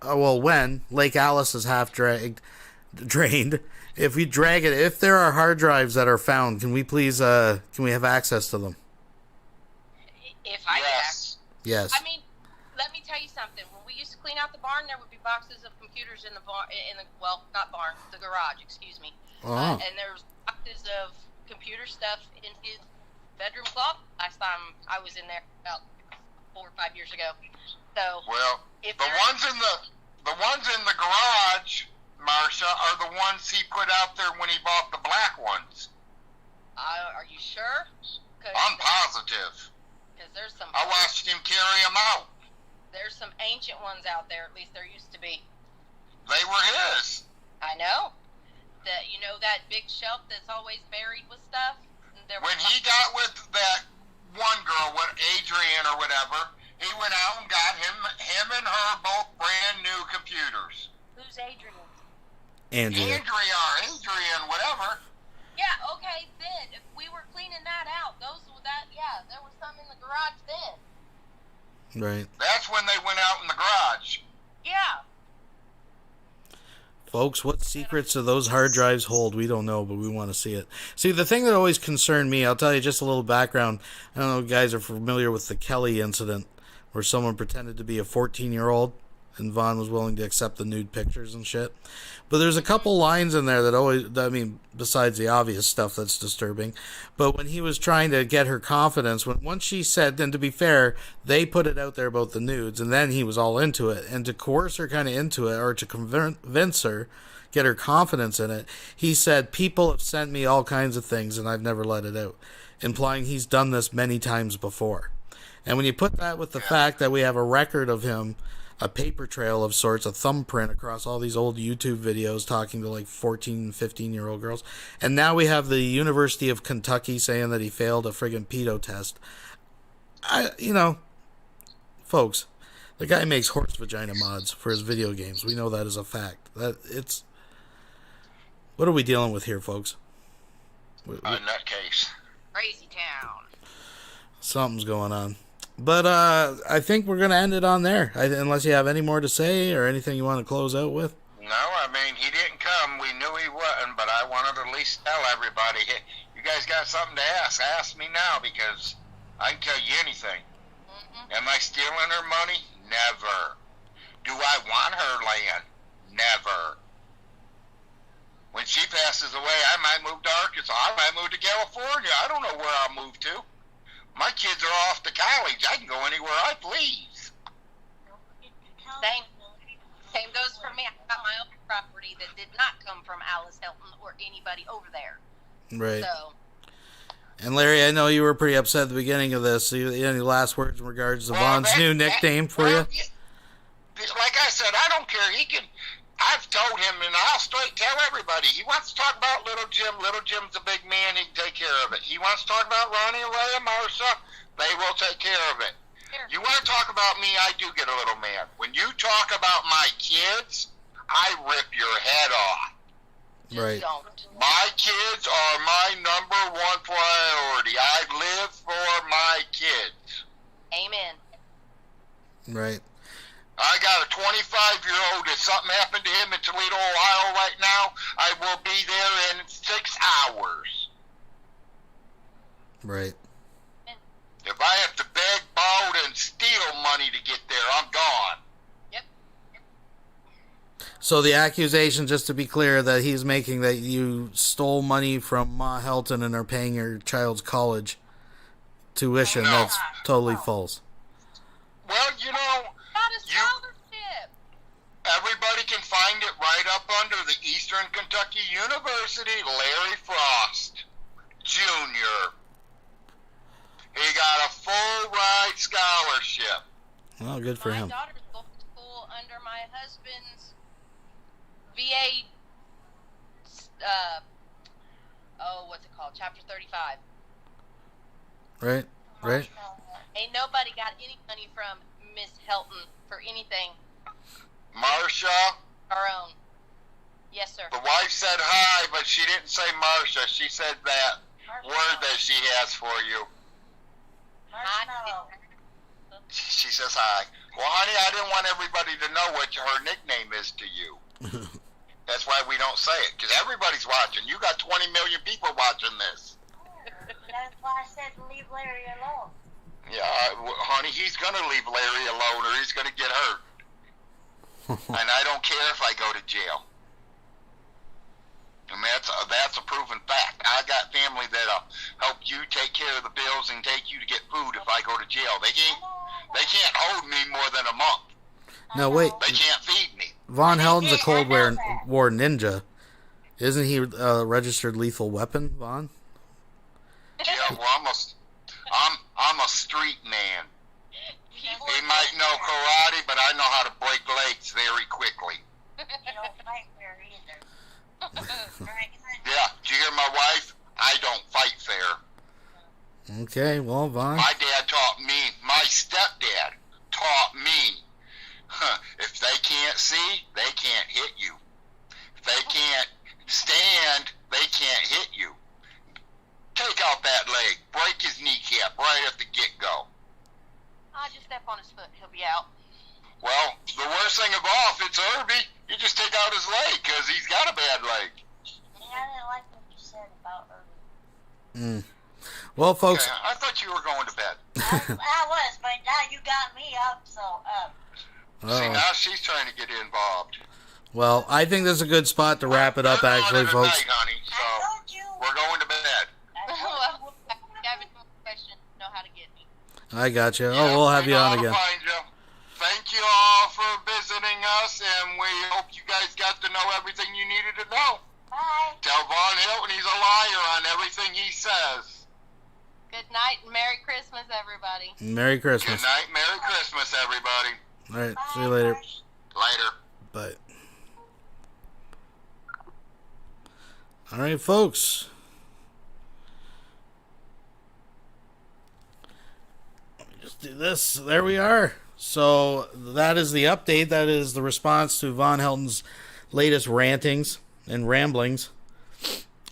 When Lake Alice is half drained, if we drag it, if there are hard drives that are found, can we please can we have access to them? If I Yes. Yes. I mean, let me tell you something. When we used to clean out the barn, there would be boxes of computers in the barn, not barn, the garage, excuse me. Oh. And there was boxes of computer stuff in his bedroom closet last time I was in there about 4 or 5 years ago. So, Well, if the there- ones in the garage, Marcia, are the ones he put out there when he bought the black ones. are you sure? I'm positive. Because there's some I watched him carry them out. there's some ancient ones out there. At least there used to be. They were his. I know. That big shelf that's always buried with stuff. There When was he got with that one girl, Adrian or whatever, he went out and got him and her both brand new computers. Who's Adrian? Andrea. Adrian, whatever. Yeah, okay, then. If we were cleaning that out, there was some in the garage then. Right. That's when they went out in the garage. Yeah. Folks, what secrets do those hard drives hold? We don't know, but we want to see it. See, the thing that always concerned me, I'll tell you just a little background. I don't know if you guys are familiar with the Kelly incident, where someone pretended to be a 14-year-old and Vaughn was willing to accept the nude pictures and shit. But there's a couple lines in there that always, I mean, besides the obvious stuff that's disturbing, but when he was trying to get her confidence, once she said, and to be fair, they put it out there about the nudes, and then he was all into it, and to coerce her kind of into it, or to convince her, get her confidence in it, he said, people have sent me all kinds of things, and I've never let it out, implying he's done this many times before. And when you put that with the fact that we have a record of him, a paper trail of sorts, a thumbprint across all these old YouTube videos talking to like 14, 15-year-old girls. And now we have the University of Kentucky saying that he failed a friggin' pedo test. Folks, the guy makes horse vagina mods for his video games. We know that as a fact. What are we dealing with here, folks? A nutcase. Crazy town. Something's going on. But I think we're going to end it on there. Unless you have any more to say or anything you want to close out with. No, I mean, he didn't come. We knew he wasn't, but I wanted to at least tell everybody, hey, you guys got something to ask. Ask me now, because I can tell you anything. Mm-hmm. Am I stealing her money? Never. Do I want her land? Never. When she passes away, I might move to Arkansas. I might move to California. I don't know where I'll move to. My kids are off to college. I can go anywhere I please. Same goes for me. I got my own property that did not come from Alice Hilton or anybody over there. Right. So. And Larry, I know you were pretty upset at the beginning of this. Any last words in regards to Vaughn's new nickname for you? Like I said, I don't care. I've told him, and I'll straight tell everybody, he wants to talk about Little Jim. Little Jim's a big man. He can take care of it. He wants to talk about Ronnie, Leia, Marsha. They will take care of it. Sure. You want to talk about me, I do get a little mad. When you talk about my kids, I rip your head off. Right. Don't. My kids are my number one priority. I live for my kids. Amen. Right. I got a 25-year-old. If something happened to him in Toledo, Ohio right now, I will be there in 6 hours. Right. If I have to beg, borrow, and steal money to get there, I'm gone. Yep. So the accusation, just to be clear, that he's making that you stole money from Ma Helton and are paying your child's college tuition, that's totally false. Well, you know, Got a scholarship. everybody can find it right up under the Eastern Kentucky University, Larry Frost, Jr. He got a full ride scholarship. Well, good for him. My daughter's going to school under my husband's VA, what's it called? Chapter 35. Right, right. Ain't nobody got any money from Miss Helton for anything. Marsha, Our own. Yes, sir. the wife said hi, but she didn't say Marsha. She said that word that she has for you. She says hi. Well, honey, I didn't want everybody to know what her nickname is to you. That's why we don't say it, because everybody's watching. You got 20 million people watching this. That's why I said leave Larry alone. Yeah, honey, he's going to leave Larry alone or he's going to get hurt. And I don't care if I go to jail. And that's a proven fact. I got family that'll help you take care of the bills and take you to get food if I go to jail. They can't hold me more than a month. No, wait. They can't feed me. Von Helton's a Cold War ninja. Isn't he a registered lethal weapon, Von? Yeah, well, I'm a street man. He might know karate, but I know how to break legs very quickly. You don't fight fair either. Yeah, did you hear my wife? I don't fight fair. Okay, well, Von. My dad taught me, my stepdad taught me, if they can't see, they can't hit you. If they can't stand, they can't hit you. Take out that leg, break his kneecap right at the get-go. I'll just step on his foot. He'll be out. Well, the worst thing of all, if it's Irby, you just take out his leg, because he's got a bad leg. Yeah, I didn't like what you said about Irby. Well, folks. Okay, I thought you were going to bed. I was, but now you got me up, so, See, now she's trying to get involved. Well, I think this is a good spot to wrap it up, actually, folks. Night, honey, so we're going to bed. Well, if you have any more questions, you know how to get me. I got you. Yeah, We'll have we you know on how to again. find you. Thank you all for visiting us, and we hope you guys got to know everything you needed to know. Bye. Tell Von Hilton he's a liar on everything he says. Good night and Merry Christmas, everybody. Merry Christmas. Good night, Merry Christmas, everybody. All right, see you later. Later. Bye. All right, folks. Let me just do this. There we are. So that is the update. That is the response to Von Helton's latest rantings and ramblings.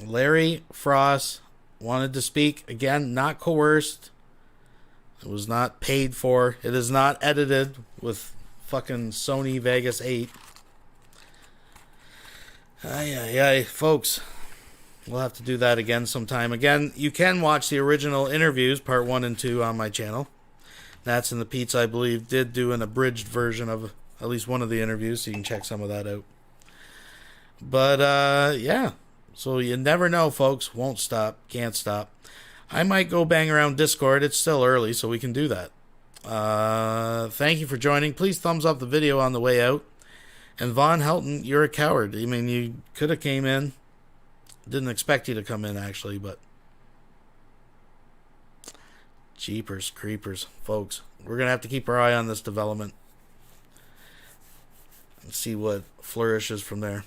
Larry Frost wanted to speak. Again, not coerced. It was not paid for. It is not edited with fucking Sony Vegas 8. Ay, folks. We'll have to do that again sometime. Again, you can watch the original interviews, part 1 and 2, on my channel. That's in the Pete's, I believe, did do an abridged version of at least one of the interviews, so you can check some of that out. But, yeah. So you never know, folks. Won't stop. Can't stop. I might go bang around Discord. It's still early, so we can do that. Thank you for joining. Please thumbs up the video on the way out. And Von Helton, you're a coward. I mean, you could have came in. Didn't expect you to come in, actually, but jeepers creepers, folks. We're going to have to keep our eye on this development and see what flourishes from there.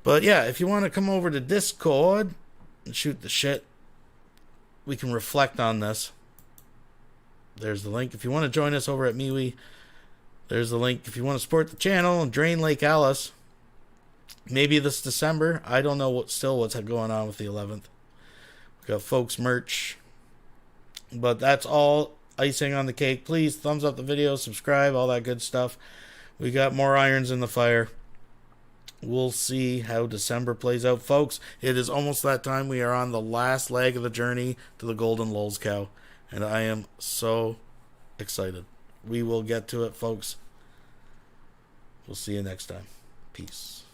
But yeah, if you want to come over to Discord and shoot the shit, we can reflect on this. There's the link. If you want to join us over at MeWe, there's the link. If you want to support the channel and drain Lake Alice, maybe this December. I don't know what's going on with the 11th. We got folks merch. But that's all icing on the cake. Please thumbs up the video, subscribe, all that good stuff. We got more irons in the fire. We'll see how December plays out, folks. It is almost that time. We are on the last leg of the journey to the Golden Lulz cow. And I am so excited. We will get to it, folks. We'll see you next time. Peace.